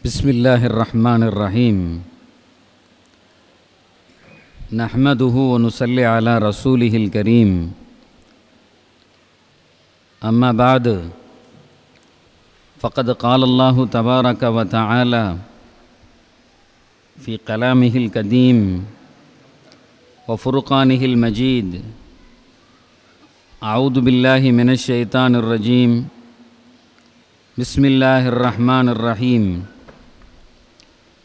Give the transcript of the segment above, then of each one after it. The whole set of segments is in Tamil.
बिस्मिल्लाहिर्रहमानिर्रहीम नहमदुहु व नुसल्ली अला रसूलिहिल करीम अम्मा बाद फ़क़द क़ाल अल्लाहु तबारक व तआला फ़ी कलामिहिल कदीम व फ़ुरक़ानिहिल मजीद अऊज़ु बिल्लाहि मिनश शैतानिर रजीम बिस्मिल्लाहिर्रहमानिर्रहीम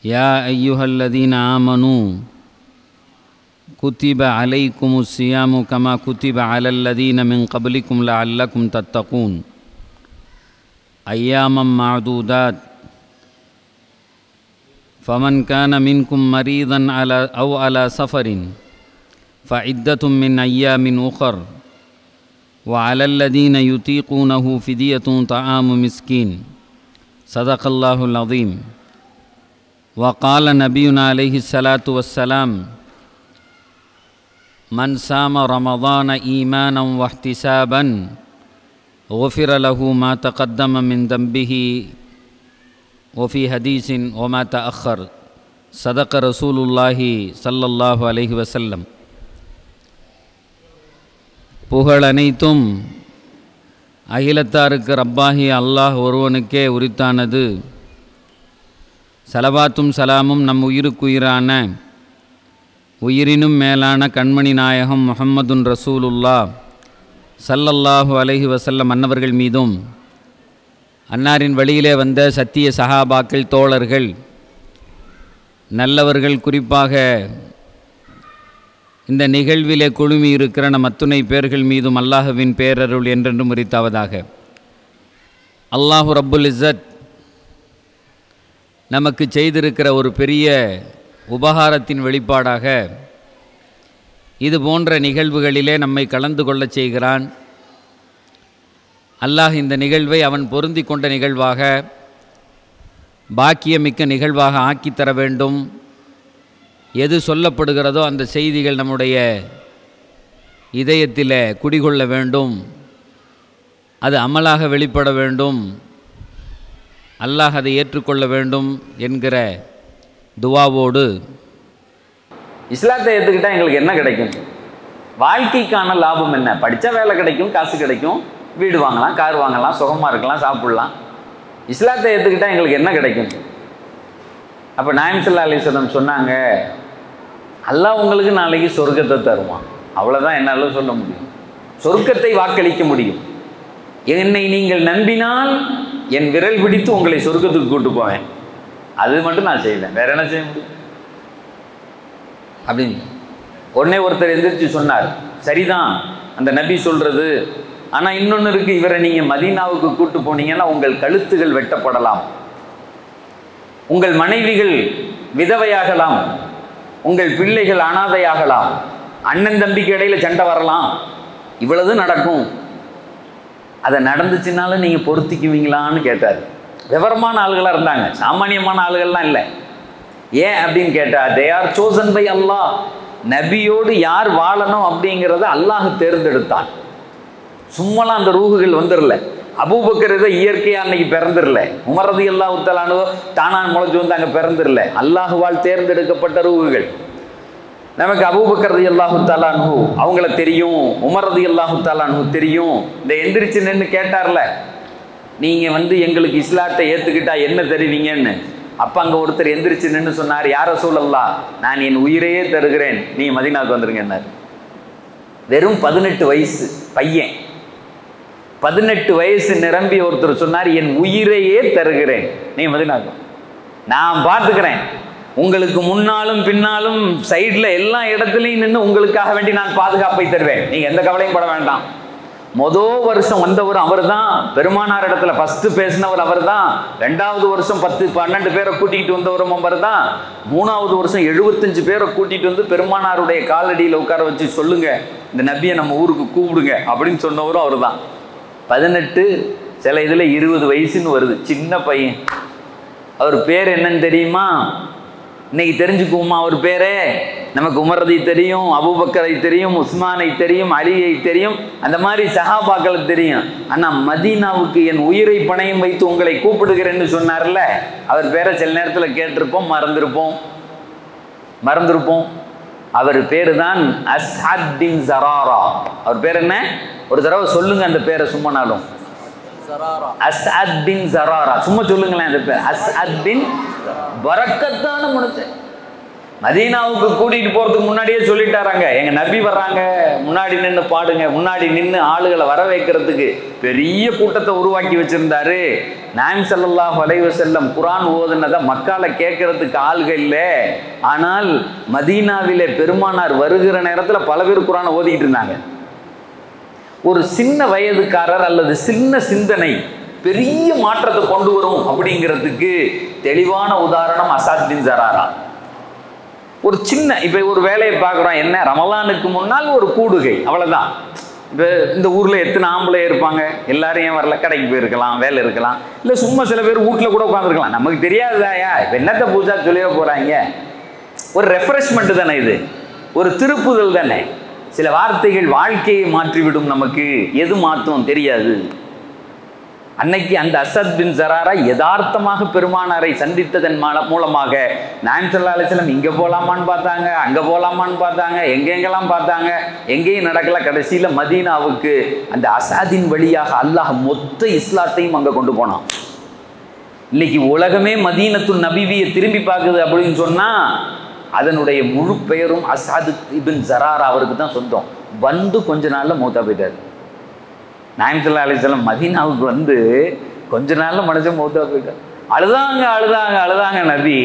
या अय्युहल्लज़ीना आमनू कुतिबा अलैकुमुस्सियामु कमा कुतिबा अलल्लज़ीना मिन क़ब्लिकुम लअल्लकुम तत्तक़ून अय्यामम माअदूदात फमन कान मिनकुम मरीदन अला सफ़रिन फ़इद्दतुम मिन अय्यामिन उख़र वअलल्लज़ीना युतीक़ूनहु फ़िदियतुन तआमु मिस्कीन सदक़ल्लाहुल अज़ीम वक़ाल नबियुना अलैहिस्सलातु वस्सलाम मन साम रमज़ान ईमानन वहतिसाबन गुफ़िर लहु मा तक़द्दम मिन ज़ंबिही वफ़ी हदीसिन वमा तअख़्खर सदक़ रसूलुल्लाहि सल्लल्लाहु अलैहि वसल्लम। புகழ் அனைத்தும் அகிலத்தாருக்கு ரப்பாகி அல்லாஹ் ஒருவனுக்கே உரித்தானது. சலவாத்தும் சலாமும் நம் உயிருக்குயிரான உயிரினும் மேலான கண்மணி நாயகம் முஹம்மதுன் ரசூலுல்லாஹ் ஸல்லல்லாஹு அலைஹி வஸல்லம் அன்னவர்கள் மீதும் அன்னாரின் வழியிலே வந்த சத்திய சஹாபாக்கள் தோழர்கள் நல்லவர்கள் குறிப்பாக இந்த நிகழ்விலே குழுமி இருக்கிற நம் அத்துணை பேர்கள் மீதும் அல்லாஹுவின் பேரருள் என்றென்றும் உரித்தாவதாக. அல்லாஹு ரப்புல் இஸ்ஸத் நமக்கு செய்திருக்கிற ஒரு பெரிய உபகாரத்தின் வெளிப்பாடாக இது போன்ற நிகழ்வுகளிலே நம்மை கலந்து கொள்ளச் செய்கிறான். அல்லாஹ் இந்த நிகழ்வை அவன் பொருந்தி கொண்ட நிகழ்வாக பாக்கியமிக்க நிகழ்வாக ஆக்கித்தர வேண்டும். எது சொல்லப்படுகிறதோ அந்த செய்திகள் நம்முடைய இதயத்தில் குடிகொள்ள வேண்டும், அது அமலாக வெளிப்பட வேண்டும், அல்லாஹ் அதை ஏற்றுக்கொள்ள வேண்டும் என்கிற துவாவோடு இஸ்லாத்தை ஏற்றுக்கிட்டால் எங்களுக்கு என்ன கிடைக்கும்? வாழ்க்கைக்கான லாபம் என்ன? படித்தா வேலை கிடைக்கும், காசு கிடைக்கும், வீடு வாங்கலாம், கார் வாங்கலாம், சுகமாக இருக்கலாம், சாப்பிட்லாம். இஸ்லாத்தை ஏற்றுக்கிட்டால் எங்களுக்கு என்ன கிடைக்கும்? அப்போ நாயகம் ஸல்லல்லாஹு அலைஹி வஸல்லம் சொன்னாங்க, அல்லாஹ் உங்களுக்கு நாளைக்கு சொர்க்கத்தை தருவான். அவ்வளோதான் என்னால் சொல்ல முடியும். சொர்க்கத்தை வாக்களிக்க முடியும். என்னை நீங்கள் நம்பினால் என் விரல் பிடித்து உங்களை சொர்க்கத்துக்கு கூட்டு போவேன். அது மட்டும் நான் செய்வேன், வேற என்ன செய்ய முடியும் அப்படின்னு உடனே ஒருத்தர் எந்திரிச்சு சொன்னார், சரிதான் அந்த நபி சொல்றது, ஆனால் இன்னொன்று இருக்குது, இவரை நீங்கள் மதீனாவுக்கு கூட்டு போனீங்கன்னா உங்கள் கழுத்துகள் வெட்டப்படலாம், உங்கள் மனைவிகள் விதவையாகலாம், உங்கள் பிள்ளைகள் அனாதையாகலாம், அண்ணன் தம்பிக்கு இடையில சண்டை வரலாம், இவ்வளவு நடக்கும். அதை நடந்துச்சுனாலும் நீங்கள் பொருத்திக்குவீங்களான்னு கேட்டார். விவரமான ஆளுகளாக இருந்தாங்க, சாமானியமான ஆளுகள்லாம் இல்லை. ஏன் அப்படின்னு கேட்டால், தே ஆர் சோசன் பை அல்லாஹ். நபியோடு யார் வாழணும் அப்படிங்கிறத அல்லாஹ் தேர்ந்தெடுத்தான். சும்மாலாம் அந்த ரூஹுகள் வந்துடல. அபூபக்கர் இதை இயற்கையாக அன்னைக்கு பிறந்துடல. உமர் ரலியல்லாஹு தஆலா அன்ஹு தானான் முளைச்சு வந்து அங்கே பிறந்துடல. அல்லாஹுவால் தேர்ந்தெடுக்கப்பட்ட ரூஹுகள். நமக்கு அபூபக்கர் ரலியல்லாஹு தஆலா அன்ஹு அவங்கள தெரியும், உமர் ரலியல்லாஹு தஆலா அன்ஹு தெரியும். இந்த எந்திரிச்சு நின்று கேட்டார்ல, நீங்கள் எங்களுக்கு இஸ்லாத்தை ஏற்றுக்கிட்டா என்ன தருவீங்கன்னு. அப்போ அங்கே ஒருத்தர் எந்திரிச்சு நின்று சொன்னார், யார் ரசூலல்லாஹ், நான் என் உயிரையே தருகிறேன், நீ மதீனாவுக்கு வந்துருங்கன்னார். வெறும் 18 வயசு பையன், 18 வயசு நிரம்பி ஒருத்தர் சொன்னார், என் உயிரையே தருகிறேன், நீ மதீனாவுக்கு, நான் பார்த்துக்கிறேன், உங்களுக்கு முன்னாலும் பின்னாலும் சைடில் எல்லா இடத்துலையும் நின்று உங்களுக்காக வேண்டி நான் பாதுகாப்பை தருவேன், நீங்கள் எந்த கவலையும் பட வேண்டாம். மொதல் வருஷம் வந்தவர் அவர் தான், பெருமானார் இடத்துல ஃபஸ்ட்டு பேசினவர் அவர் தான், 2வது வருஷம் 10-12 பேரை கூட்டிகிட்டு வந்தவரும் அவர் தான், 3வது வருஷம் 75 பேரை கூட்டிகிட்டு வந்து பெருமானாருடைய காலடியில் உட்கார வச்சு சொல்லுங்க, இந்த நபியை நம்ம ஊருக்கு கூப்பிடுங்க அப்படின்னு சொன்னவரும் அவர் தான். 18, சில இதில் 20 வயசுன்னு வருது, சின்ன பையன். அவர் பேர் என்னன்னு தெரியுமா? இன்னைக்கு தெரிஞ்சுக்குவோமா அவர் பேரே? நமக்கு உமரதை தெரியும், அபூபக்கரை தெரியும், உஸ்மானை தெரியும், அலியை தெரியும், அந்த மாதிரி சஹாபாக்களை தெரியும். ஆனால் மதீனாவுக்கு என் உயிரை பணையம் வைத்து உங்களை கூப்பிடுகிறேன்னு சொன்னார்ல, அவர் பேரை சில நேரத்தில் கேட்டிருப்போம், மறந்துருப்போம். அவர் பேரு தான் அஸ்அத் பின் ஸராரா. அவர் பேர் என்ன? ஒரு தடவை சொல்லுங்க அந்த பேரை, சும்மானாலும். அஸ்அத் பின் ஸராரா, சும்மா சொல்லுங்களேன் அந்த பேர். அஸ்அத் பின், பரக்கத்தான மனுஷன். மதீனாவுக்கு கூட்டிட்டு போறதுக்கு முன்னாடியே சொல்லிட்டாராங்க, எங்க நபி வர்றாங்க, முன்னாடி நின்று பாடுங்க. முன்னாடி நின்று ஆளுகளை வர வைக்கிறதுக்கு பெரிய கூட்டத்தை உருவாக்கி வச்சிருந்தாரு. நாயகம் ஸல்லல்லாஹு அலைஹி வஸல்லம் குர்ஆன் ஓதுனதை மக்கால கேட்கறதுக்கு ஆள்கள் இல்லை. ஆனால் மதீனாவிலே பெருமானார் வருகிற நேரத்தில் பல பேர் குர்ஆனை ஓதிக்கிட்டு இருந்தாங்க. ஒரு சின்ன வயதுக்காரர் அல்லது சின்ன சிந்தனை பெரிய மாற்றத்தை கொண்டு வரும் அப்படிங்கிறதுக்கு தெளிவான உதாரணம் அஸ்அத் பின் ஸராரா. ஒரு சின்ன, இப்போ ஒரு வேலையை பார்க்குறோம், என்ன ரமலானுக்கு முன்னால் ஒரு கூடுகை, அவ்வளோதான். இப்போ இந்த ஊரில் எத்தனை ஆம்பளை இருப்பாங்க, எல்லாரும் ஏன் வரல? கடைக்கு போயிருக்கலாம், வேலை இருக்கலாம், இல்லை சும்மா சில பேர் வீட்டில் கூட உட்காந்துருக்கலாம், நமக்கு தெரியாதுதாயா. இப்போ என்னத்தை பூஜா சொல்லியே போகிறாங்க? ஒரு ரெஃப்ரெஷ்மெண்ட்டு தானே இது, ஒரு திருப்புதல் தானே. சில வார்த்தைகள் வாழ்க்கையை மாற்றிவிடும், நமக்கு எது மாற்றும் தெரியாது. அன்னைக்கு அந்த அஸ்அத் பின் ஸராரா யதார்த்தமாக பெருமானாரை சந்தித்ததன் மூலமாக நாயகம் ஸல்லல்லாஹு அலைஹி வஸல்லம் இங்கே போகலாமான்னு பார்த்தாங்க, அங்கே போகலாமான்னு பார்த்தாங்க, எங்கெங்கெல்லாம் பார்த்தாங்க, எங்கேயும் நடக்கல. கடைசியில் மதீனாவுக்கு அந்த அஸ்அதின் வழியாக அல்லாஹ் மொத்த இஸ்லாத்தையும் அங்கே கொண்டு போனான். இன்னைக்கு உலகமே மதீனத்து நபிவியை திரும்பி பார்க்குது அப்படின்னு சொன்னால் அதனுடைய முழு பெயரும் அஸ்அத் இப்ன் ஸராரா அவருக்கு தான் சொந்தம். வந்து கொஞ்ச நாளில் மௌத்தா போயிட்டார். நாயகம் ஸல்லல்லாஹு அலைஹி வஸல்லம் மதீனாவுக்கு வந்து கொஞ்ச நாளில் மனுஷன் மௌத்தா போயிட்டார். அழுதாங்க நபி.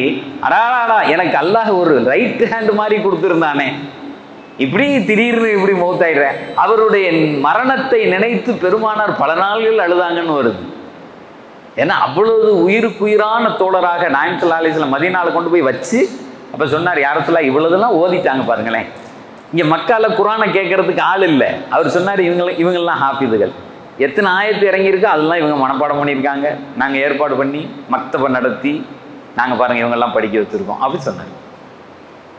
அடாடா, எனக்கு அல்லாஹ் ஒரு ரைட் ஹேண்ட் மாதிரி கொடுத்துருந்தானே, இப்படி திடீர்னு இப்படி மௌத்தாயிடுறேன். அவருடைய மரணத்தை நினைத்து பெருமானார் பல நாள்கள் அழுதாங்கன்னு வருது. ஏன்னா அவ்வளவு உயிருக்குயிரான தோழராக நாயகம் ஸல்லல்லாஹு அலைஹி வஸல்லம் மதீனாவில் கொண்டு போய் வச்சு அப்போ சொன்னார், யார சொல்லா இவ்வளோதெல்லாம் ஓதிட்டாங்க பாருங்களேன், இங்கே மக்கால குர்ஆனை கேட்கறதுக்கு ஆள் இல்லை. அவர் சொன்னார், இவங்கெல்லாம் ஹாஃபிதுகள், எத்தனை ஆயத்து இறங்கியிருக்கோ அதெல்லாம் இவங்க மனப்பாடம் பண்ணியிருக்காங்க, நாங்கள் ஏற்பாடு பண்ணி மக்தபை நடத்தி நாங்கள் பாருங்கள் இவங்கெல்லாம் படிக்க வச்சுருக்கோம் அப்படி சொன்னார்.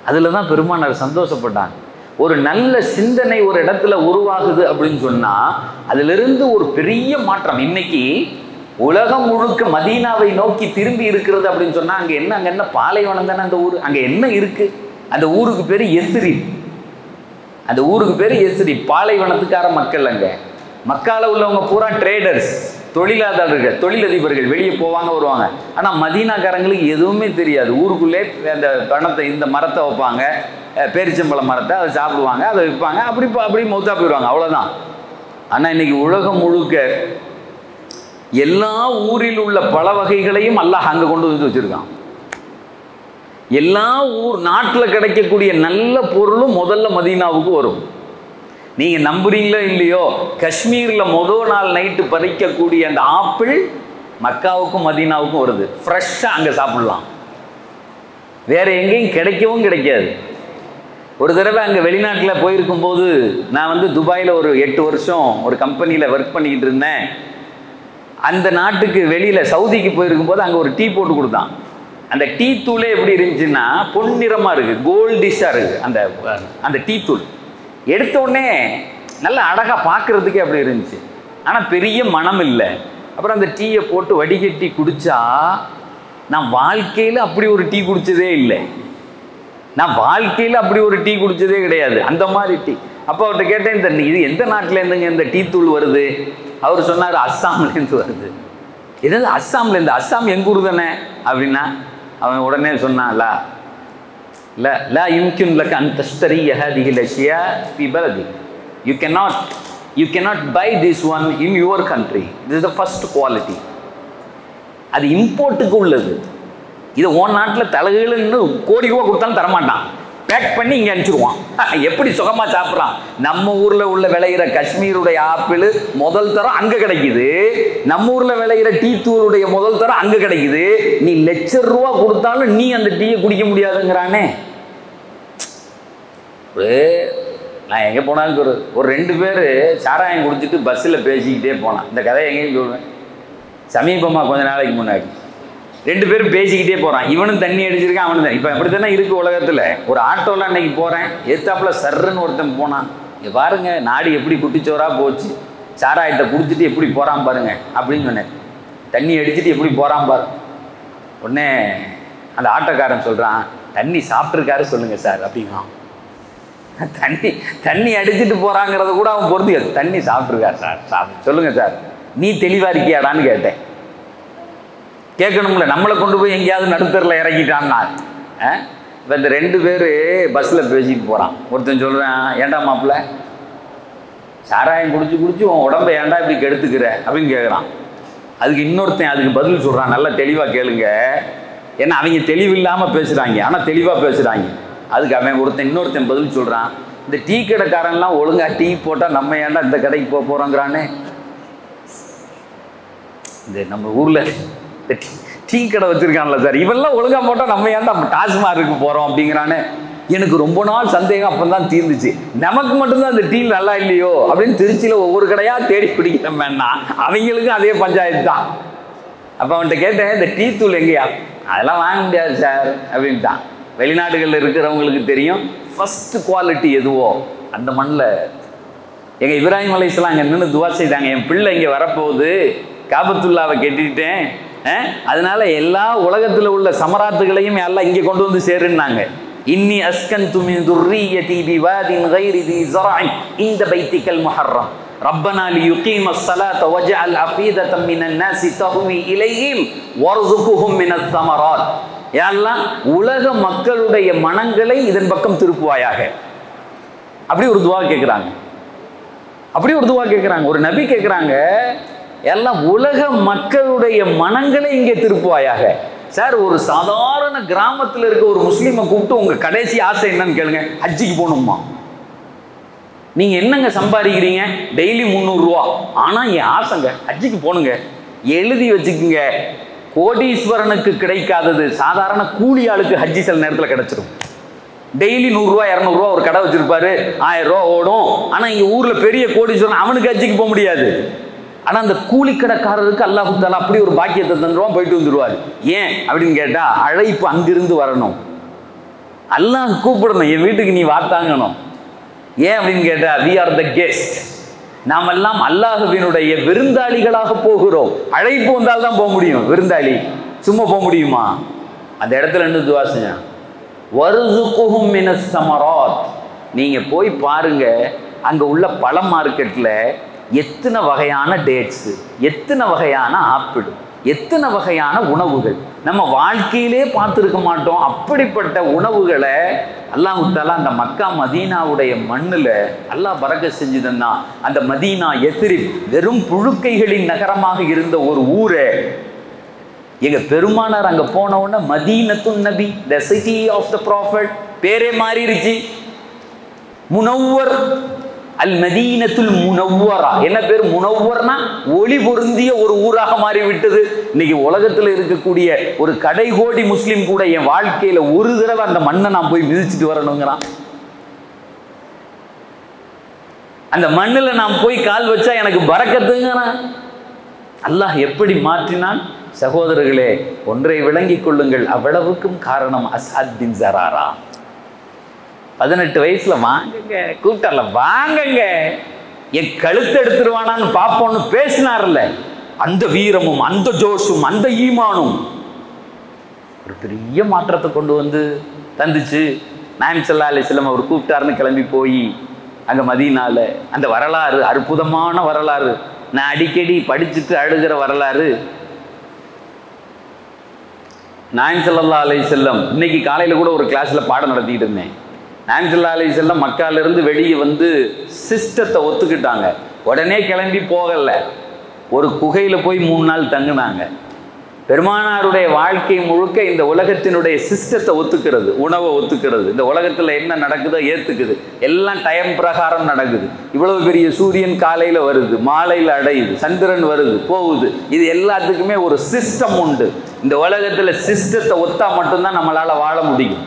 அதில் தான் பெருமானார் சந்தோஷப்பட்டாங்க. ஒரு நல்ல சிந்தனை ஒரு இடத்துல உருவாகுது அப்படின்னு சொன்னால் அதிலிருந்து ஒரு பெரிய மாற்றம். இன்னைக்கு உலகம் முழுக்க மதீனாவை நோக்கி திரும்பி இருக்கிறது அப்படின்னு சொன்னால் அங்கே என்ன பாலைவனம் தானே அந்த ஊர். அங்கே என்ன இருக்குது? அந்த ஊருக்கு பேர் எஸ்ரிப். அந்த ஊருக்கு பேர் எஸ்ரிப், பாலைவனத்துக்கார மக்கள். அங்கே மக்கால உள்ளவங்க பூரா ட்ரேடர்ஸ், தொழிலாளர்கள், தொழிலதிபர்கள், வெளியே போவாங்க வருவாங்க. ஆனால் மதீனாக்காரங்களுக்கு எதுவுமே தெரியாது. ஊருக்குள்ளே அந்த பணத்தை, இந்த மரத்தை வைப்பாங்க, பேரிச்சம்பழ மரத்தை, அதை சாப்பிடுவாங்க, அதை விற்பாங்க, அப்படி மௌத்தா போயிடுவாங்க, அவ்வளோதான். ஆனால் இன்னைக்கு உலகம் முழுக்க எல்லா ஊரில் உள்ள பல வகைகளையும் அல்லாஹ் அங்கே கொண்டு வந்து வச்சுருக்கான். எல்லா நாட்டில் கிடைக்கக்கூடிய நல்ல பொருளும் முதல்ல மதீனாவுக்கு வரும். நீங்கள் நம்புறீங்களோ இல்லையோ, காஷ்மீரில் முதல் நாள் நைட்டு பறிக்கக்கூடிய அந்த ஆப்பிள் மக்காவுக்கும் மதீனாவுக்கும் வருது. ஃப்ரெஷ்ஷாக அங்கே சாப்பிட்லாம், வேறு எங்கேயும் கிடைக்கவும் கிடைக்காது. ஒரு தடவை அங்கே வெளிநாட்டில் போயிருக்கும்போது, நான் வந்து துபாயில் ஒரு 8 வருஷம் ஒரு கம்பெனியில் ஒர்க் பண்ணிக்கிட்டு இருந்தேன். அந்த நாட்டுக்கு வெளியில் சவுதிக்கு போயிருக்கும்போது அங்கே ஒரு டீ போட்டு கொடுத்தான். அந்த டீ தூளே எப்படி இருந்துச்சுன்னா பொன்னிறமாக இருக்குது, கோல்டிஷாக இருக்குது. அந்த டீ தூள் எடுத்த உடனே நல்லா அழகாக பார்க்குறதுக்கே அப்படி இருந்துச்சு, ஆனால் பெரிய மனம் இல்லை. அப்புறம் அந்த டீயை போட்டு வடிகட்டி குடித்தா, நான் வாழ்க்கையில் அப்படி ஒரு டீ குடித்ததே இல்லை. நான் வாழ்க்கையில் அப்படி ஒரு டீ குடித்ததே கிடையாது, அந்த மாதிரி டீ. அப்போ அவர்கிட்ட கேட்டேன், இது எந்த நாட்டிலேருந்துங்க இந்த டீ தூள் வருது? அவர் சொன்னார், அஸ்ஸாம்லேருந்து வருது. என்னது அஸ்ஸாம்லேருந்து? அஸ்ஸாம் எங்கள் ஊர் தானே அப்படின்னா, அவன் உடனே சொன்னான்ல, லா யும்கின் லக அன் தஷ்தரி ஹாதிஹில் அஷ்யா ஃபீ பலதிக். You cannot buy this one in your country. This is the first quality. அது இம்போர்ட்டுக்கு உள்ளது. இதை உன் நாட்டில் தலைகள்னு கோடி ரூபா கொடுத்தாலும் தரமாட்டான், பேக் பண்ணி இங்கே அனுப்பிச்சிடுவான். எப்படி சுகமாக சாப்பிட்றான்? நம்ம ஊரில் உள்ள விளையிற காஷ்மீருடைய ஆப்பிள் முதல் தரம் அங்கே கிடைக்குது, நம்ம ஊரில் விளையிற டீ தூளுடைய முதல் தரம் அங்கே கிடைக்குது. நீ ₹1,00,000 கொடுத்தாலும் நீ அந்த டீயை குடிக்க முடியாதுங்கிறானே. நான் எங்கே போனாலும் ஒரு 2 பேர் சாராயம் குடிச்சிட்டு பஸ்ஸில் பேசிக்கிட்டே போனான். இந்த கதையை எங்கேயும் சொல்லுவேன். சமீபமாக கொஞ்ச நாளைக்கு முன்னாடி 2 பேரும் பேசிக்கிட்டே போகிறான். இவனும் தண்ணி அடிச்சிருக்கான், அவனு தான். இப்போ அப்படி தானே இருக்குது உலகத்தில். ஒரு ஆட்டோவில் அன்னைக்கு போகிறேன், ஏத்தாப்புல சர்ன்னு ஒருத்தன் போனான். இங்கே பாருங்க நாடு எப்படி குட்டிச்சோராக போச்சு, சாராயத்தை குடிச்சிட்டு எப்படி போகிறான் பாருங்க அப்படின்னு சொன்னேன். தண்ணி அடிச்சுட்டு எப்படி போகிறான் பாரு. உடனே அந்த ஆட்டோக்காரன் சொல்கிறான், தண்ணி சாப்பிட்ருக்காரு சொல்லுங்கள் சார் அப்படிங்கிறான். தண்ணி அடிச்சுட்டு போகிறாங்கிறத கூட அவன் பொறுத்து, தண்ணி சாப்பிட்ருக்காரு சார் சொல்லுங்கள் சார், நீ தெளிவாக இருக்கியாடான்னு கேட்டேன். கேட்கணும்ல, நம்மளை கொண்டு போய் எங்கேயாவது நடுத்தரில் இறக்கிட்டான்னா. இப்போ இந்த 2 பேர் பஸ்ஸில் பேசிட்டு போகிறான். ஒருத்தன் சொல்கிறான், ஏண்டா மாப்பிள்ள சாராயம் குடிச்சு உன் உடம்பை ஏன்டா இப்படி கெடுத்துக்கிற அப்படின்னு கேட்குறான். அதுக்கு இன்னொருத்தன் அதுக்கு பதில் சொல்கிறான், நல்லா தெளிவாக கேளுங்க. ஏன்னா அவங்க தெளிவில்லாமல் பேசுகிறாங்க, ஆனால் தெளிவாக பேசுகிறாங்க. அதுக்கு அவன் இன்னொருத்தன் பதில் சொல்கிறான், இந்த டீ கடைக்காரன்லாம் ஒழுங்காக டீ போட்டால் நம்ம ஏன்டா இந்த கடைக்கு போக போகிறோங்கிறானே. இந்த நம்ம ஊரில் இந்த டீ கடை வச்சுருக்கான்ல சார், இவெல்லாம் ஒழுங்காக போட்டால் நம்ம ஏன்டா டாஸ்மார்க்கு போகிறோம் அப்படிங்கிறானே. எனக்கு ரொம்ப நாள் சந்தேகம் அப்போ தான் தீர்ந்துச்சு, நமக்கு மட்டும்தான் அந்த டீ நல்லா இல்லையோ அப்படின்னு திருச்சியில் ஒவ்வொரு கடையாக தேடி பிடிக்கிறோம்னா அவங்களுக்கும் அதே பஞ்சாயத்து தான். அப்போ அவன்கிட்ட கேட்டேன், இந்த டீ தூள் எங்கேயா? அதெல்லாம் வாங்க முடியாது சார் அப்படின்ட்டான். வெளிநாடுகளில் இருக்கிறவங்களுக்கு தெரியும் ஃபஸ்ட்டு குவாலிட்டி எதுவோ அந்த மண்ணில். எங்கள் இப்ராஹிம் அலைஹிஸ்ஸலாம் அங்கே நின்று துவா செய்தாங்க, என் பிள்ளை இங்கே வரப்போகுது, காபத்துல்லாவை கட்டிட்டேன், அதனால எல்லா உலகத்தில் உள்ள சமராத்துகளையும் எல்லாம் இங்கே கொண்டு வந்து சேருன்னாங்க. இன்னி அஸ்கன்து மின் துர்ரியதி பிவாதின் கைரி தி ஸரஇன் இந்த பைத்திக்கல் முஹர்ரம் ரப்பனா லியுகீமஸ் ஸலாத வஜஅல் அஃபீதத்தம் மினன் நாஸி தஹ்வி இலைஹிம் வர்ஸுகுஹும் மினஸ் ஸமராத். யா அல்லாஹ், உலக மக்களுடைய மனங்களை இதன் பக்கம் திருப்புவாயாக. அப்படி ஒரு துவா கேட்குறாங்க, ஒரு நபி கேட்குறாங்க, எல்லாம் உலக மக்களுடைய மனங்களை இங்கே திருப்புவாயாக. சார், ஒரு சாதாரண கிராமத்தில் இருக்க ஒரு முஸ்லீமை கூப்பிட்டு உங்கள் கடைசி ஆசை என்னன்னு கேளுங்க, ஹஜ்ஜிக்கு போகணுமா. நீங்கள் என்னங்க சம்பாதிக்கிறீங்க? டெய்லி 300 ரூபா. ஆனால் என் ஆசைங்க ஹஜ்ஜிக்கு போகணுங்க. எழுதி வச்சுக்குங்க, கோடீஸ்வரனுக்கு கிடைக்காதது சாதாரண கூலி ஆளுக்கு ஹஜ்ஜி சில நேரத்தில் கிடைச்சிடும். டெய்லி 100 ரூபா 200 ரூபா ஒரு கடை வச்சிருப்பாரு, 1000 ரூபா ஓடும். ஆனால் இங்கே ஊரில் பெரிய கோடீஸ்வரன், அவனுக்கு ஹஜ்ஜிக்கு போக முடியாது. ஆனால் அந்த கூலி கடைக்காரருக்கு அல்லாஹ் தஆலா அப்படி ஒரு பாக்கியத்தை தந்துடுவான், போயிட்டு வந்துடுவார். ஏன் அப்படின்னு கேட்டால், அழைப்பு அங்கிருந்து வரணும், அல்லாஹ் கூப்பிடணும், என் வீட்டுக்கு நீ வாத்தாங்கணும். ஏன் அப்படின்னு கேட்டால், வி ஆர் த கெஸ்ட், நாம் எல்லாம் அல்லாஹ்வினுடைய விருந்தாளிகளாக போகிறோம். அழைப்பு வந்தால் தான் போக முடியும், விருந்தாளி சும்மா போக முடியுமா? அந்த இடத்துல இருந்து துவா செஞ்சான், வர்ஸுகுஹும் மினஸ் ஸமராத். நீங்கள் போய் பாருங்க, அங்கே உள்ள பழ மார்க்கெட்டில் எத்தனை வகையான டேட்ஸு, எத்தனை வகையான ஆப்பிள், எத்தனை வகையான உணவுகள் நம்ம வாழ்க்கையிலே பார்த்துருக்க மாட்டோம். அப்படிப்பட்ட உணவுகளை அல்லாஹ் தஆலா அந்த மக்கா மதீனாவுடைய மண்ணில் அல்லாஹ் பரக்கத் செஞ்சுதன்னா. அந்த மதீனா யத்ரிப் வெறும் புழுக்கைகளின் நகரமாக இருந்த ஒரு ஊரை எங்கள் பெருமானார் அங்கே போன உடனே மதீனத்துன் நபி, the city of the prophet, பேரே மாறிடுச்சு. முனவ்வர், அல் மதீனத்துல் முனவ்வரா. என்ன பேர்? முனவ்வர்னா ஒளி பொருந்திய ஒரு ஊராக மாறிவிட்டது. இன்னைக்கு உலகத்தில் இருக்கக்கூடிய ஒரு கடைகோடி முஸ்லீம் கூட என் வாழ்க்கையில் ஒரு தடவை அந்த மண்ணை நான் போய் மிதிச்சுட்டு வரணுங்கிறான். அந்த மண்ணில் நான் போய் கால் வச்சா எனக்கு பரக்கத்துங்கிறான். அல்லாஹ் எப்படி மாற்றினான்? சகோதரர்களே, ஒன்றை விளங்கிக் கொள்ளுங்கள், அவ்வளவுக்கும் காரணம் அஸ்அத் பின் ஸராரா. 18 வயசுல வாங்குங்க கூப்பிட்டார்ல, வாங்குங்க என் கழுத்து எடுத்துருவானான்னு பார்ப்போன்னு பேசினார்ல, அந்த வீரமும் அந்த ஜோஷும் அந்த ஈமானும் ஒரு பெரிய மாற்றத்தை கொண்டு வந்து தந்துச்சு. நாயகம் ஸல்லல்லாஹு அலைஹி வஸல்லம் அவர் கூப்பிட்டாருன்னு கிளம்பி போய் அங்கே மதீனால அந்த வரலாறு, அற்புதமான வரலாறு, நான் அடிக்கடி படிச்சுட்டு அழுகிற வரலாறு. நாயகம் ஸல்லல்லாஹு அலைஹி வஸல்லம் இன்னைக்கு காலையில் கூட ஒரு கிளாஸில் பாடம் நடத்திக்கிட்டு இருந்தேன். நாயகம் ஸல்லல்லாஹு அலைஹி வஸல்லம் மக்காலிருந்து வெளியே வந்து சிஸ்டத்தை ஒத்துக்கிட்டாங்க. உடனே கிளம்பி போகலை, ஒரு குகையில் போய் 3 நாள் தங்கினாங்க. பெருமானாருடைய வாழ்க்கை முழுக்க இந்த உலகத்தினுடைய சிஸ்டத்தை ஒத்துக்கிறது, உணவை ஒத்துக்கிறது, இந்த உலகத்தில் என்ன நடக்குதோ ஏற்றுக்குது, எல்லாம் டைம் பிரகாரம் நடக்குது. இவ்வளவு பெரிய சூரியன் காலையில் வருது, மாலையில் அடையுது, சந்திரன் வருது போகுது, இது எல்லாத்துக்குமே ஒரு சிஸ்டம் உண்டு. இந்த உலகத்தில் சிஸ்டத்தை ஒத்தா மட்டும்தான் நம்மளால் வாழ முடியும்.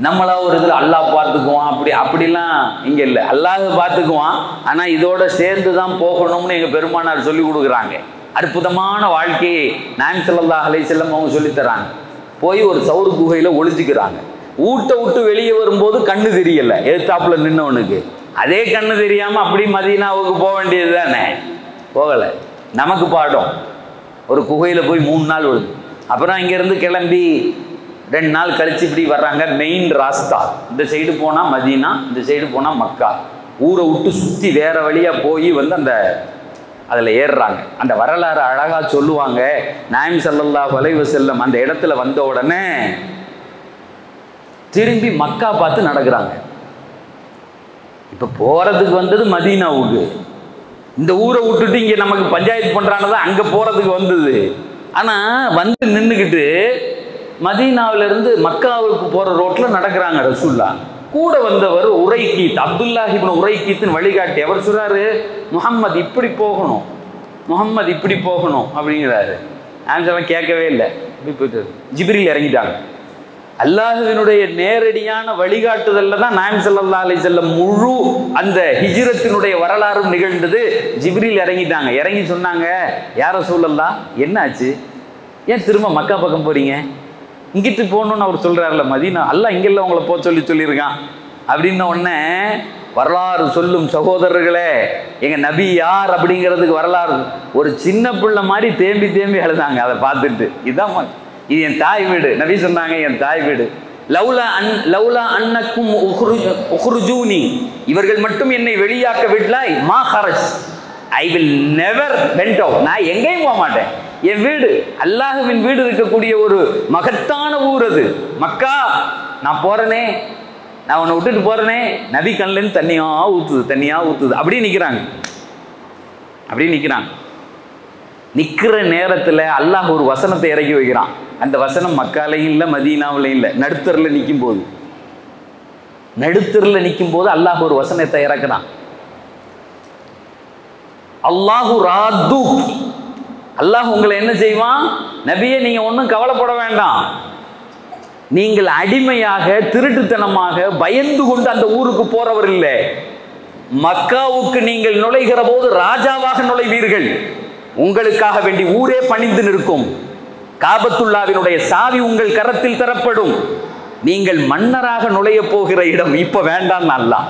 நம்மளா ஒரு இதில் அல்லாஹ் பார்த்துக்குவான், அப்படிலாம் இங்கே இல்லை. அல்லாஹ் பார்த்துக்குவான், ஆனால் இதோட சேர்ந்து தான் போகணும்னு எங்கள் பெருமானார் சொல்லி கொடுக்குறாங்க. அற்புதமான வாழ்க்கையை நாயகம் ஸல்லல்லாஹு அலைஹி வஸல்லம் அவங்க சொல்லித்தராங்க. போய் ஒரு சவுறு குகையில் ஒளிஞ்சிக்கிறாங்க. ஊட்ட விட்டு வெளியே வரும்போது கண்ணு தெரியலை, எதிர்த்தாப்புல நின்னவனுக்கு. அதே கண்ணு தெரியாமல் அப்படி மதீனாவுக்கு போக வேண்டியது தானே, போகலை. நமக்கு பாடம். ஒரு குகையில் போய் 3 நாள் விழுது. அப்புறம் இங்கேருந்து கிளம்பி 2 நாள் கழிச்சு இப்படி வர்றாங்க. மெயின் ராஸ்தா, இந்த சைடு போனால் மதீனா, இந்த சைடு போனால் மக்கா. ஊரை விட்டு சுற்றி வேற வழியாக போய் வந்து அந்த அதில் ஏறுறாங்க. அந்த வரலாறு அழகாக சொல்லுவாங்க. நாயகம் ஸல்லல்லாஹு அலைஹி வஸல்லம் அந்த இடத்துல வந்த உடனே திரும்பி மக்கா பார்த்து நடக்கிறாங்க. இப்போ போகிறதுக்கு வந்தது மதீனாவுக்கு. இந்த ஊரை விட்டுட்டு இங்கே நமக்கு பஞ்சாயத்து பண்ணுறானதான் அங்கே போகிறதுக்கு வந்தது. ஆனால் வந்து நின்றுக்கிட்டு மதீனாவிலிருந்து மக்காவுக்கு போகிற ரோட்டில் நடக்கிறாங்க ரசூல்லா. கூட வந்தவர் உரைக்கீத், அப்துல்லாஹ் இப்னு உரைக்கீத்தின் வழிகாட்டி. அவர் சொல்கிறாரு, முஹம்மது இப்படி போகணும், முஹம்மது இப்படி போகணும் அப்படிங்கிறாரு. நான் கேட்கவே இல்லை. இப்படி போயிட்டு ஜிப்ரீல் இறங்கிட்டாங்க. அல்லாஹ்வினுடைய நேரடியான வழிகாட்டுதலில் தான் நாயகம் ஸல்லல்லாஹு அலைஹி வஸல்லம் முழு அந்த ஹிஜ்ரத்தினுடைய வரலாறும் நிகழ்ந்தது. ஜிப்ரீல் இறங்கிட்டாங்க. இறங்கி சொன்னாங்க, யா ரசூலல்லாஹ் என்ன ஆச்சு, ஏன் திரும்ப மக்கா பக்கம் போகிறீங்க? இங்கிட்டு போகணுன்னு அவர் சொல்கிறார்ல, மதீனா அல்லாஹ் இங்கெல்லாம் உங்களை போக சொல்லியிருக்கான் அப்படின்ன உடனே, வரலாறு சொல்லும் சகோதரர்களே, எங்கள் நபி யார் அப்படிங்கிறதுக்கு வரலாறு ஒரு சின்ன பிள்ளை மாதிரி தேம்பி தேம்பி அழுதாங்க. அதை பார்த்துட்டு, இதுதான் இது என் தாய் வீடு. நபி சொன்னாங்க, என் தாய் வீடு. லவுலா அன்னக்கும் உஹ்ருஜூனி, இவர்கள் மட்டும் என்னை வெளியாக்க விடலாய், மா ஹரஜ், I will never went out, நான் எங்கேயும் போக மாட்டேன். என் வீடு அல்லாஹ்வின் வீடு இருக்கக்கூடிய ஒரு மகத்தான ஊர் அது மக்கா. நான் போறேனே, நான் உன்னை விட்டுட்டு போறேனே, நபி கண்ணிலேருந்து தண்ணியா ஊத்துது. அப்படியே நிற்கிறாங்க. நிற்கிற நேரத்தில் அல்லாஹ் ஒரு வசனத்தை இறக்கி வைக்கிறான். அந்த வசனம் மக்காலையும் இல்லை, மதீனாவிலையும் இல்லை, நடுத்தரில் நிற்கும் போது அல்லாஹ் ஒரு வசனத்தை இறக்குறான். அல்லாஹு ராத்தூக், அல்லாஹ் உங்களை என்ன செய்வான், நபியே நீங்க ஒன்றும் கவலைப்பட வேண்டாம், நீங்கள் அடிமையாக திருட்டுத்தனமாக பயந்து கொண்டு அந்த ஊருக்கு போறவர் இல்லை. மக்காவுக்கு நீங்கள் நுழைகிற போது ராஜாவாக நுழைவீர்கள். உங்களுக்காக வேண்டி ஊரே பணிந்து நிற்கும். காபத்துல்லாவினுடைய சாவி உங்கள் கரத்தில் தரப்படும். நீங்கள் மன்னராக நுழைய போகிற இடம் இப்ப வேண்டாம். அல்லாஹ்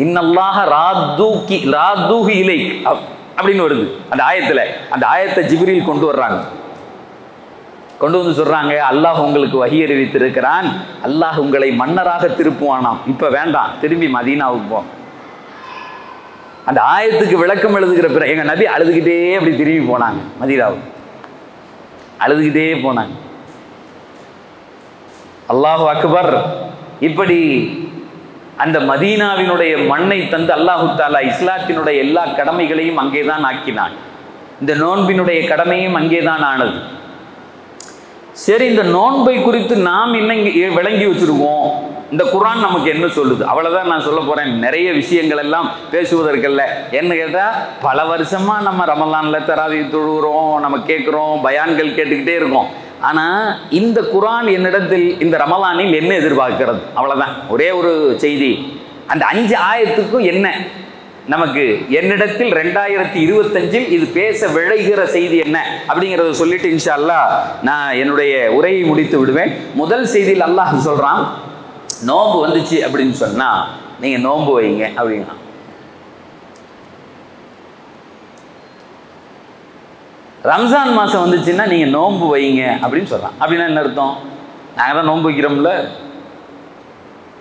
இன்னல்லாஹ ராத்தூஹி இலைக் அப்படின்னு வருது அந்த ஆயத்துல. அந்த ஆயத்தை ஜிப்ரீல் கொண்டு வர்றாங்க. கொண்டு வந்து சொல்றாங்க, அல்லாஹ் உங்களுக்கு வஹி அறிவித்திருக்கிறான், அல்லாஹ் உங்களை மன்னராக திருப்புவானாம், இப்ப வேண்டாம், திரும்பி மதீனாவுக்கு போ. அந்த ஆயத்துக்கு விளக்கம் எழுதுகிற பிறகு எங்க நபி அழுதுகிட்டே அப்படி திரும்பி போனாங்க. மதீனாவுக்கு அழுதுகிட்டே போனாங்க. அல்லாஹு அக்பர். இப்படி அந்த மதீனாவினுடைய மண்ணை தந்து அல்லாஹு தாலா இஸ்லாத்தினுடைய எல்லா கடமைகளையும் அங்கேதான் ஆக்கினான். இந்த நோன்பினுடைய கடமையும் அங்கேதான் ஆனது. சரி, இந்த நோன்பை குறித்து நாம் என்ன விளங்கி வச்சிருக்கோம், இந்த குர்ஆன் நமக்கு என்ன சொல்லுது, அவ்வளவுதான் நான் சொல்ல போறேன். நிறைய விஷயங்கள் எல்லாம் பேசுவதற்கல்ல. என்ன கேட்டா, பல வருஷமா நம்ம ரமலான்ல தராவி தொழுகிறோம், நம்ம கேட்கிறோம், பயான்கள் கேட்டுக்கிட்டே இருக்கோம். ஆனா இந்த குர்ஆன் என்னிடத்தில் இந்த ரமலானில் என்ன எதிர்பார்க்கிறது, அவ்வளவுதான். ஒரே ஒரு செய்தி, அந்த 5 ஆயத்துக்கும் என்ன நமக்கு என்னிடத்தில் 2025 இது பேச விளைகிற செய்தி என்ன அப்படிங்கிறத சொல்லிட்டு இன்ஷா அல்லாஹ் நான் என்னுடைய உரையை முடித்து விடுவேன். முதல் செய்தியில் அல்லாஹ் சொல்றான், நோன்பு வந்துச்சு அப்படின்னு சொன்னா நீங்க நோன்பு வைங்க அப்படின்னா. ரம்ஜான் மாசம் வந்துச்சுன்னா நீங்க நோன்பு வைங்க அப்படின்னு சொல்றான். அப்படின்னா என்ன அர்த்தம்? நாங்கள் தான் நோன்பு வைக்கிறோம்ல.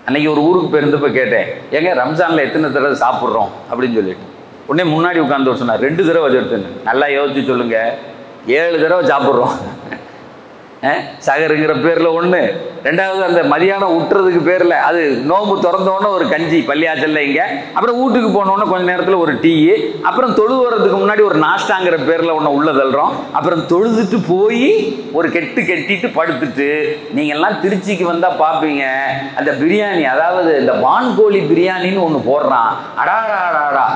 அன்னைக்கு ஒரு ஊருக்கு போயிருந்தப்ப கேட்டேன், ஏங்க ரம்ஜானில் எத்தனை தடவை சாப்பிட்றோம் அப்படின்னு சொல்லிட்டு. உடனே முன்னாடி உட்காந்து சொன்னார், 2 தடவை வச்சுருத்துன்னு. நல்லா யோசிச்சு சொல்லுங்க, 7 தடவை சாப்பிட்றோம். சகருங்கிற பேரில் 1, 2வது அந்த மதியானம் விட்டுறதுக்கு பேரில் அது நோம்பு திறந்தோன்னே ஒரு கஞ்சி பள்ளியாச்சல்ல இங்கே, அப்புறம் வீட்டுக்கு போனோன்னே கொஞ்ச நேரத்தில் ஒரு டீ, அப்புறம் தொழுது வர்றதுக்கு முன்னாடி ஒரு நாஷ்டாங்கிற பேரில் ஒன்று உள்ள தள்ளுறோம், அப்புறம் தொழுதுட்டு போய் ஒரு கெட்டிட்டு படுத்துட்டு. நீங்கள்லாம் திருச்சிக்கு வந்தால் பார்ப்பீங்க, அந்த பிரியாணி, அதாவது இந்த வான்கோழி பிரியாணின்னு ஒன்று போடுறான். அடாடா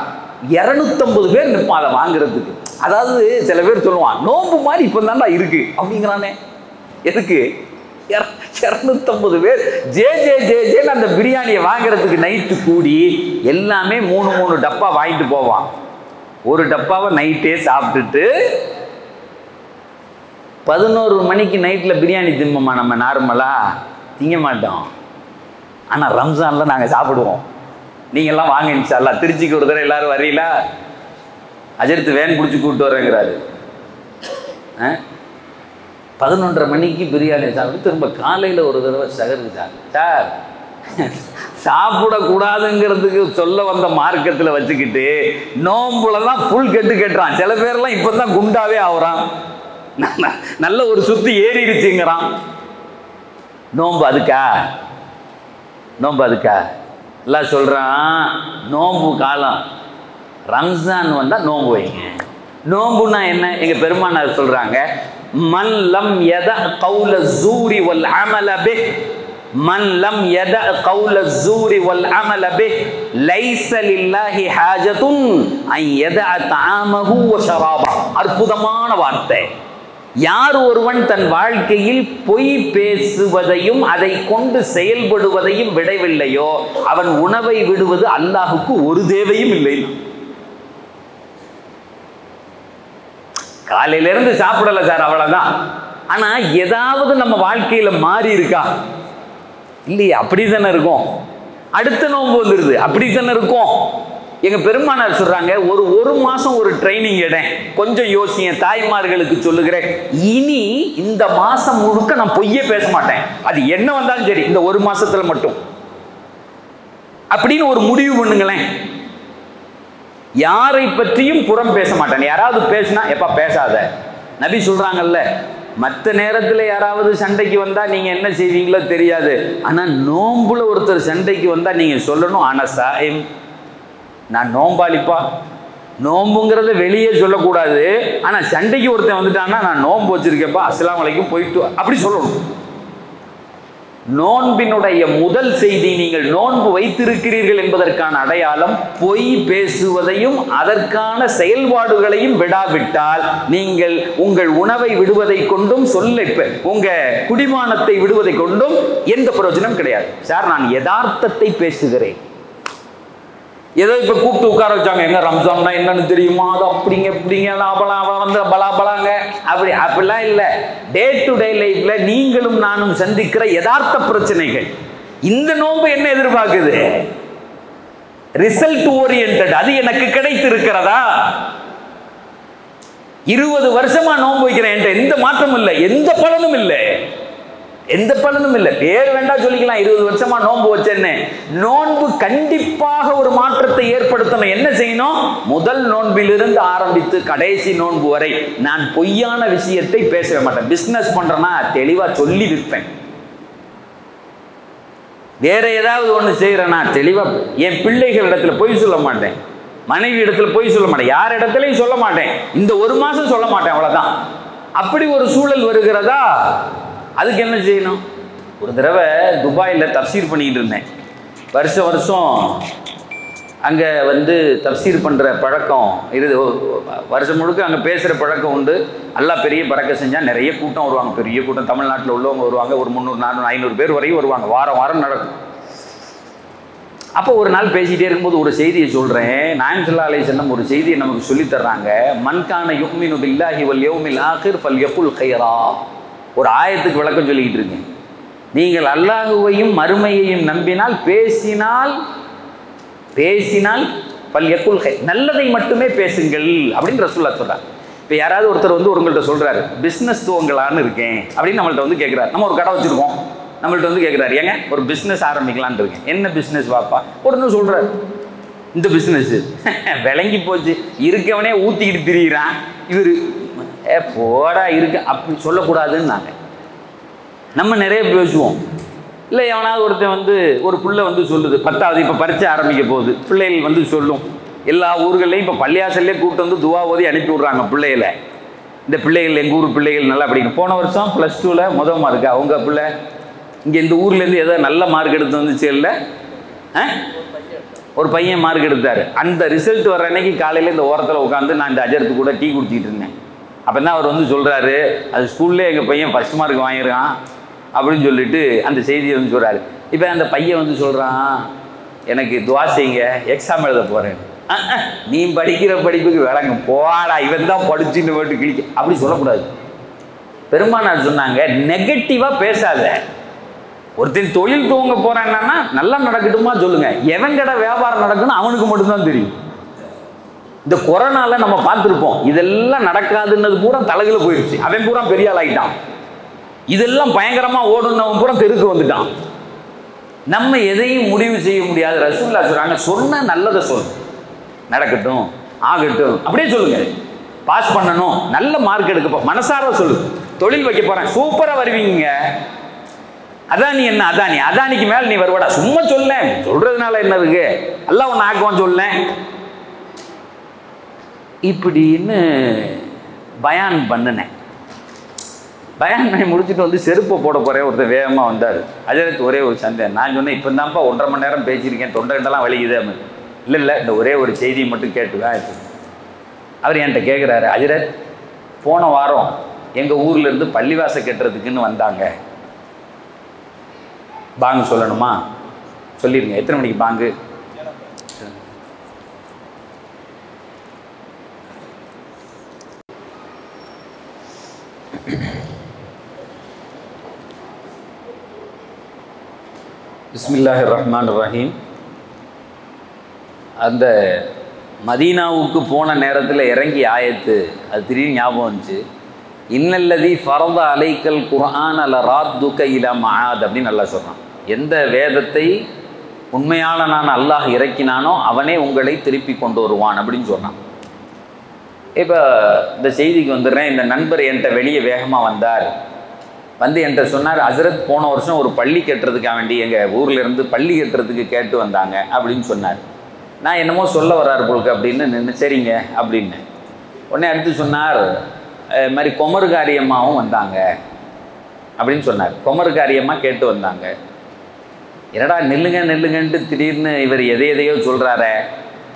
250 பேர் நிற்பான் அதை வாங்குறதுக்கு. அதாவது சில பேர் சொல்லுவான், நோம்பு மாதிரி இப்போ தான்டா இருக்கு அப்படிங்கிறானே. எதுக்கு 250 பேர் ஜேன்னு அந்த பிரியாணியை வாங்குறதுக்கு நைட்டு கூடி எல்லாமே 3 டப்பா வாங்கிட்டு போவான். ஒரு டப்பாவை நைட்டே சாப்பிட்டுட்டு 11 மணிக்கு நைட்டில் பிரியாணி தின்போமா நம்ம நார்மலாக திங்க மாட்டோம். ஆனால் ரம்ஜானில் நாங்கள் சாப்பிடுவோம். நீங்கள்லாம் வாங்க இன்ஷா அல்லாஹ். திருச்சிக்கு ஒரு தடவை எல்லோரும் வரீங்களா? அஜர்த்து வேன் பிடிச்சி கூப்பிட்டு வரேங்கிறாரு. 11:30 மணிக்கு பிரியாணி சாப்பிட்டு திரும்ப காலையில் ஒரு தடவை சகருக்கு சார் சாப்பிடக்கூடாதுங்கிறதுக்கு சொல்ல வந்த மார்க்கத்தில் வச்சுக்கிட்டு நோம்புலலாம் ஃபுல் கெட்டுறான். சில பேர்லாம் இப்போ தான் குண்டாவே ஆகுறான், நல்ல ஒரு சுத்தி ஏறிடுச்சுங்கிறான். நோம்பு அதுக்கா எல்லாம் சொல்கிறான். நோம்பு காலம் ரம்ஜான் வந்தால் நோம்பு வைங்க. நோம்புனா என்ன? எங்கள் பெருமானார் சொல்கிறாங்க, மன் லம் யதா கௌல ஸூரி வல் அமல பிஹ், மன் லம் யதா கௌல ஸூரி வல் அமல பிஹ் லைஸ லில்லாஹி ஹாஜத்துன் அன் யதா தஆமஹு வ ஷராபா. அற்புதமான வார்த்தை. யார் ஒருவன் தன் வாழ்க்கையில் பொய் பேசுவதையும் அதை கொண்டு செயல்படுவதையும் விடவில்லையோ அவன் உணவை விடுவது அல்லாஹுக்கு ஒரு தேவையும் இல்லை. காலையிலிருந்து சாப்பிடல சார், அவ்வளவுதான். ஆனா ஏதாவது நம்ம வாழ்க்கையில மாறி இருக்கா? இல்லையா? அப்படித்தானே இருக்கும். அடுத்த நோன்பு வந்துருது, அப்படித்தானே இருக்கும். எங்க பெருமானார் சொல்றாங்க, ஒரு மாசம் ஒரு ட்ரைனிங் இடம், கொஞ்சம் யோசிங்க. தாய்மார்களுக்கு சொல்லுகிறேன், இனி இந்த மாசம் முழுக்க நான் பொய்யே பேச மாட்டேன், அது என்ன வந்தாலும் சரி, இந்த ஒரு மாசத்துல மட்டும் அப்படின்னு ஒரு முடிவு பண்ணுங்களேன். யாரை பற்றியும் புறம் பேச மாட்டேன். யாராவது பேசினா எப்பா பேசாத. நபி சொல்றாங்கல்ல, மற்ற நேரத்தில் யாராவது சண்டைக்கு வந்தால் நீங்கள் என்ன செய்வீங்களோ தெரியாது, ஆனால் நோம்புல ஒருத்தர் சண்டைக்கு வந்தால் நீங்கள் சொல்லணும், ஆனால் சாயம் நான் நோம்பாளிப்பா. நோம்புங்கிறத வெளியே சொல்லக்கூடாது, ஆனால் சண்டைக்கு ஒருத்தன் வந்துட்டான்னா நான் நோம்பு வச்சிருக்கேன்ப்பா, அஸ்ஸலாமு அலைக்கும் போயிட்டு அப்படி சொல்லணும். நோன்பினுடைய முதல் செய்தி, நீங்கள் நோன்பு வைத்திருக்கிறீர்கள் என்பதற்கான அடையாளம் பொய் பேசுவதையும் அதற்கான செயல்பாடுகளையும் விடாவிட்டால் நீங்கள் உங்கள் உணவை விடுவதை கொண்டும் உங்க குடிமானத்தை விடுவதை கொண்டும் எந்த பிரயோஜனம் கிடையாது. சார் நான் யதார்த்தத்தை பேசுகிறேன். ஏதோ இப்போ கூப்பிட்டு உட்கார வச்சாங்க, எங்க ரம்ஜான்னா என்னன்னு தெரியுமா, அது அப்படிங்க இப்படிங்க வந்து பலாபலாங்க அப்படிலாம் இல்லை. டே டு டே லைஃப்ல நீங்களும் நானும் சந்திக்கிற யதார்த்த பிரச்சனைகள். இந்த நோன்பு என்ன எதிர்பார்க்குது? Result oriented. அது எனக்கு கிடைத்து இருக்கிறதா? 20 வருஷமா நோன்பு வைக்கிறேன், எந்த மாற்றமும் இல்லை, எந்த பலனும் இல்லை, எந்த பலனும் இல்லை. பேர் வேண்டாம் சொல்லிக்கலாம், 20 வருஷமா நோன்பு வச்சேன்னு. நோன்பு கண்டிப்பாக ஒரு மாற்றத்தை ஏற்படுத்தணும். என்ன செய்யணும்? முதல் நோன்பிலிருந்து ஆரம்பித்து கடைசி நோன்பு வரை நான் பொய்யான விஷயத்தை பேசவே மாட்டேன். பிசினஸ் பண்றேன்னா தெளிவா சொல்லி விற்பேன். வேற ஏதாவது ஒன்று செய்யறேன்னா தெளிவா, என் பிள்ளைகள் இடத்துல பொய் சொல்ல மாட்டேன், மனைவி இடத்துல பொய் சொல்ல மாட்டேன், யார் இடத்துலையும் சொல்ல மாட்டேன். இந்த ஒரு மாசம் சொல்ல மாட்டேன், அவ்வளவுதான். அப்படி ஒரு சூழல் வருகிறதா? அதுக்கு என்ன செய்யணும்? ஒரு தடவை துபாயில் தப்சீர் பண்ணிட்டு இருந்தேன். வருஷம் அங்கே வந்து தப்சீர் பண்ணுற பழக்கம் இது, வருஷம் முழுக்க அங்கே பேசுகிற பழக்கம் உண்டு. எல்லாம் பெரிய பறக்க செஞ்சால் நிறைய கூட்டம் வருவாங்க, பெரிய கூட்டம். தமிழ்நாட்டில் உள்ளவங்க வருவாங்க, ஒரு 300, 400, 500 பேர் வரையும் வருவாங்க. வாரம் நடக்கும். அப்போ ஒரு நாள் பேசிகிட்டே இருக்கும்போது ஒரு செய்தியை சொல்கிறேன். நாயகம் ஸல்லல்லாஹு அலைஹி வஸல்லம் ஒரு செய்தியை நமக்கு சொல்லித்தர்றாங்க. மன்கான யுமினு பில்லாஹி வல் யௌமில் ஆகிர் ஃபல்யகுல் கைரா. ஒரு ஆயத்துக்கு விளக்கம் சொல்லிக்கிட்டு இருக்கேன். நீங்கள் அல்லாஹுவையும் மறுமையையும் நம்பினால் பேசினால் பல்யக்குல் கை, நல்லதை மட்டுமே பேசுங்கள் அப்படின்னு ரசூலுல்லாஹ் சொல்றார். இப்போ யாராவது ஒருத்தர் வந்து உங்கள்கிட்ட சொல்றாரு, பிஸ்னஸ் துவங்கலான்னு இருக்கேன் அப்படின்னு நம்மள்ட்ட வந்து கேட்குறாரு. நம்ம ஒரு கடை வச்சிருக்கோம், நம்மள்ட்ட வந்து கேட்குறாரு, ஏங்க ஒரு பிஸ்னஸ் ஆரம்பிக்கலான்னு இருக்கேன். என்ன பிஸ்னஸ் வாப்பா? ஒருத்தர் சொல்றாரு, இந்த பிஸ்னஸ் விளங்கி போச்சு, இருக்கவனே ஊற்றிக்கிட்டு திரியிறான், இவர் போடா இருக்கு அப்படி சொல்லக்கூடாதுன்னு நாங்கள் நம்ம நிறைய பேசுவோம். இல்லை எவனாவது ஒருத்தன் வந்து ஒரு பிள்ளை வந்து சொல்லுது, 10வது இப்போ பரீட்சை ஆரம்பிக்க போகுது, பிள்ளைகள் வந்து சொல்லும். எல்லா ஊர்கள்லையும் இப்போ பள்ளியாசல்லே கூப்பிட்டு வந்து துவா ஓதி அனுப்பி விட்றாங்க பிள்ளைகளை. இந்த பிள்ளைகள் எங்கள் ஊர் பிள்ளைகள் நல்லா படிக்கணும். போன வருஷம் +2ல் முதல் மார்க்கு அவங்க பிள்ளை இங்கே இந்த ஊர்லேருந்து ஏதோ நல்ல மார்க் எடுத்து வந்துச்சு. இல்லை ஒரு பையன் மார்க் எடுத்தார். அந்த ரிசல்ட் வர்ற அன்னைக்கு காலையில் இந்த ஓரத்தில் உட்காந்து நான் இந்த அஜர்த்து கூட டீ குடிச்சிக்கிட்டு இருந்தேன். அப்போ தான் அவர் வந்து சொல்கிறாரு, அது ஸ்கூல்லே எங்கள் பையன் ஃபஸ்ட் மார்க் வாங்கியிருக்கான் அப்படின்னு சொல்லிட்டு அந்த செய்தியை வந்து சொல்கிறாரு. இப்போ அந்த பையன் வந்து சொல்கிறான், எனக்கு துவா செய்யுங்க, எக்ஸாம் எழுத போகிறேன். நீ படிக்கிற படிப்புக்கு விளங்கும் போடா, இவன் தான் படிச்சுன்னு போட்டு கிழிக்க, அப்படி சொல்லக்கூடாது. பெருமானார் சொன்னாங்க, நெகட்டிவாக பேசாத. ஒருத்தன் தொழில் துவங்க போறான்னா நல்லா நடக்கட்டுமா சொல்லுங்க, எவன் கடை வியாபாரம் நடக்குன்னு அவனுக்கு மட்டும்தான் தெரியும். இந்த கொரோனால நம்ம பார்த்துருப்போம், இதெல்லாம் நடக்காதுன்னது பூரா தலைகளை போயிடுச்சு. அவன் பூரா பெரிய ஆள் ஆகிட்டான். இதெல்லாம் பயங்கரமாக ஓடுனவன் பூரா தெருக்கு வந்துட்டான். நம்ம எதையும் முடிவு செய்ய முடியாது. ரசூலுல்லாஹ் சொல்றாங்க, சொன்ன நல்லதை சொல், நடக்கட்டும் ஆகட்டும் அப்படியே சொல்லுங்க. பாஸ் பண்ணணும், நல்ல மார்க் எடுக்க மனசார சொல்லு. தொழில் வைக்க போறேன், சூப்பரா வருவீங்க. அதானி என்ன, அதானிக்கு மேல நீ வருவாடா, சும்மா சொல்ல, சொல்றதுனால என்ன இருக்கு, எல்லாம் ஒன்று ஆக்குவான் சொல்ல, இப்படின்னு பயான் பண்ணினேன். பயான் பண்ணி முடிச்சுட்டு வந்து செருப்பை போட போகிறேன். ஒருத்தர் வேகமாக வந்தார். ஹஜரத் ஒரே ஒரு சந்தேகம். நான் சொன்னேன், இப்போ தான்ப்பா 1.5 மணி நேரம் பேசியிருக்கேன், தொண்டைண்டெல்லாம் வலிக்குது. இல்லை இந்த ஒரே ஒரு செய்தியை மட்டும் கேட்டுதான். அவர் என்கிட்ட கேட்குறாரு, ஹஜரத் போன வாரம் எங்கள் ஊர்லேருந்து பள்ளிவாசல் கட்டுறதுக்குன்னு வந்தாங்க, பாங்கு சொல்லணுமா சொல்லிடுங்க, எத்தனை மணிக்கு பாங்கு? பிஸ்மில்லாஹிர் ரஹ்மானிர் ரஹீம். அந்த மதீனாவுக்கு போன நேரத்தில் இறங்கி ஆயத்து அது திடீர்னு ஞாபகம் வந்துச்சு. இன்னல்லதி ஃபரத அலைக்கல் குர்ஆன் அல ராத்துக இலா மஆத் அப்படின்னு நல்லா சொல்கிறான். எந்த வேதத்தை உண்மையான நான் அல்லாஹ் இறக்கினானோ அவனே உங்களை திருப்பி கொண்டு வருவான் அப்படின்னு சொன்னான். இப்போ இந்த செய்திக்கு வந்துடுறேன். இந்த நண்பர் என்கிட்ட வெளியே வேகமாக வந்தார். வந்து என்கிட்ட சொன்னார், ஹசரத் போன வருஷம் ஒரு பள்ளி கட்டுறதுக்காக வேண்டி எங்கள் ஊர்லேருந்து பள்ளி கட்டுறதுக்கு கேட்டு வந்தாங்க அப்படின்னு சொன்னார். நான் என்னமோ சொல்ல வர்றாரு போலுக்கு அப்படின்னு நின்று சரிங்க அப்படின்னு. உடனே அடுத்து சொன்னார், இது மாதிரி கொமரு காரியம்மாவும் வந்தாங்க அப்படின்னு சொன்னார். கொமரு காரியமாக கேட்டு வந்தாங்க. என்னடா நில்லுங்கன்ட்டு திடீர்னு இவர் எதையோ சொல்கிறாரே,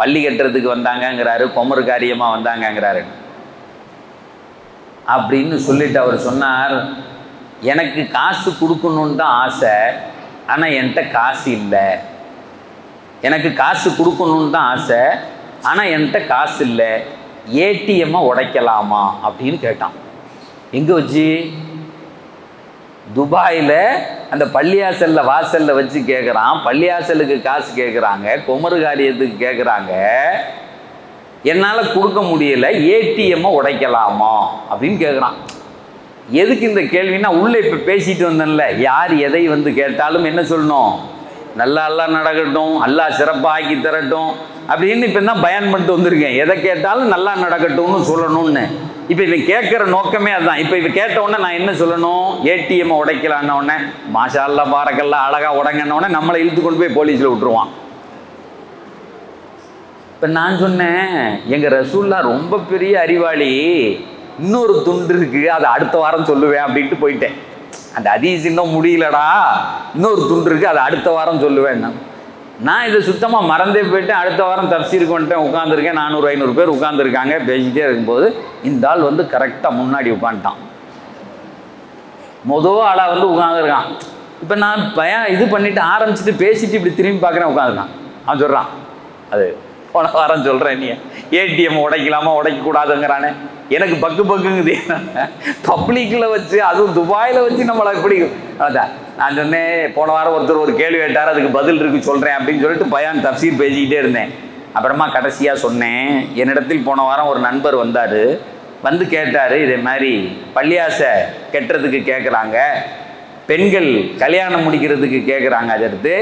பள்ளி கட்டுறதுக்கு வந்தாங்கங்கிறாரு, கொமரு காரியமாக வந்தாங்கங்கிறாரு அப்படின்னு சொல்லிட்டு அவர் சொன்னார், எனக்கு காசு கொடுக்கணுன்னு தான் ஆசை, ஆனால் என்கிட்ட காசு இல்லை. எனக்கு காசு கொடுக்கணுன்னு தான் ஆசை, ஆனால் என்கிட்ட காசு இல்லை, ஏடிஎம்மை உடைக்கலாமா அப்படின்னு கேட்டான். எங்கே வச்சு? துபாயில் அந்த பள்ளியாசலில் வாசலில் வச்சு கேட்குறான். பள்ளியாசலுக்கு காசு கேட்குறாங்க, கொமரு காரியத்துக்கு கேட்குறாங்க, என்னால் கொடுக்க முடியலை, ஏடிஎம்மை உடைக்கலாமா அப்படின்னு கேட்குறான். எதுக்கு இந்த கேள்வின்னா, உள்ளே இப்போ பேசிட்டு வந்தேன்ல, யார் எதை வந்து கேட்டாலும் என்ன சொல்லணும், நல்லா எல்லாம் நடக்கட்டும், அல்லாஹ் சிறப்பாக ஆக்கி தரட்டும் அப்படின்னு இப்போ தான் பயான் பண்ணிட்டு வந்திருக்கேன். எதை கேட்டாலும் நல்லா நடக்கட்டும்னு சொல்லணும்னு. இப்போ இவன் கேட்குற நோக்கமே அதுதான். இப்போ இவன் கேட்டவுடனே நான் என்ன சொல்லணும், ஏடிஎம்மை உடைக்கலான்னொடனே மாஷா அல்லாஹ் பாரக்கல்லாஹ் அழகாக உடங்கன்னொடனே நம்மளை இழுத்து கொண்டு போய் போலீஸில் விட்டுருவான். இப்போ நான் சொன்னேன், எங்கள் ரசூலுல்லாஹ் ரொம்ப பெரிய அறிவாளி, இன்னொரு துண்டு இருக்குது, அதை அடுத்த வாரம் சொல்லுவேன் அப்படின்ட்டு போயிட்டேன். அந்த ஹதீஸ் இன்னும் முடியலடா, இன்னொரு துண்டு இருக்குது, அதை அடுத்த வாரம் சொல்லுவேன். நான் இதை சுத்தமாக மறந்தே போயிட்டேன். அடுத்த வாரம் தஃப்சீருக்கு வந்துட்டேன், உட்காந்துருக்கேன். 400-500 பேர் உட்காந்துருக்காங்க. பேசிக்கிட்டே இருக்கும்போது இந்த ஆள் வந்து கரெக்டாக முன்னாடி உட்காந்துட்டான். மொதல் ஆளாக வந்து உட்காந்துருக்கான். இப்போ நான் இது பண்ணிவிட்டு ஆரம்பிச்சுட்டு பேசிட்டு இப்படி திரும்பி பார்க்குறேன், உட்காந்துருக்கான். அவன் சொல்கிறான், அது போன வாரம் சொல்கிறேன், நீ ஏடிஎம் உடைக்கலாமா உடைக்கக்கூடாதுங்கிறானே. எனக்கு பக்குங்குது. பப்ளிக்கில் வச்சு, அதுவும் துபாயில் வச்சு நம்மளை எப்படி அதான் நான் சொன்னேன். போன வாரம் ஒருத்தர் ஒரு கேள்வி கேட்டார், அதுக்கு பதில் இருக்குது சொல்கிறேன் அப்படின்னு சொல்லிட்டு பயான் தஃப்சீர் பேசிக்கிட்டே இருந்தேன். அப்புறமா கடைசியாக சொன்னேன், என்னிடத்தில் போன வாரம் ஒரு நண்பர் வந்தார். வந்து கேட்டார், இதே மாதிரி பள்ளியாசை கட்டுறதுக்கு கேட்குறாங்க, பெண்கள் கல்யாணம் முடிக்கிறதுக்கு கேட்குறாங்க, அதற்கு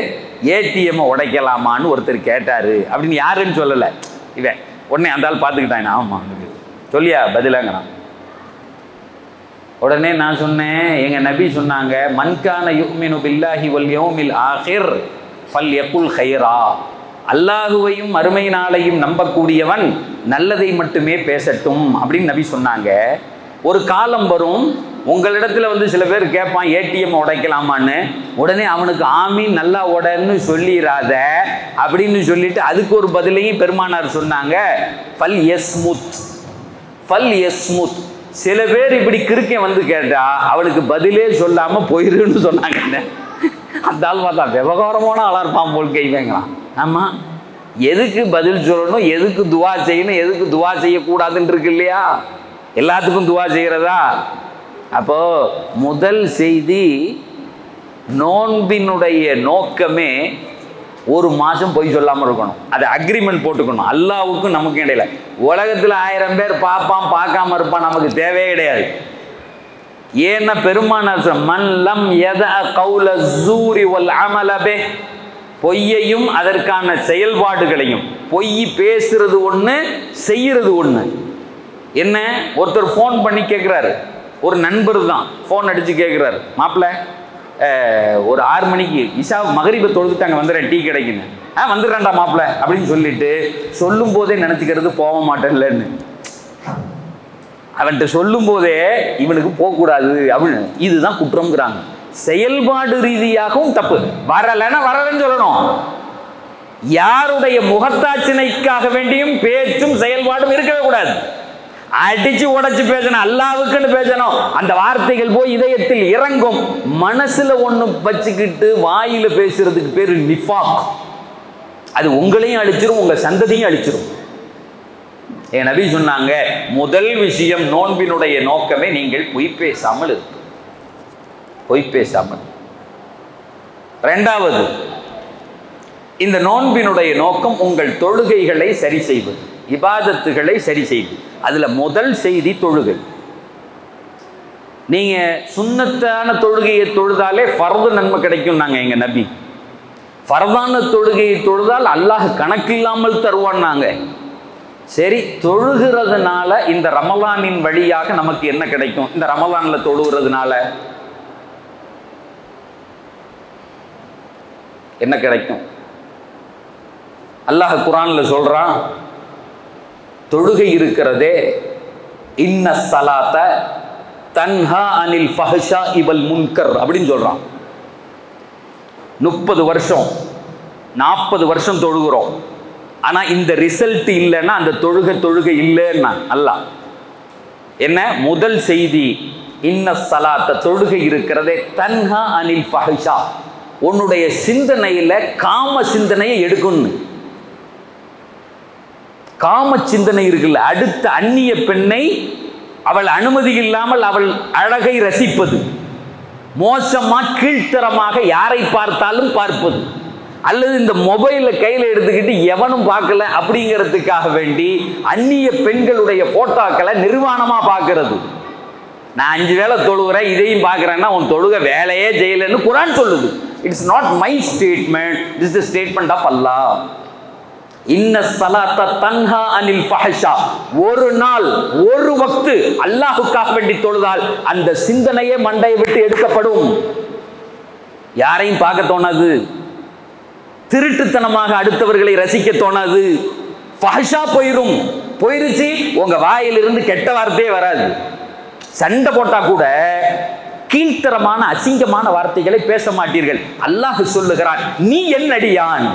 ஏடிஎம்மை உடைக்கலாமான்னு ஒருத்தர் கேட்டார் அப்படின்னு. யாருன்னு சொல்லலை இவன். உடனே அந்த ஆள் பார்த்துக்கிட்டான். ஆமாம் சொல்லியா பதிலாங்கிறான். உடனே நான் சொன்னேன், எங்கள் நபி சொன்னாங்க, மன்கான யுமினு பில்லாஹி வல் யௌமில் ஆஹிர் ஃபல் யகுல் கைரா. அல்லாஹுவையும் மறுமை நாளையும் நம்பக்கூடியவன் நல்லதை மட்டுமே பேசட்டும் அப்படின்னு நபி சொன்னாங்க. ஒரு காலம் வரும், உங்களிடத்துல வந்து சில பேர் கேட்பான் ஏடிஎம் உடைக்கலாமான்னு, உடனே அவனுக்கு ஆமீன் நல்லா உடன்னு சொல்லிடாத அப்படின்னு சொல்லிட்டு அதுக்கு ஒரு பதிலையும் பெருமானார் சொன்னாங்க, ஃபல் யஸ்முத் ஃபல் யஸ்முத். சில பேர் இப்படி கிறுக்கன் வந்து கேட்டா அவளுக்கு பதிலே சொல்லாம போயிருன்னு சொன்னாங்க. அந்த ஆள் பார்த்தா விவகாரமான ஆளா இருப்பான் போல் கைவேங்களாம். ஆமாம், எதுக்கு பதில் சொல்லணும், எதுக்கு துவா செய்யணும், எதுக்கு துவா செய்யக்கூடாதுன்னு இருக்கு இல்லையா? எல்லாத்துக்கும் துவா செய்கிறதா? அப்போ முதல் செய்தி, நோன்பினுடைய நோக்கமே ஒரு மாதம் பொய் சொல்லாமல் இருக்கணும். அதை அக்ரிமெண்ட் போட்டுக்கணும் அல்லாவுக்கும் நமக்கு இடையில. உலகத்தில் 1000 பேர் பார்ப்பான், பார்க்காம இருப்பான், நமக்கு தேவையே கிடையாது. ஏன்னா பெருமானார் மல்லம் யத கௌல ஸூரி வல் அமல பிஹ், பொய்யையும் அதற்கான செயல்பாடுகளையும், பொய் பேசுறது ஒன்று, செய்யறது ஒன்று. என்ன, ஒருத்தர் ஃபோன் பண்ணி கேட்குறாரு, ஒரு நண்பர் தான் ஃபோன் அடித்து கேட்குறாரு, மாப்பிள்ள ஒரு 6 மணிக்கு இஷா மகரிபை தொழுதுட்டாங்க, வந்துடுறேன் டீ கிடைக்குன்னு. வந்துடுறேன்டா மாப்பிள்ள அப்படின்னு சொல்லிட்டு சொல்லும் போதே நினச்சிக்கிறது போக மாட்டேன்லன்னு. அவன்கிட்ட சொல்லும் போதே இவனுக்கு போகக்கூடாது அப்படின்னு, இதுதான் குற்றம்ங்கிறாங்க. செயல்பாடு ரீதியாகவும் தப்பு. வரலைன்னா வரலன்னு சொல்லணும். யாருடைய முகத்தாட்சினைக்காக வேண்டியும் பேச்சும் செயல்பாடும் இருக்கவே கூடாது. அடிச்சு உடைச்சு பேசணும், அல்லாவுக்குன்னு பேசணும். அந்த வார்த்தைகள் போய் இதயத்தில் இறங்கும். மனசுல ஒண்ணு வச்சுக்கிட்டு வாயில பேசுறதுக்கு பேரு நிஃபாக். அது உங்களையும் அழிச்சிரும், உங்க சந்ததியும் அழிச்சிரும். என் நபி சொன்னாங்க, முதல் விஷயம் நோன்பினுடைய நோக்கமே நீங்கள் பொய் பேசாமல் இருக்கு, பொய் பேசாமல். இரண்டாவது, இந்த நோன்பினுடைய நோக்கம் உங்கள் தொழுகைகளை சரி செய்வது, இபாதத்துகளை சரி செய்வது. அதுல முதல் செய்தி தொழுகை. நீங்க சுன்னத்தான தொழுகையை தொழுதாலே ஃபர்து நன்மை கிடைக்கும் நாங்க எங்க நபி. ஃபர்தான தொழுகையை தொழுதால் அல்லாஹ் கணக்கில்லாமல் தருவான்னாங்க. சரி, தொழுகிறதுனால இந்த ரமலானின் வழியாக நமக்கு என்ன கிடைக்கும்? இந்த ரமலான்ல தொழுகிறதுனால என்ன கிடைக்கும்? அல்லாஹ் குர்ஆன்ல சொல்றான், தொழுகை இருக்கிறதே, இன்ன ஸலாத்த தன்ஹா அனில் ஃபஹ்ஷாஇ வல் முன்கர் அப்படின்னு சொல்றான். 30 வருஷம் 40 வருஷம் தொழுகிறோம், ஆனா இந்த ரிசல்ட் இல்லைன்னா அந்த தொழுகை இல்லைன்னா அல்லாஹ். என்ன முதல் செய்தி? இன்ன ஸலாத்த, தொழுகை இருக்கிறதே, தன்ஹா அனில் ஃபஹ்ஷா, உன்னுடைய சிந்தனையில காம சிந்தனையை எடுக்கணும். காம சிந்தனை இருக்குல்ல, அடுத்த அந்நிய பெண்ணை அவள் அனுமதி இல்லாமல் அவள் அழகை ரசிப்பது, மோசமா கீழ்த்தரமாக யாரை பார்த்தாலும் பார்ப்பது, அல்லது இந்த மொபைலை கையில் எடுத்துக்கிட்டு எவனும் பார்க்கல அப்படிங்கிறதுக்காக வேண்டி அந்நிய பெண்களுடைய போட்டோக்களை நிர்வாணமா பார்க்கறது. நான் 5 வேளை தொழுகிறேன், இதையும் பார்க்கிறேன்னா உன் தொழுக வேலையே செய்யலன்னு குர்ஆன் சொல்லுது. It's not my statement, this is the statement of Allah. இன்ன ஸலாத்த தன்ஹா அனில் ஃபஹ்ஷா, ஒரு நாள் ஒரு வக்து அல்லாஹ்வுக்காக வேண்டி தொழுதால் அந்த சிந்தனையே மண்டையை விட்டு எடுக்கப்படும். யாரையும் பார்க்க தோணாது, திருட்டுத்தனமாக அடுத்தவர்களை ரசிக்க தோணாது, ஃபஹ்ஷா போயிருச்சு, உங்க வாயிலிருந்து கெட்ட வார்த்தையே வராது. சண்டை போட்டா கூட கீழ்த்தரமான அசிங்கமான வார்த்தைகளை பேச மாட்டீர்கள். அல்லாஹ் சொல்லுகிறான், நீ என் அடியான்,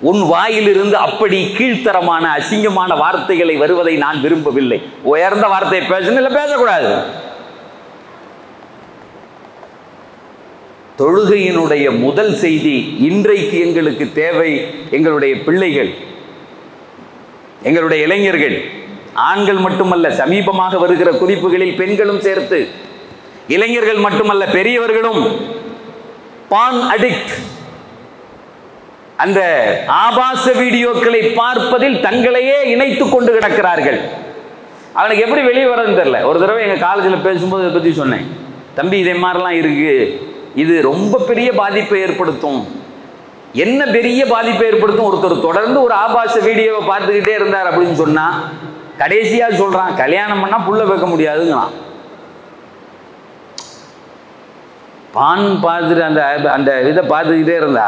உன் வாயிலிருந்து அப்படி கீழ்த்தரமான அசிங்கமான வார்த்தைகளை வருவதை நான் விரும்பவில்லை. உயர்ந்த வார்த்தையை பேசணும், இல்லை பேசக்கூடாது. தொழுகையினுடைய முதல் செய்தி இன்றைக்கு எங்களுக்கு தேவை. எங்களுடைய பிள்ளைகள், எங்களுடைய இளைஞர்கள், ஆண்கள் மட்டுமல்ல, சமீபமாக வருகிற குறிப்புகளில் பெண்களும் சேர்த்து, இளைஞர்கள் மட்டுமல்ல பெரியவர்களும் பான் அடிக்ட், அந்த ஆபாச வீடியோக்களை பார்ப்பதில் தங்களையே இணைத்துக் கொண்டு கிடக்கிறார்கள். அவனுக்கு எப்படி வெளியே வரதுன்னு தெரியல. ஒரு தடவை எங்கள் காலேஜில் பேசும்போது இதை பற்றி சொன்னேன், தம்பி இதே மாதிரிலாம் இருக்கு, இது ரொம்ப பெரிய பாதிப்பை ஏற்படுத்தும். என்ன பெரிய பாதிப்பை ஏற்படுத்தும்? ஒருத்தர் தொடர்ந்து ஒரு ஆபாச வீடியோவை பார்த்துக்கிட்டே இருந்தார் அப்படின்னு சொன்னா, கடைசியாக சொல்றான், கல்யாணம் பண்ணா புள்ள வைக்க முடியாதுங்களாம். பான் பார்த்துட்டு அந்த இதை பார்த்துக்கிட்டே இருந்தா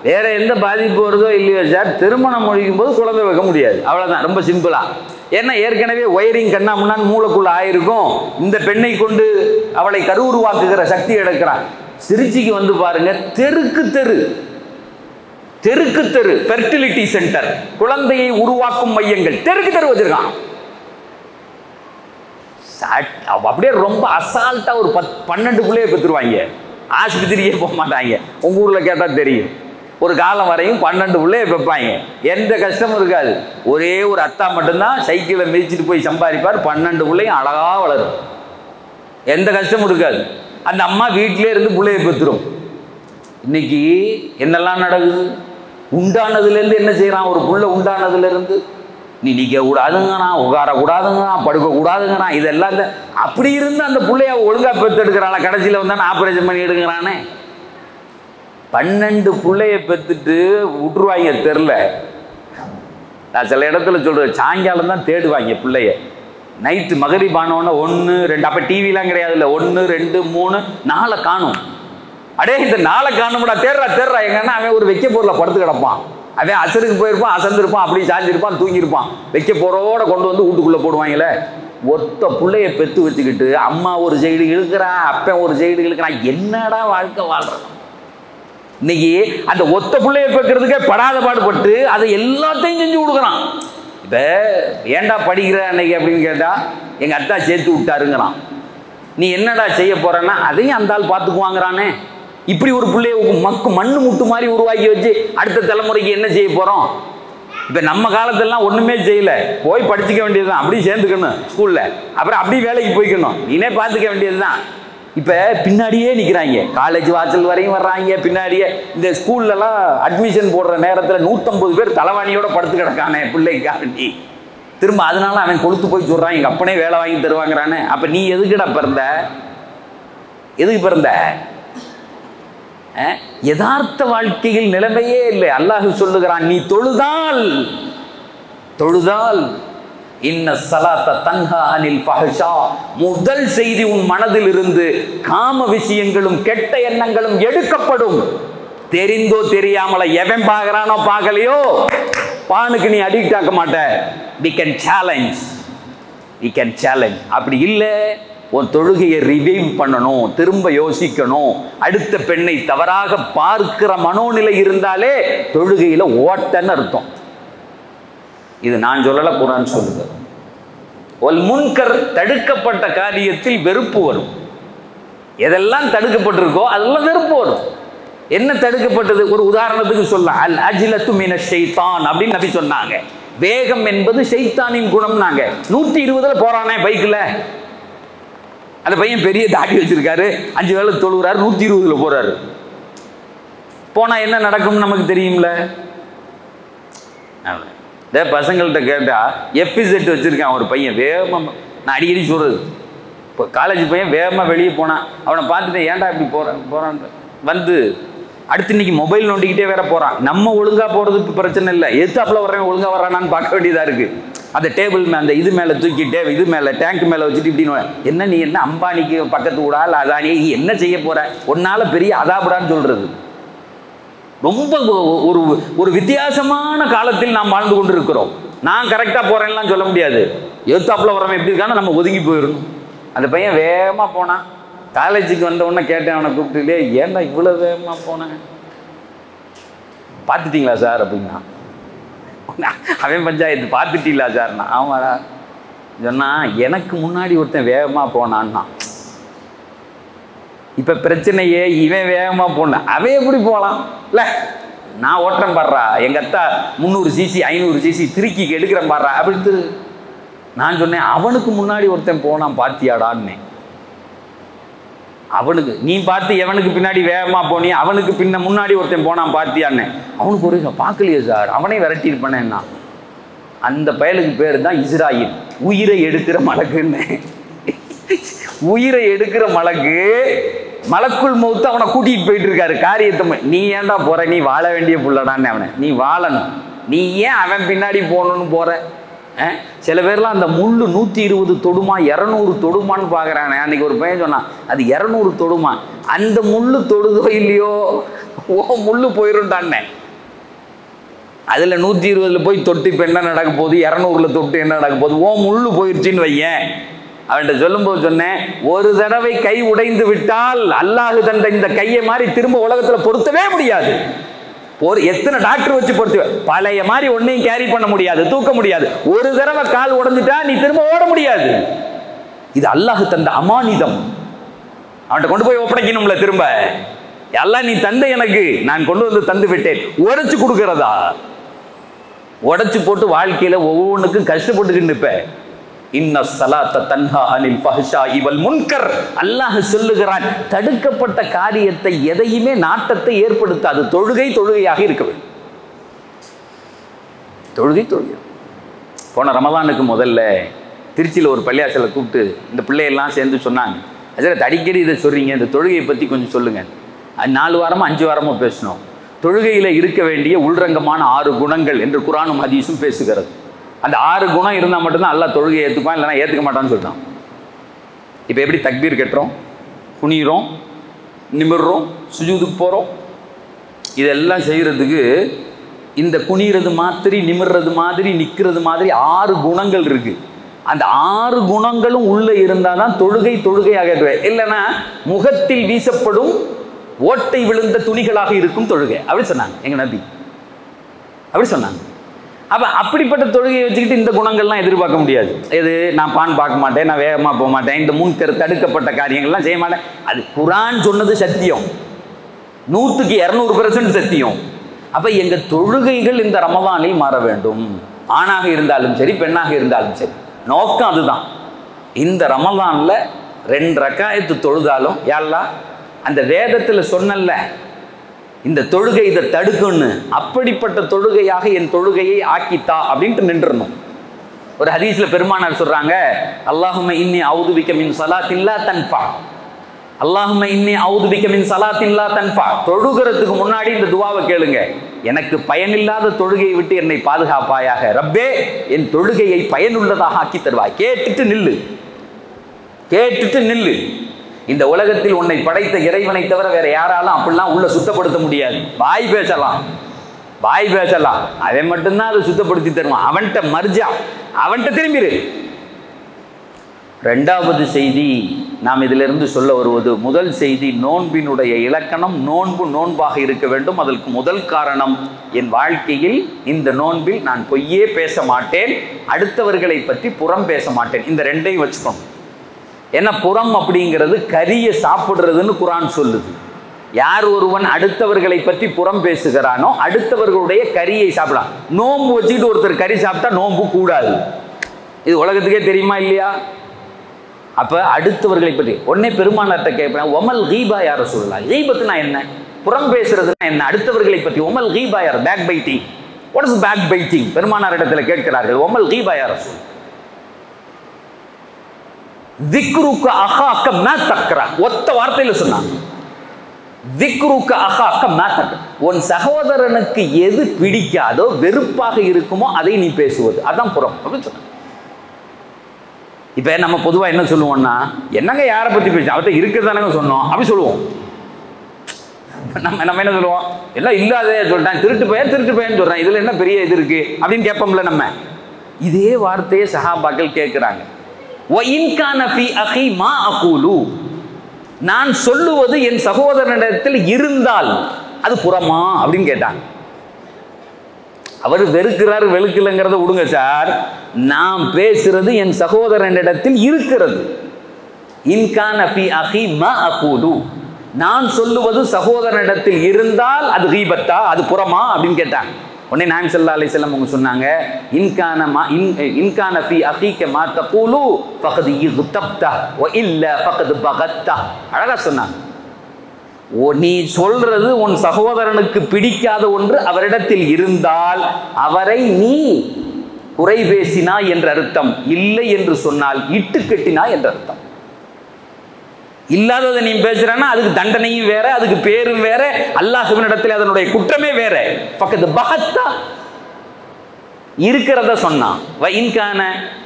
வேற எந்த பாதிப்பு வருதோ இல்லையோ சார், திருமணம் முடிக்கும் போது குழந்தை வைக்க முடியாது, அவ்வளோதான். ரொம்ப சிம்பிளா. ஏன்னா ஏற்கனவே ஒயரிங் கண்ணாமுன்னான்னு மூளைக்குள்ள ஆயிருக்கும். இந்த பெண்ணை கொண்டு அவளை கருவுருவாக்குகிற சக்தி எடுக்கிறான். திருச்சிக்கு வந்து பாருங்க, தெருக்கு தெரு ஃபெர்டிலிட்டி சென்டர், குழந்தையை உருவாக்கும் மையங்கள் தெருக்கு தெரு வச்சிருக்கான். அப்படியே ரொம்ப அசால்ட்டா ஒரு 12 பிள்ளைய பெற்றுருவாங்க, ஆஸ்பத்திரியே போக மாட்டாங்க. உங்க ஊர்ல கேட்டா தெரியும். ஒரு காலம் வரையும் 12 பிள்ளைய பெப்பாங்க, எந்த கஷ்டமும் இருக்காது. ஒரே ஒரு அத்தா மட்டும்தான் சைக்கிளை மிதிச்சுட்டு போய் சம்பாதிப்பார், 12 பிள்ளையும் அழகா வளரும், எந்த கஷ்டமும் இருக்காது. அந்த அம்மா வீட்டிலே இருந்து பிள்ளைய பெற்றுரும். இன்னைக்கு என்னெல்லாம் நடக்குது? உண்டானதுலேருந்து என்ன செய்யறான்? ஒரு புள்ள உண்டானதுலேருந்து நீ நிற்க கூடாதுங்கிறான், உட்காரக்கூடாதுங்கிறான், படுக்கக்கூடாதுங்கிறான். இதெல்லாம் அப்படி இருந்து அந்த பிள்ளைய ஒழுங்கா பெற்றெடுக்கிறான். கடைசியில் வந்தானே ஆப்ரேஷன் பண்ணி எடுக்கிறானே. 12 பிள்ளைய பெற்றுட்டு விட்டுருவாங்க தெருல. நான் சில இடத்துல சொல்றேன், சாயங்காலம் தான் தேடுவாங்க பிள்ளைய. நைட்டு மகரிப் ஆனோன்னா 1 2, அப்போ டிவிலாம் கிடையாது, இல்லை 1 2 3 4 காணும். அடே இந்த 4 காணும்டா, தேடுறா எங்கன்னா அவன் ஒரு வைக்க பொருளை படுத்து கிடப்பான். அவன் அசருக்கு போயிருப்பான், அசந்திருப்பான், அப்படி சாஞ்சிருப்பான், தூங்கியிருப்பான். வைக்க போறோட கொண்டு வந்து வீட்டுக்குள்ளே போடுவாங்களே. ஒத்த பிள்ளைய பெற்று வச்சுக்கிட்டு அம்மா ஒரு சைடு இழுக்கிறான், அப்பன் ஒரு சைடு இழுக்கிறான். என்னடா வாழ்க்கை வாழ்றான்? இன்னைக்கு அந்த ஒத்த பிள்ளைய பெக்கிறதுக்கே படாத பாடுபட்டு அதை எல்லாத்தையும் செஞ்சு கொடுக்குறான். இப்போ ஏண்டா படிக்கிற அன்னைக்கு அப்படின்னு கேட்டால் எங்கள் அத்தா சேர்த்து விட்டாருங்கிறான். நீ என்னடா செய்ய போறன்னா அதையும் அந்த ஆள் பார்த்துக்குவாங்கிறானே. இப்படி ஒரு பிள்ளைய மண்ணு முட்டு மாதிரி உருவாக்கி வச்சு அடுத்த தலைமுறைக்கு என்ன செய்ய போகிறோம்? இப்போ நம்ம காலத்திலலாம் ஒன்றுமே செய்யல, போய் படிச்சுக்க வேண்டியது தான், அப்படி சேர்ந்துக்கணும் ஸ்கூலில், அப்புறம் அப்படி வேலைக்கு போய்க்கணும், நீனே பார்த்துக்க வேண்டியது தான். இப்போ பின்னாடியே நிற்கிறாங்க, காலேஜ் வாசல் வரையும் வர்றாங்க பின்னாடியே. இந்த ஸ்கூல்லலாம் அட்மிஷன் போடுற நேரத்தில் 150 பேர் தலைவாணியோட படுத்து கிடக்கானே பிள்ளைக்காண்டி. திரும்ப அதனால அவன் கொளுத்து போய் சொல்கிறான் எங்கள் அப்பனே வேலை வாங்கி தருவாங்கிறானே. அப்போ நீ எதுக்குடா பிறந்த? எதுக்கு பிறந்த? யதார்த்த வாழ்க்கையில் நிலைமையே இல்லை. அல்லாஹ் சொல்லுகிறான், நீ தொழுதால் இன்ன ஸலாத்த தன்ஹா அனில் ஃபஹ்ஷா. முதல் செய்தி, உன் மனதில் இருந்து காம விஷயங்களும் கெட்ட எண்ணங்களும் எடுக்கப்படும். தெரிந்தோ தெரியாமல எவன் பார்க்கறானோ பார்க்கலையோ பானுக்கு நீ அடிக்ட் ஆக மாட்ட. we can challenge. அப்படி இல்லை, உன் தொழுகையை ரிவைவ் பண்ணணும், திரும்ப யோசிக்கணும். அடுத்த பெண்ணை தவறாக பார்க்கிற மனோநிலை இருந்தாலே தொழுகையில ஓட்டன்னு அர்த்தம். இது நான் சொல்லல, குர்ஆன் சொல்லுது. ஒல் முன்கர், தடுக்கப்பட்ட காரியத்தில் வெறுப்பு வரும். எதெல்லாம் தடுக்கப்பட்டிருக்கோ அதெல்லாம் வெறுப்பு வரும். என்ன தடுக்கப்பட்டது? ஒரு உதாரணத்துக்கு சொல்லலாம். அல் அஜ்லத்து மினஷ் ஷைத்தான் அப்படின்னு நபி சொன்னாங்க. வேகம் என்பது ஷைத்தானின் குணம்னாங்க. 120ல போறானே பைக்கில், அந்த பையன் பெரிய தாடி வச்சிருக்காரு, 5 வேளை தொழுகிறாரு, 120ல போறாரு. போனா என்ன நடக்கும் நமக்கு தெரியும்ல. இந்த பசங்கள்கிட்ட கேட்டா எஃப்இசெட் வச்சிருக்கான் ஒரு பையன், வேகமா, நான் அடிக்கடி சொல்றது, இப்போ காலேஜ் பையன் வேகமா வெளியே போனான். அவனை பார்த்துட்டு ஏன்டா இப்படி போறான் வந்து அடுத்து இன்னைக்கு மொபைல் நோண்டிக்கிட்டே வேற போறான். நம்ம ஒழுங்கா போறதுக்கு பிரச்சனை இல்லை, எத்தாப்புல வர்றவன் ஒழுங்கா வர்றானான்னு பார்க்க வேண்டியதா இருக்கு. அந்த டேபிள் அந்த இது மேலே தூக்கிட்டே இது மேலே டேங்க் மேலே வச்சுட்டு இப்படின்னு என்ன நீ என்ன அம்பானிக்கு பக்கத்து கூட இல்லை அதானியே நீ என்ன செய்ய போற? ஒன்னால பெரிய அதாபுடான்னு சொல்றது. ரொம்ப ஒரு வித்தியாசமான காலத்தில் நாம் வாழ்ந்து கொண்டு இருக்கிறோம். நான் கரெக்டா போறேன்லாம் சொல்ல முடியாது. எழுத்தாப்புல வரவன் எப்படி இருக்கான்னு நம்ம ஒதுங்கி போயிடணும். அந்த பையன் வேகமா போனான். காலேஜுக்கு வந்த உடனே கேட்டேன் அவனை கூப்பிட்டுலே, ஏன்டா இவ்வளவு வேகமா போனேன், பார்த்துட்டீங்களா சார் அப்படின்னா. அவன் பஞ்சாயத்து பார்த்துட்டீங்களா சார்னா. ஆமாடா சொன்னா, எனக்கு முன்னாடி ஒருத்தன் வேகமா போனான்னா. இப்ப பிரச்சனையே இவன் வேகமா போனான், அவன் எப்படி போகலாம்? இல்ல நான் ஓட்டுறேன் பாடுறா, எங்க அத்தா 300 சிசி 500 சிசி திருக்கி எடுக்கிறேன் பாடுறா அப்படின்னு நான் சொன்னேன். அவனுக்கு முன்னாடி ஒருத்தன் போனான் பாத்தியாடான்னு. அவனுக்கு நீ பார்த்து எவனுக்கு பின்னாடி வேகமா போனி, அவனுக்கு முன்னாடி ஒருத்தன் போனான் பாத்தியான்னு. அவனுக்கு ஒரு பார்க்கலையே சார், அவனே விரட்டி இருப்பானேன்னா. அந்த பயலுக்கு பேர் தான் இஸ்ராயில், உயிரை எடுக்கிற மலக்குன்னு. உயிரை எடுக்கிற மலக்கு, மலக்குள் மௌத்து அவனை கூட்டிட்டு போயிட்டு இருக்காரு காரியத்தை. நீ ஏன்டா போற, நீ வாழ வேண்டிய புள்ளடான்னு. அவனை நீ வாழணும், நீ ஏன் அவன் பின்னாடி போகணும்னு போற? சில பேர்லாம் அந்த முள்ளு 120 தொடுமா 200 தொடுமான்னு பார்க்குறானே. அன்னைக்கு ஒரு பையன் சொன்னான், அது 200 தொடுமா. அந்த முள்ளு தொடுதோ இல்லையோ, ஓ முள்ளு போயிருந்தானே. அதில் 120ல் போய் தொட்டு இப்போ என்ன நடக்க போகுது, 200ல் தொட்டு என்ன நடக்க போகுது, ஓ முள்ளு போயிடுச்சின்னு வையேன். அவன்கிட்ட சொல்லும்போது சொன்னேன், ஒரு தடவை கை உடைந்து விட்டால் அல்லாஹ் தந்த இந்த கையை மாதிரி திரும்ப உலகத்தில் பொருத்தவே முடியாது. எத்தனை டாக்டர் வச்சு பொறுத்து பழைய மாதிரி ஒன்னையும் கேரி பண்ண முடியாது, தூக்க முடியாது. ஒரு தடவை கால் உடைஞ்சிட்டா நீ திரும்ப ஓட முடியாது. இது அல்லாஹ் தந்த அமானிதம், அவன்கிட்ட கொண்டு போய் ஒப்படைக்கணும்ல திரும்ப. எல்லாம் நீ தந்த எனக்கு, நான் கொண்டு வந்து தந்து விட்டேன். உடைச்சு கொடுக்கிறதா? உடைச்சு போட்டு வாழ்க்கையில ஒவ்வொன்றுக்கும் கஷ்டப்பட்டுக்கிட்டு இருப்ப. இன்ன ஸலாத்த தன்ஹா அனில் ஃபஹ்ஷாஇ வல் முன்கர். அல்லாஹ் சொல்லுகிறான், தடுக்கப்பட்ட காரியத்தை எதையுமே நாட்டத்தை ஏற்படுத்தாது. தொழுகை தொழுகையாக இருக்க வேண்டும். தொழுகை தொழுகை. போன ரமலானுக்கு முதல்ல திருச்சியில் ஒரு பள்ளியாசலை கூப்பிட்டு இந்த பிள்ளையெல்லாம் சேர்ந்து சொன்னாங்க, அதில் அடிக்கடி இதை சொல்கிறீங்க, இந்த தொழுகையை பற்றி கொஞ்சம் சொல்லுங்கள். 4 வாரமோ 5 வாரமோ பேசணும். தொழுகையில் இருக்க வேண்டிய உள்ரங்கமான 6 குணங்கள் என்று குர்ஆனும் ஹதீஸும் பேசுகிறது. அந்த 6 குணம் இருந்தால் மட்டும்தான் அல்லாஹ் தொழுகையை ஏற்றுப்பான், இல்லைனா ஏற்றுக்க மாட்டான்னு சொல்லிட்டான். இப்போ எப்படி தக்பீர் கட்டுறோம், குனிகிறோம், நிமிர்றோம், சுஜூதுக்கு போகிறோம், இதெல்லாம் செய்கிறதுக்கு இந்த குனிகிறது மாதிரி, நிமிர்றது மாதிரி, நிற்கிறது மாதிரி 6 குணங்கள் இருக்குது. அந்த 6 குணங்களும் உள்ளே இருந்தால் தான் தொழுகை தொழுகையாக இருக்க. இல்லைன்னா முகத்தில் வீசப்படும் ஓட்டை விழுந்த துணிகளாக இருக்கும் தொழுகை. அப்படி சொன்னாங்க எங்கள் நபி, அப்படி சொன்னாங்க. அப்போ அப்படிப்பட்ட தொழுகையை வச்சுக்கிட்டு இந்த குணங்கள்லாம் எதிர்பார்க்க முடியாது. எது, நான் பான் பார்க்க மாட்டேன், நான் வேகமாக போக மாட்டேன், இந்த முன்கர் தடுக்கப்பட்ட காரியங்கள்லாம் செய்ய மாட்டேன். அது குர்ஆன் சொன்னது சத்தியம், 100க்கு 200% சத்தியம். அப்போ எங்கள் தொழுகைகள் இந்த ரமலானில் மாற வேண்டும். ஆணாக இருந்தாலும் சரி, பெண்ணாக இருந்தாலும் சரி, நோக்கம் அதுதான். இந்த ரமலானில் 2 ரக்காயத்து தொழுதாலும் யா அல்லாஹ் அந்த வேதத்தில் சொன்னல்ல இந்த தொழுகை இதை தடுக்குன்னு, அப்படிப்பட்ட தொழுகையாக என் தொழுகையை ஆக்கித்தா அப்படின்ட்டு நின்றுடணும். ஒரு ஹதீஸில் பெருமானார் சொல்கிறாங்க, அல்லாஹும்ம இன்னி அஊது பிக்க மின் ஸலாத்தின் லா தன்ஃபா, அல்லாஹும்ம இன்னி அஊது பிக்க மின் ஸலாத்தின் லா தன்ஃபா. தொழுகிறதுக்கு முன்னாடி இந்த துவாவை கேளுங்க, எனக்கு பயனில்லாத தொழுகையை விட்டு என்னை பாதுகாப்பாயாக. ரப்பே, என் தொழுகையை பயனுள்ளதாக ஆக்கி தருவாய். கேட்டுட்டு நில்லு, கேட்டுட்டு நில்லு. இந்த உலகத்தில் உன்னை படைத்த இறைவனை தவிர வேற யாராலும் அப்படிலாம் உள்ள சுத்தப்படுத்த முடியாது. வாய் பேசலாம், வாய் பேசலாம், அவன் மட்டும்தான் அதை சுத்தப்படுத்தி தருவான். அவன்கிட்ட மர்ஜா, அவன்கிட்ட திரும்பிடு. 2வது செய்தி நாம் இதிலிருந்து சொல்ல வருவது, முதல் செய்தி நோன்பினுடைய இலக்கணம், நோன்பு நோன்பாக இருக்க வேண்டும். அதற்கு முதல் காரணம், என் வாழ்க்கையில் இந்த நோன்பில் நான் பொய்யே பேச மாட்டேன், அடுத்தவர்களை பற்றி புறம் பேச மாட்டேன். இந்த 2ஐயும் வச்சுக்கணும். ஏன்னா புறம் அப்படிங்கிறது கரியை சாப்பிடுறதுன்னு குர்ஆன் சொல்லுது. யார் ஒருவன் அடுத்தவர்களை பற்றி புறம் பேசுகிறானோ அடுத்தவர்களுடைய கரியை சாப்பிடலாம். நோன்பு வச்சுக்கிட்டு ஒருத்தர் கறி சாப்பிட்டா நோன்பு கூடாது. இது உலகத்துக்கே தெரியுமா இல்லையா? அப்போ அடுத்தவர்களை பற்றி உடனே பெருமானார்ட்ட கேட்பேன், ஒமல் கீபா யார சொல்லலாம். கீபத்துனா என்ன, புறம் பேசுறதுனா என்ன, அடுத்தவர்களை பற்றி. ஒமல் கீபா யார், backbiting. What is backbiting? பெருமானார் இடத்துல கேட்கிறார்கள். ஒமல் கீபா யார சொல். திக்ருக்க அஹாக்க மா தக்ரா, ஒத்த வார்த்தையில் சொன்னாங்க. திக்ருக்க அஹாக்க மா தக்ரா, உன் சகோதரனுக்கு எது பிடிக்காதோ வெறுப்பாக இருக்குமோ அதை நீ பேசுவது, அதான் புறம் அப்படின்னு சொன்னாங்க. இப்போ நம்ம பொதுவாக என்ன சொல்லுவோம்னா, என்னங்க யாரை பற்றி பேச, அவர்கிட்ட இருக்கிறதானங்க சொன்னோம் அப்படி சொல்லுவோம். நம்ம என்ன சொல்லுவோம், எல்லாம் இல்லாதே சொல்லிட்டான், திருட்டு பையன் சொல்கிறான், இதில் என்ன பெரிய இது இருக்குது அப்படின்னு கேட்போம்ல நம்ம. இதே வார்த்தையை சஹாபாக்கள் கேட்குறாங்க. நான் சொல்லுவது என் சகோதரனிடத்தில் இருந்தால் அது புறமா அப்படின்னு கேட்டாங்க. அவர் வெறுக்கிறார் வெளுக்கலைங்கிறத விடுங்க சார், நான் பேசுறது என் சகோதரனிடத்தில் இருக்கிறது. இன்கான ஃபி அஹி மா அகூலு, நான் சொல்லுவது சகோதரனிடத்தில் இருந்தால் அது கீபத்தா, அது புறமா அப்படின்னு கேட்டாங்க. உடனே நாயகம் ஸல்லல்லாஹு அலைஹி வஸல்லம் அவங்க சொன்னாங்க, இன்கான ஃபி அஹீக மா தகூலு ஃபகத் இக்தப்த வ இல்லா ஃபகத் பகத்த. அழகா சொன்னாங்க. நீ சொல்றது உன் சகோதரனுக்கு பிடிக்காத ஒன்று அவரிடத்தில் இருந்தால் அவரை நீ குறை பேசினாய் என்ற அர்த்தம், இல்லை என்று சொன்னால் இட்டு கட்டினாய் என்ற அர்த்தம். இல்லாததை நீ பேசுறன்னா அதுக்கு தண்டனையும் வேற, அதுக்கு பேரும் வேற, அல்லாஹ்வினிடத்தில் அதனுடைய குற்றமே வேற. பக்கத்து பகத்தா இருக்கிறத சொன்னான். வ இன்கான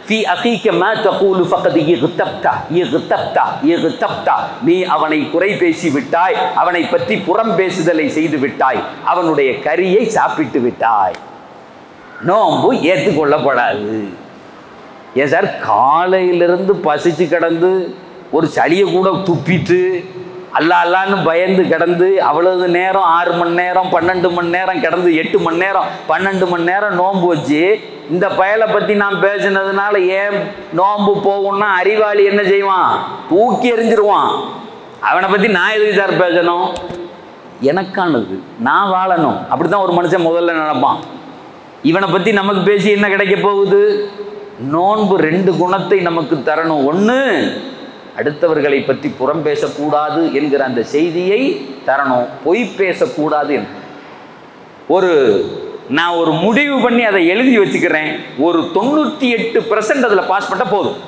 ஃபி அகீக மா தகூலு ஃபகத் இக்தப்தா, நீ அவனை குறை பேசி விட்டாய், அவனை பற்றி புறம் பேசுதலை செய்து விட்டாய், அவனுடைய கரியை சாப்பிட்டு விட்டாய். நோன்பு ஏற்றுக்கொள்ளப்படாது. ஏன் சார், காலையிலிருந்து பசிச்சு கிடந்து ஒரு சளியை கூட துப்பிட்டு அல்லான்னு பயந்து கிடந்து அவ்வளவு நேரம் 6 மணி நேரம் 12 மணி நேரம் கிடந்து 8 மணி நேரம் 12 மணி நேரம் நோன்பு வச்சு இந்த பயலை பற்றி நான் பேசினதுனால ஏன் நோன்பு போகும்னா அறிவாளி என்ன செய்வான், தூக்கி எறிஞ்சிருவான். அவனை பற்றி நான் எதுக்கு சார் பேசணும்? எனக்கானது, நான் வாழணும். அப்படி தான் ஒரு மனுஷன் முதல்ல நினைப்பான். இவனை பற்றி நமக்கு பேசி என்ன கிடைக்க போகுது? நோன்பு 2 குணத்தை நமக்கு தரணும். ஒன்று, அடுத்தவர்களை பற்றி புறம் பேசக்கூடாது என்கிற அந்த செய்தியை தரணும். பொய் பேசக்கூடாது. நான் ஒரு முடிவு பண்ணி அதை எழுதி வச்சுக்கிறேன். ஒரு 98% அதில் பாஸ் பண்ண போதும்.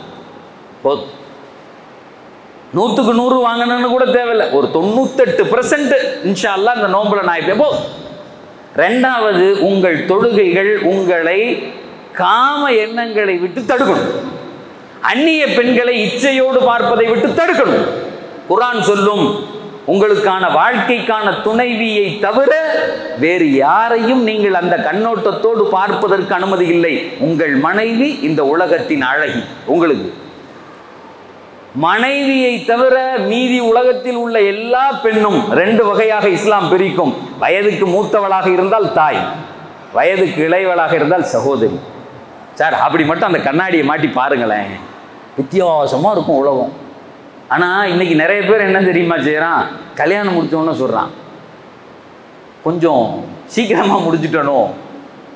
100க்கு 100 வாங்கணும்னு கூட தேவையில்லை. ஒரு 98% இன்ஷா அல்லாஹ் இந்த நோன்புல நான் இப்போ. ரெண்டாவது, உங்கள் தொழுகைகள் உங்களை காம எண்ணங்களை விட்டு தடுக்கணும். அந்நிய பெண்களை இச்சையோடு பார்ப்பதை விட்டு தடுக்கணும். குர்ஆன் சொல்லும், உங்களுக்கான வாழ்க்கைக்கான துணைவியை தவிர வேறு யாரையும் நீங்கள் அந்த கண்ணோட்டத்தோடு பார்ப்பதற்கு அனுமதி இல்லை. உங்கள் மனைவி இந்த உலகத்தின் அழகி. உங்களுக்கு மனைவியை தவிர மீதி உலகத்தில் உள்ள எல்லா பெண்ணும் 2 வகையாக இஸ்லாம் பிரிக்கும். வயதுக்கு மூத்தவளாக இருந்தால் தாய், வயதுக்கு இளையவளாக இருந்தால் சகோதரி. சார், அப்படி மட்டும் அந்த கண்ணாடியை மாட்டி பாருங்களேன், வித்தியாசமாக இருக்கும் உலகம். ஆனால் இன்னைக்கு நிறைய பேர் என்ன தெரியுமா செய்கிறான்? கல்யாணம் முடித்தோன்னு சொல்கிறான், கொஞ்சம் சீக்கிரமாக முடிச்சுட்டணும்,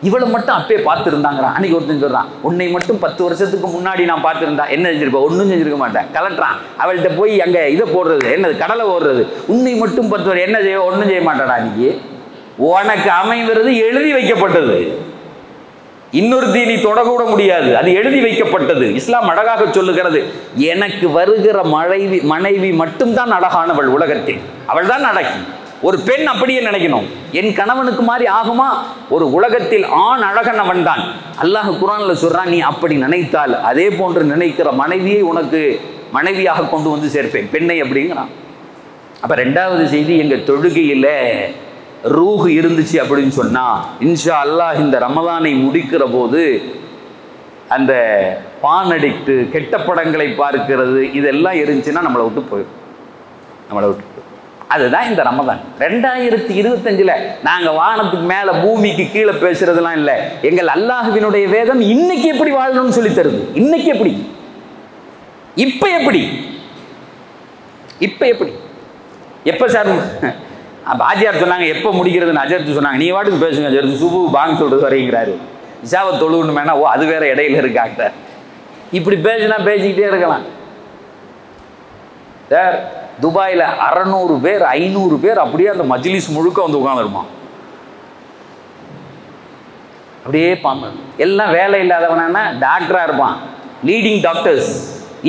இவளை மட்டும் அப்பயே பார்த்துருந்தாங்கிறான். அன்றைக்கி ஒருத்தன் சொல்கிறான், உன்னை மட்டும் 10 வருஷத்துக்கு முன்னாடி நான் பார்த்துருந்தா என்ன செஞ்சிருப்பேன்? ஒன்றும் செஞ்சுருக்க மாட்டேன். கலட்டுறான். அவள்கிட்ட போய் அங்கே இதை போடுறது என்னது, கடலை ஓடுறது. உன்னை மட்டும் 10 வருஷம் என்ன செய்ய? ஒன்றும் செய்ய மாட்டாடா. அன்றைக்கி உனக்கு அமைவது எழுதி வைக்கப்பட்டது. இன்னொருத்தி நீ தொடக்கூட முடியாது. அது எழுதி வைக்கப்பட்டது. இஸ்லாம் அழகாக சொல்லுகிறது, எனக்கு வருகிற மனைவி மட்டும்தான் அழகானவள் உலகத்தில். அவள் தான் அழகி. ஒரு பெண் அப்படியே நினைக்கணும், என் கணவனுக்கு மாதிரி ஆகுமா? ஒரு உலகத்தில் ஆண் அழகன் அவன் தான். அல்லாஹ் குர்ஆன்ல சொல்றான், நீ அப்படி நினைத்தால் அதே போன்று நினைக்கிற மனைவியை உனக்கு மனைவியாக கொண்டு வந்து சேர்ப்பேன், பெண்ணை அப்படிங்கிறான். அப்ப 2வது செய்தி, எங்க தொழுகையில் ரூஹ் இருந்துச்சு அப்படின்னு சொன்னா இன்ஷா அல்லாஹ் இந்த ரமலானை முடிக்கிற போது அந்த பான் அடிக்ட், கெட்ட படங்களை பார்க்கிறது, இதெல்லாம் இருந்துச்சுன்னா நம்மளை விட்டு போயிடும். அதுதான் இந்த ரமதான். 2025 நாங்கள் வானத்துக்கு மேலே பூமிக்கு கீழே பேசுறதுலாம் இல்லை. எங்கள் அல்லாஹ்வினுடைய வேதம் இன்னைக்கு எப்படி வாழணும்னு சொல்லி தருது. இன்னைக்கு எப்படி, இப்போ எப்படி, எப்போ சார் ஆஜியார் சொன்னாங்க எப்போ முடிக்கிறதுன்னு அஜர்த்து சொன்னாங்க. நீ வாட்டுக்கு பேசுங்க அஜர்த்து, சுபு பாங்க சொல்கிறது வரைங்கிறாரு. இஷாவை தொழுவுன்னு ஓ அது வேற இடையில இருக்காங்க. இப்படி பேசினா பேசிக்கிட்டே இருக்கலாம் சார். துபாயில் 600 பேர் 500 பேர் அப்படியே அந்த மஜ்லிஸ் முழுக்க வந்து உட்காந்துருப்பான். அப்படியே பாம்பன் எல்லாம் வேலை இல்லாதவனா டாக்டராக இருப்பான். லீடிங் டாக்டர்ஸ்,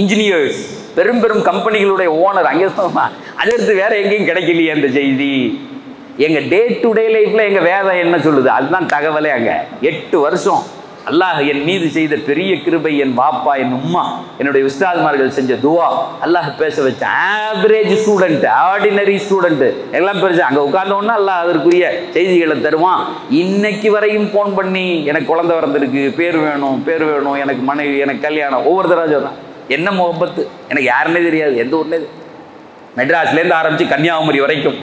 இன்ஜினியர்ஸ், பெரும் பெரும் கம்பெனிகளுடைய ஓனர் அங்கே தான். அதற்கு வேற எங்கேயும் கிடைக்கலையே அந்த செய்தி. எங்கள் டே டு டே லைஃப்பில் எங்கள் வேதம் என்ன சொல்லுது, அதுதான் தகவலே. அங்கே 8 வருஷம் அல்லாஹ் என் மீது செய்த பெரிய கிருபை, என் பாப்பா, என் உம்மா, என்னுடைய உஸ்தாத்மார்கள் செஞ்ச துவா, அல்லாஹ் பேச வச்ச ஆவரேஜ் ஸ்டூடெண்ட், ஆர்டினரி ஸ்டூடெண்ட் எல்லாம் பெருசு. அங்கே உட்கார்ந்தோன்னா அல்லாஹ் அதற்குரிய செய்திகளை தருவான். இன்னைக்கு வரையும் ஃபோன் பண்ணி எனக்கு குழந்தை பிறந்திருக்கு, பேர் வேணும், எனக்கு மனைவி, எனக்கு கல்யாணம், ஒவ்வொரு தடவை சொல்கிறான். என்ன முகப்பத்து எனக்கு யாருன்னே தெரியாது, எந்த ஊர்னே. மெட்ராஸ்லேருந்து ஆரம்பித்து கன்னியாகுமரி வரைக்கும்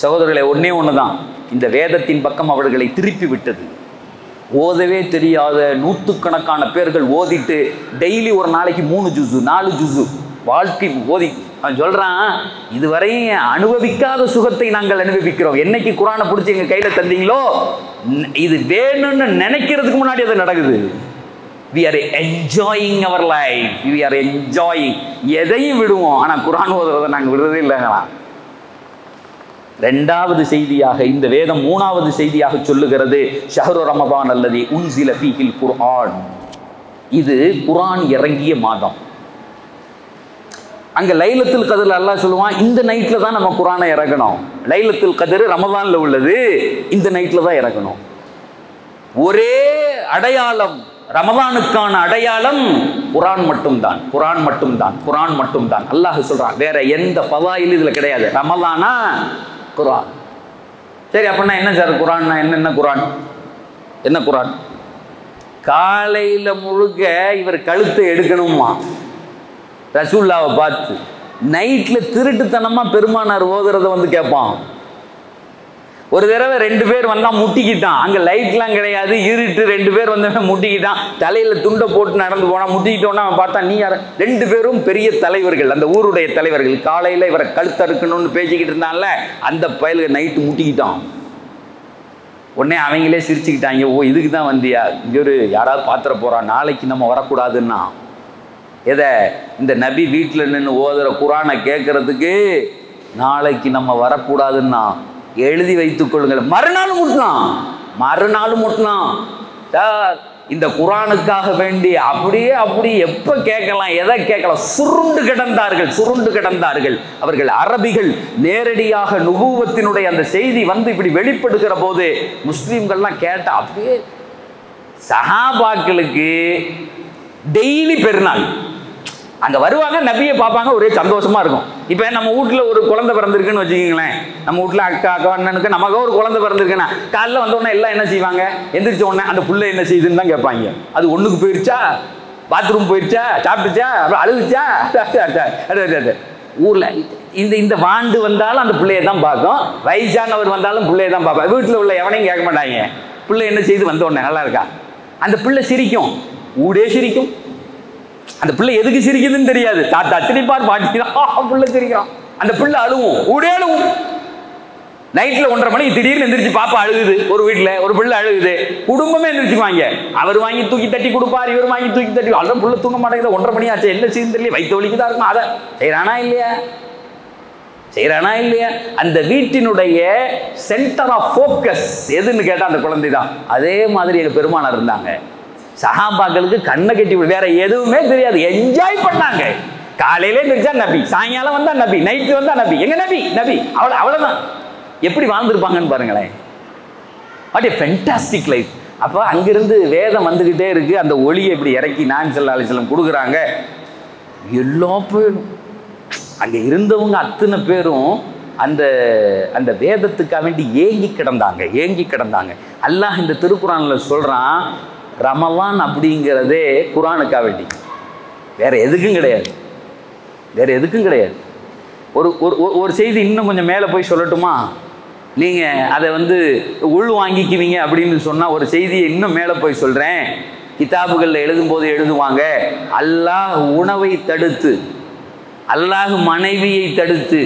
சகோதரர்களை ஒன்று தான், இந்த வேதத்தின் பக்கம் அவர்களை திருப்பி விட்டது. ஓதவே தெரியாத 100கணக்கான பேர்கள் ஓதிட்டு டெய்லி ஒரு நாளைக்கு 3 ஜுஸு 4 ஜுஸு வாழ்க்கை ஓதி அவன் சொல்கிறான், இதுவரையும் அனுபவிக்காத சுகத்தை நாங்கள் அனுபவிக்கிறோம். என்னைக்கு குர்ஆனை பிடிச்சி எங்கள் கையில் தந்தீங்களோ, இது வேணும்னு நினைக்கிறதுக்கு முன்னாடி அது நடக்குது. we are enjoying our life, we are enjoying. எதையும் விடுவோம், ஆனால் குர்ஆன் ஓதுறதை நாங்கள் விடுறதே இல்லைங்களா. 2வது செய்தியாக இந்த வேதம் 3வது செய்தியாக சொல்லுகிறது, ஷஹ்ரு ரமதான் அல்லதி உன்சில ஃபீஹில் குர்ஆன். இது குர்ஆன் இறங்கிய மாதம். அங்கே லைலத்துல் கத்ர் அல்லாஹ் சொல்லுவான், இந்த நைட்டில் தான் நம்ம குர்ஆனை இறக்கணும். லைலத்துல் கத்ர் ரமதானில் உள்ளது, இந்த நைட்டில் தான் இறக்கணும். ஒரே அடையாளம், ரமதானுக்கான அடையாளம் குர்ஆன் மட்டும்தான், குர்ஆன் மட்டும்தான், குர்ஆன் மட்டும்தான். அல்லாஹ் சொல்றான், வேற எந்த ஃபதாயில் இதில் கிடையாது. ரமதானா குர்ஆன். சரி, அப்படின்னா என்ன சார் குர்ஆன்னா என்ன குர்ஆன்? என்ன குர்ஆன்? காலையில் முழுக்க இவர் கழுத்தை எடுக்கணுமா ரசூல்லாவை பார்த்து, நைட்டில் திருட்டுத்தனமாக பெருமானார் ஓதுறத வந்து கேட்பான். ஒரு தடவை 2 பேர் வந்தா முட்டிக்கிட்டான். அங்க லைட்லாம் கிடையாது, இருட்டு. 2 பேர் வந்தவன் முட்டிக்கிட்டான். தலையில துண்டை போட்டு நடந்து போனா, முட்டிக்கிட்டோன்னா அவன் பார்த்தா நீ யார்? 2 பேரும் பெரிய தலைவர்கள், அந்த ஊருடைய தலைவர்கள். காலையில இவரை கழுத்தறுக்கணும்னு பேசிக்கிட்டு இருந்தான்ல, அந்த பயலுக்கு நைட்டு முட்டிக்கிட்டான். உடனே அவங்களே சிரிச்சுக்கிட்டாங்க, ஓ இதுக்கு தான் வந்தியா? இங்கே ஒரு யாராவது பாத்திர போறான், நாளைக்கு நம்ம வரக்கூடாதுன்னா எதை? இந்த நபி வீட்டில் நின்று ஓதுற குரானை கேட்கறதுக்கு நாளைக்கு நம்ம வரக்கூடாதுன்னா எழுதி வைத்துக் கொள்ளுங்கள். மறுநாள் முட்டினான். இந்த குரானுக்காக வேண்டி அப்படி எப்ப கேட்கலாம், எதை கேட்கலாம்? சுருண்டு கிடந்தார்கள். அவர்கள் அரபிகள். நேரடியாக நுபுவத்தினுடைய அந்த செய்தி வந்து இப்படி வெளிப்படுகிற போது முஸ்லீம்கள்லாம் கேட்டா அப்படியே. சஹாபாக்களுக்கு டெய்லி பெருநாள், அங்க வருவாங்க, நபியை பார்ப்பாங்க, ஒரே சந்தோஷமா இருக்கும். இப்ப நம்ம வீட்டுல ஒரு குழந்தை பிறந்திருக்குன்னு வச்சுக்கீங்களேன், நம்ம வீட்டுல அக்கா அண்ணனுக்கு நமக்கு ஒரு குழந்தை பிறந்திருக்குன்னா காலைல வந்த உடனே எல்லாம் என்ன செய்வாங்க? எந்திரிச்ச உடனே அந்த புள்ள என்ன செய்யுதுன்னு தான் கேட்பாங்க. அது ஒண்ணுக்கு போயிருச்சா, பாத்ரூம் போயிருச்சா, சாப்பிட்டுச்சா, அப்புறம் அழுதுச்சா. ஊர்ல இந்த வாண்டு வந்தாலும் அந்த பிள்ளையை தான் பார்க்கும், வயசானவர் வந்தாலும் பிள்ளையை தான் பார்ப்பாங்க. வீட்டுல உள்ள எவனையும் கேட்க மாட்டாங்க. பிள்ளை என்ன செய்து வந்த உடனே நல்லா இருக்கா, அந்த பிள்ளை சிரிக்கும், ஊடே சிரிக்கும். அந்த பிள்ளை எதுக்கு சிரிக்குதுன்னு தெரியாது. தாத்தா சிரிப்பார், பாட்டி பிள்ளை சிரிக்கிறான். அந்த பிள்ளை அழுவும், ஊடே அழுவும். நைட்ல 1:30 மணிக்கு திடீர்னு எந்திரிச்சு பாப்பா அழுகுது. ஒரு வீட்டுல ஒரு பிள்ளை அழுகுது, குடும்பமே எந்திரிச்சுவாங்க. அவர் வாங்கி தூக்கி தட்டி கொடுப்பார், இவர் வாங்கி தூக்கி தட்டி. அதான் பிள்ளை தூங்க மாட்டேங்குது, 1:30 மணி ஆச்சு, என்ன செய்யுன்னு தெரியல, வயிற்று வலிக்கு தான் இருக்கும். அதை செய்யறானா இல்லையா? அந்த வீட்டினுடைய சென்டர் ஆஃப் ஃபோக்கஸ் எதுன்னு கேட்டா அந்த குழந்தை தான். அதே மாதிரி எங்க பெருமானார் இருந்தாங்க. சஹாபாக்களுக்கு கண்ணை கட்டி வேற எதுவுமே தெரியாது, என்ஜாய் பண்ணாங்க. காலையிலே நினைச்சா நபி, சாயங்காலம் வந்தா நபி, நைட்டு வந்தா நபி. எங்க நபி அவ்வளவுதான். எப்படி வாழ்ந்துருப்பாங்கன்னு பாருங்களேன். What a fantastic life. அப்போ அங்கிருந்து வேதம் வந்துகிட்டே இருக்கு, அந்த ஒளியை இப்படி இறக்கி நாயகம் ஸல்லல்லாஹு அலைஹி வஸல்லம் கொடுக்குறாங்க. எல்லா பேரும் அங்க இருந்தவங்க அத்தனை பேரும் அந்த அந்த வேதத்துக்காக வேண்டி ஏங்கி கிடந்தாங்க. அல்லாஹ் இந்த திருக்குரான்ல சொல்றான், ரமலான் அப்படிங்கிறதே குரானுக்காக வேண்டி, வேற எதுக்கும் கிடையாது. ஒரு செய்தி இன்னும் கொஞ்சம் மேலே போய் சொல்லட்டுமா? நீங்கள் அதை உள் வாங்கிக்குவீங்க அப்படின்னு சொன்னால் ஒரு செய்தியை இன்னும் மேலே போய் சொல்கிறேன். கிதாபுகளில் எழுதும்போது எழுதுவாங்க, அல்லாஹ் உணவை தடுத்து, அல்லாஹ் மனைவியை தடுத்து,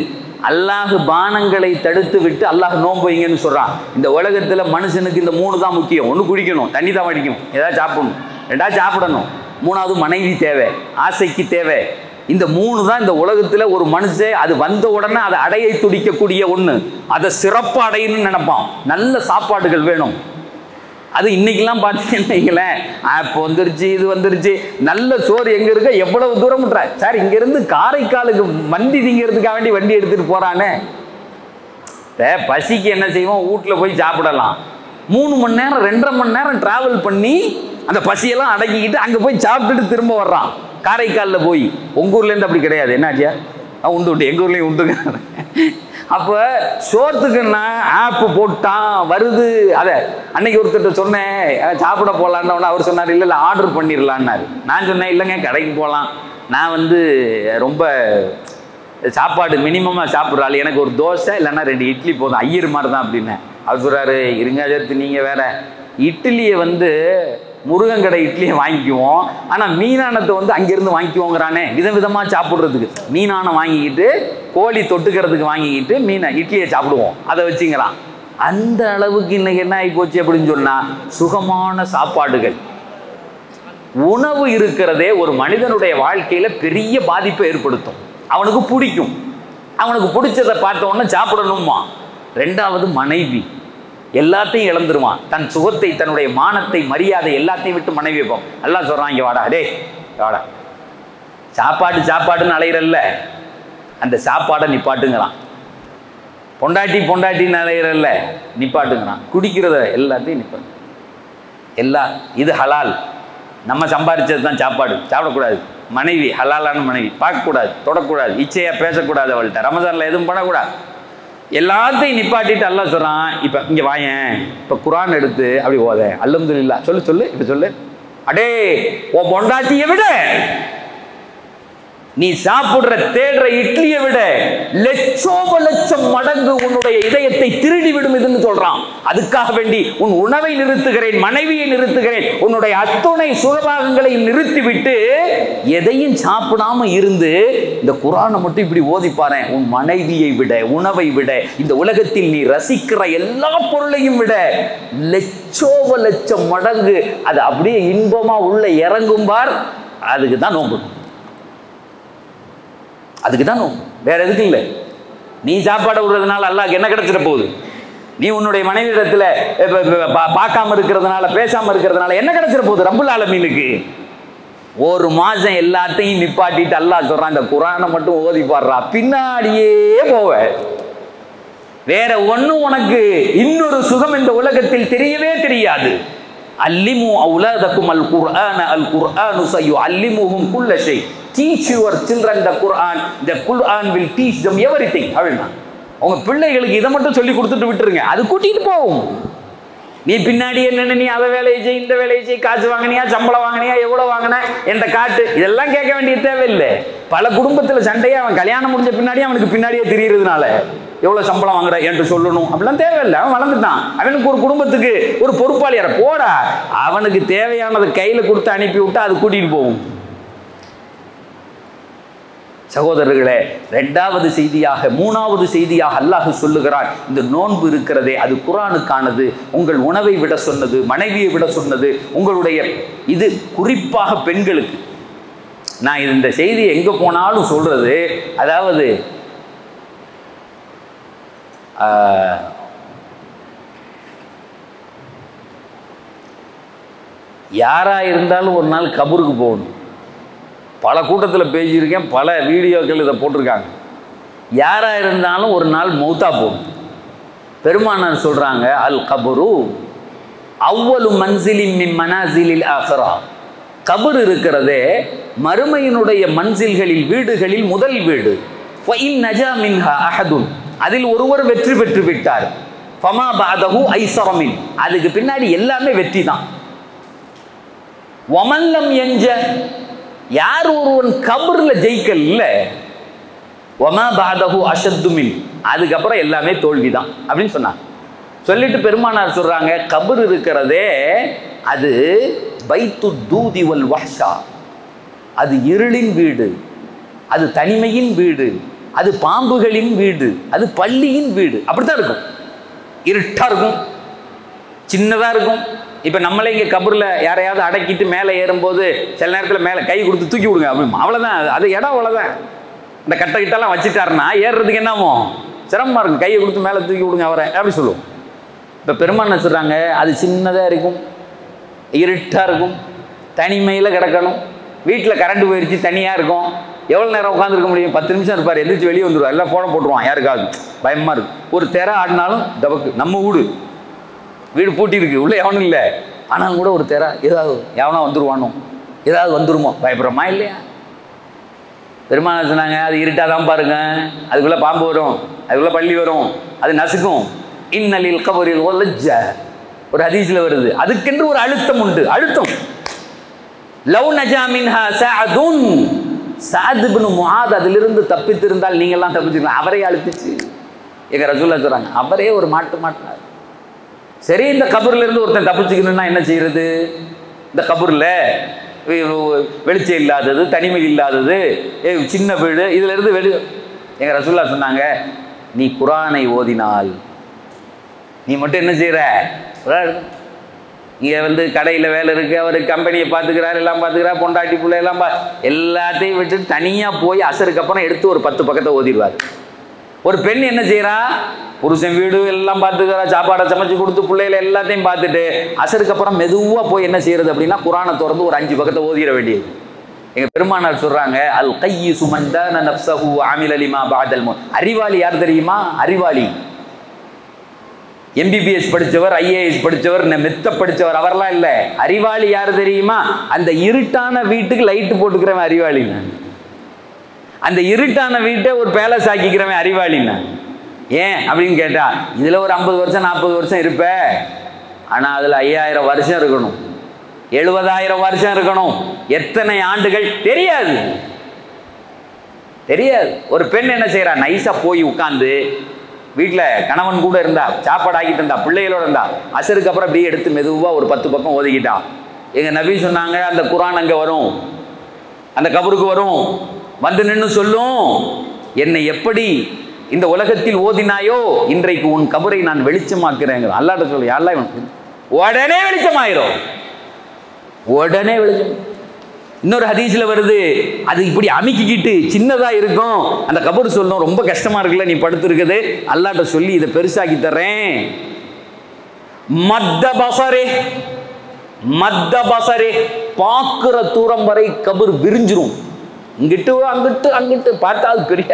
அல்லாஹ் பானங்களை தடுத்து விட்டு அல்லாஹ் நோன்பு வைங்கன்னு சொல்கிறான். இந்த உலகத்தில் மனுஷனுக்கு இந்த 3 தான் முக்கியம். 1 குடிக்கணும், தண்ணி தான் வடிக்கணும், ஏதாவது சாப்பிடணும், 2வது சாப்பிடணும், 3வது மனைவி தேவை, ஆசைக்கு தேவை. இந்த 3 தான் இந்த உலகத்தில் ஒரு மனுஷன் அது வந்த உடனே அதை அடைய துடிக்கக்கூடிய ஒன்று. அதை சிறப்பாக அடையணும்னு நினைப்பான். நல்ல சாப்பாடுகள் வேணும். அது இன்னைக்கெல்லாம் பார்த்தீங்கன்னா இப்போ வந்துருச்சு, இது வந்துருச்சு. நல்ல சோறு எங்கே இருக்க, எவ்வளவு தூரம் விட்றா சார், இங்கேருந்து காரைக்காலுக்கு மந்தி திங்கிறதுக்காக வேண்டி வண்டி எடுத்துகிட்டு போகிறானே. பசிக்கு என்ன செய்வோம், வீட்டில் போய் சாப்பிடலாம். 3 மணி நேரம் 2.5 மணி நேரம் டிராவல் பண்ணி அந்த பசியெல்லாம் அடக்கிக்கிட்டு அங்கே போய் சாப்பிட்டுட்டு திரும்ப வர்றான் காரைக்காலில் போய். உங்கள் ஊர்லேருந்து அப்படி கிடையாது. என்னாச்சியா? உண்டு, எங்கள் ஊர்லேயும் உண்டுங்க. அப்போ சோத்துக்குன்னா ஆப்பு போட்டான் வருது. அதை அன்னைக்கு ஒருத்தர் சொன்னேன், சாப்பிட போகலான்னு. அவர் சொன்னார், இல்லை ஆர்டர் பண்ணிடலான்னாரு. நான் சொன்னேன், இல்லைங்க கடைக்கு போகலாம், நான் ரொம்ப சாப்பாடு மினிமமாக சாப்பிட்றாள், எனக்கு ஒரு தோசை இல்லைன்னா 2 இட்லி போதும், ஐயர் மாதிரி தான் அப்படின்னேன். அவர் சொல்கிறாரு, இருங்க சேர்த்து நீங்கள் வேற, இட்லியை முருகங்கடை இட்லியை வாங்கிக்குவோம், ஆனால் மீனானத்தை அங்கேருந்து வாங்கிக்குவோங்கிறானே, விதவிதமாக சாப்பிட்றதுக்கு. மீனானை வாங்கிக்கிட்டு கோழி தொட்டுக்கிறதுக்கு வாங்கிக்கிட்டு இட்லியை சாப்பிடுவோம், அதை வச்சுங்கிறான். அந்த அளவுக்கு இன்னைக்கு என்ன ஆகி போச்சு அப்படின்னு சொன்னால், சுகமான சாப்பாடுகள், உணவு இருக்கிறதே ஒரு மனிதனுடைய வாழ்க்கையில் பெரிய பாதிப்பை ஏற்படுத்தும். அவனுக்கு பிடிக்கும், அவனுக்கு பிடிச்சதை பார்த்த உடனே சாப்பிடணுமா. 2வது மனைவி, எல்லாத்தையும் இழந்துருவான். தன் சுகத்தை, தன்னுடைய மானத்தை, மரியாதை எல்லாத்தையும் விட்டு மனைவி வைப்போம். எல்லாம் சொல்றான், இங்கே வாடா, டே வாடா, சாப்பாடுன்னு அலையிறல்ல, அந்த சாப்பாடை நிப்பாட்டுங்கிறான். பொண்டாட்டின்னு அலையிறல்ல, நிப்பாட்டுங்கிறான். குடிக்கிறத எல்லாத்தையும் நிப்பாட்டு. இது ஹலால், நம்ம சம்பாதிச்சது தான் சாப்பாடு, சாப்பிடக்கூடாது. மனைவி ஹலாலான மனைவி, பார்க்கக்கூடாது, தொடக்கூடாது, இச்சையாக பேசக்கூடாது, அவள்கிட்ட ரமதானில் எதுவும் பண்ணக்கூடாது. எல்லாத்தையும் நிப்பாட்டிட்டு அல்லாஹ் சொல்றான், இப்போ இங்கே வாயேன், இப்போ குரான் எடுத்து அப்படி ஓத, அல்ஹம்துலில்லாஹ் சொல்லு, இப்போ சொல்லு. அடே ஓ பொண்டாட்டியை விட, நீ சாப்பிடுற தேடுற இட்லியை விட லட்சோப லட்சம் மடங்கு உன்னுடைய இதயத்தை திருடிவிடும் இதுன்னு சொல்றான். அதுக்காக வேண்டி உன் உணவை நிறுத்துகிறேன், மனைவியை நிறுத்துகிறேன், உன்னுடைய அத்துணை சுகபாகங்களையும் நிறுத்திவிட்டு எதையும் சாப்பிடாம இருந்து இந்த குர்ஆனை மட்டும் இப்படி ஓதிப்பாரு. உன் மனைவியை விட, உணவை விட, இந்த உலகத்தில் நீ ரசிக்கிற எல்லா பொருளையும் விட லட்சம் மடங்கு அது அப்படியே இன்பமா உள்ள இறங்கும் பார். அதுக்கு தான் நோம்பு, அதுக்கு தான் நோம்பு, வேற எதுக்கு இல்லை. நீ சாப்பாடை விடுறதுனால அல்லாஹ்க்கு என்ன கிடைச்சிட போகுது? நீ உன்னுடைய மனைவியிடத்துல பார்க்காம இருக்கிறதுனால, பேசாம இருக்கிறதுனால என்ன கிடைச்சிட போகுது? ரப்புல் ஆலமீனுக்கு ஒரு மாசம் எல்லாத்தையும் நிப்பாட்டிட்டு அல்லாஹ் சொல்றான், இந்த குர்ஆனை மட்டும் ஓதி பாடுறா, பின்னாடியே போவ. வேற ஒன்னும் உனக்கு இன்னொரு சுகம் இந்த உலகத்தில் தெரியவே தெரியாது. அல்லிமு அவுலாதக்கும் அல் குர்ஆன, அல் குர்ஆனு சயுஅல்லிமுஹும் குல்ல shy. Teach your children the Quran. The Quran will teach them everything. அப்படின்னா உங்க பிள்ளைகளுக்கு இதை மட்டும் சொல்லி கொடுத்துட்டு விட்டுருங்க, அது கூட்டிட்டு போகும். நீ பின்னாடி என்னென்ன, நீ அதை வேலையை செய், இந்த வேலையை செய், காசு வாங்கினியா, சம்பளம் வாங்கினியா, எவ்வளோ வாங்கின, என்ற காட்டு, இதெல்லாம் கேட்க வேண்டிய தேவையில்லை. பல குடும்பத்தில் சண்டையே அவன் கல்யாணம் முடிஞ்ச பின்னாடியே அவனுக்கு பின்னாடியே தெரியறதுனால எவ்வளோ சம்பளம் வாங்குற என்று சொல்லணும் அப்படிலாம் தேவையில்லை. அவன் வளர்ந்துட்டான். அவனுக்கு ஒரு குடும்பத்துக்கு ஒரு பொறுப்பாளியார போடா, அவனுக்கு தேவையானதை கையில் கொடுத்து அனுப்பி விட்டா அது கூட்டிகிட்டு போகும். சகோதரர்களே, இரண்டாவது செய்தியாக, மூணாவது செய்தியாக அல்லாஹ் சொல்லுகிறான், இந்த நோன்பு இருக்கிறதே அது குர்ஆனுக்கானது. உங்கள் உணவை விட சொன்னது, மனைவியை விட சொன்னது, உங்களுடைய இது குறிப்பாக பெண்களுக்கு. நான் இந்த செய்தி எங்க போனாலும் சொல்றது, அதாவது யாரா இருந்தாலும் ஒரு நாள் கபருக்கு போகணும். பல கூட்டத்தில் பேசியிருக்கேன், பல வீடியோக்கள் இதை போட்டிருக்காங்க. யாராக இருந்தாலும் ஒரு நாள் மௌத்தா போகும். பெருமானார் சொல்கிறாங்க, அல் கபரு அவ்வளு மன்சிலின் மின் மனாசிலில் ஆஹிரா. கபர் இருக்கிறதே மறுமையினுடைய மன்சில்களில், வீடுகளில் முதல் வீடு. ஃபஇன் நஜா மின்ஹா அஹதுன், அதில் ஒருவர் வெற்றி பெற்று விட்டார். ஃபமா பஅதஹு ஐஸர மின், அதுக்கு பின்னாடி எல்லாமே வெற்றி தான். வமல்லம் என்ஜ, யார் ஒருவன் கபர்ல ஜெயிக்கல, வமா பஅதஹு அஷத்து மின், அதுக்கப்புறம் எல்லாமே தோல்விதான் அப்படின்னு சொன்னாங்க. சொல்லிட்டு பெருமானார் சொல்றாங்க, கபர் இருக்கிறதே அது பைத்து தூதி வல் வஹ்ஷா, அது இருளின் வீடு, அது தனிமையின் வீடு, அது பாம்புகளின் வீடு, அது பள்ளியின் வீடு. அப்படித்தான் இருக்கும். இருட்டா இருக்கும், சின்னதா இருக்கும். இப்போ நம்மளே இங்கே கபரில் யாரையாவது அடக்கிட்டு மேலே ஏறும்போது சில நேரத்தில் மேலே கை கொடுத்து தூக்கி விடுங்க அப்படின்னு, அவ்வளோதான். அது இடம் அவ்வளோதான். இந்த கட்டை கிட்டெல்லாம் வச்சுட்டாருன்னா ஏறுறதுக்கு என்னமோ சிரமமாக இருக்கும். கையை கொடுத்து மேலே தூக்கி விடுங்க அவரை அப்படி சொல்லுவோம். இப்போ பெருமானை சொல்கிறாங்க, அது சின்னதாக இருக்கும், இருட்டாக இருக்கும், தனிமையில் கிடக்கணும். வீட்டில் கரண்ட் போயிடுச்சு, தனியாக இருக்கும். எவ்வளோ நேரம் உட்காந்துருக்க முடியும்? 10 நிமிஷம் இருப்பார், எந்திரிச்சு வெளியே வந்துடுவார். எல்லாம் ஃபோனை போட்டுருவான். யாருக்காவது பயமாக இருக்கும். ஒரு தெரை ஆடினாலும் தபக்கு. நம்ம வீடு பூட்டி இருக்கு, உள்ளே எவனும் இல்லை, ஆனாலும் கூட ஒரு தெரை, ஏதாவது எவனா வந்துடுவானோ, ஏதாவது வந்துருமோ, பயப்படுறோமா இல்லையா? பெருமாள் சொன்னாங்க, அது இருட்டாக தான் பாருங்க, அதுக்குள்ளே பாம்பு வரும், அதுக்குள்ளே பள்ளி வரும், அது நசுக்கும். இன்னலில் கபரில் ஒலஜ்ஜ, ஒரு ஹதீஸ்ல வருது. அதுக்கென்று ஒரு அழுத்தம் உண்டு. அழுத்தம். லவ் நஜா மின்ஹா சஅதுன், சஅத் இப்னு முஆத் அதிலிருந்து தப்பித்திருந்தால் நீங்கள்லாம் தப்பிச்சிருக்கலாம். அவரே அழுத்திச்சு. எங்க ரசூலுல்லாஹ் சொல்றாங்க, அவரே ஒரு மாட்டினார். சரி, இந்த கபர்ல இருந்து ஒருத்தன் தப்பிச்சுக்கணும்னா என்ன செய்யறது? இந்த கபர்ல வெளிச்சம் இல்லாதது, தனிமை இல்லாதது, சின்ன வீடு, இதுல இருந்து எங்க ரசூலுல்லாஹ் சொன்னாங்க, நீ குர்ஆனை ஓதினால் நீ மட்டும் என்ன செய்யற? இங்கே கடையில் வேலை இருக்குது, அவர் கம்பெனியை பார்த்துக்கிறார், எல்லாம் பார்த்துக்கிறார், பொண்டாட்டி பிள்ளை எல்லாம் எல்லாத்தையும் விட்டுட்டு தனியாக போய் அசருக்கு அப்புறம் எடுத்து ஒரு 10 பக்கத்தை ஓதிடுவார். ஒரு பெண் என்ன செய்கிறா? புருஷன் வீடு எல்லாம் பார்த்துக்கிறா, சாப்பாடை சமைச்சு கொடுத்து பிள்ளைகளை எல்லாத்தையும் பார்த்துட்டு அசருக்கு அப்புறம் மெதுவாக போய் என்ன செய்யறது அப்படின்னா குர்ஆனை திறந்து ஒரு 5 பக்கத்தை ஓதிட வேண்டியது. எங்கள் பெருமானார் சொல்கிறாங்க, அல் கையிசு மன் தான நஃப்ஸஹு ஆமில லிமா பஅதல் மௌத். அறிவாளி யார் தெரியுமா? அறிவாளி MBBS படித்தவர், IAS படித்தவர், மெத்த படித்தவர், அவரெல்லாம் இல்லை. அறிவாளி யார் தெரியுமா? அந்த இருட்டான வீட்டுக்கு லைட்டு போட்டுக்கிறவன் அறிவாளிங்க. அந்த இருட்டான வீட்டை ஒரு பேலஸ் ஆக்கிக்கிறவன் அறிவாளிங்க. ஏன் அப்படின்னு கேட்டா, இதில் ஒரு 50 வருஷம் 40 வருஷம் இருப்ப, ஆனால் அதில் 5000 வருஷம் இருக்கணும், 70000 வருஷம் இருக்கணும். எத்தனை ஆண்டுகள் தெரியாது, தெரியாது. ஒரு பெண் என்ன செய்யறா? நைஸா போய் உட்கார்ந்து வீட்டில் கணவன் கூட இருந்தா, சாப்பாடு ஆக்கிட்டு இருந்தா, பிள்ளைகளோட இருந்தா, அசருக்கு அப்புறம் அப்படியே எடுத்து மெதுவாக ஒரு 10 பக்கம் ஓதிக்கிட்டான். எங்கள் நபி சொன்னாங்க, அந்த குர்ஆன் அங்கே வரும், அந்த கபருக்கு வரும், வந்து நின்று சொல்லும், என்னை எப்படி இந்த உலகத்தில் ஓதினாயோ இன்றைக்கு உன் கபரை நான் வெளிச்சமாக்குறேங்க. அல்லாஹ்ட்ட சொல்லு, யா அல்லாஹ், உடனே வெளிச்சமாயிரும், உடனே வெளிச்சம். இன்னொரு ஹதீஸ்ல வருது, அது இப்படி அமுக்கிக்கிட்டு சின்னதா இருக்கும், அந்த கபர் சொல்லும், ரொம்ப கஷ்டமா இருக்குல்ல நீ படுத்திருக்குது, அல்லாஹ்ட்ட சொல்லி இதை பெருசாக்கி தர்றேன். மத்த பசரே, மத்த பசரே, பார்க்கிற தூரம் வரை கபர் விரிஞ்சிரும். இங்கிட்டு அங்கிட்டு அங்கிட்டு பார்த்தா அது பெரிய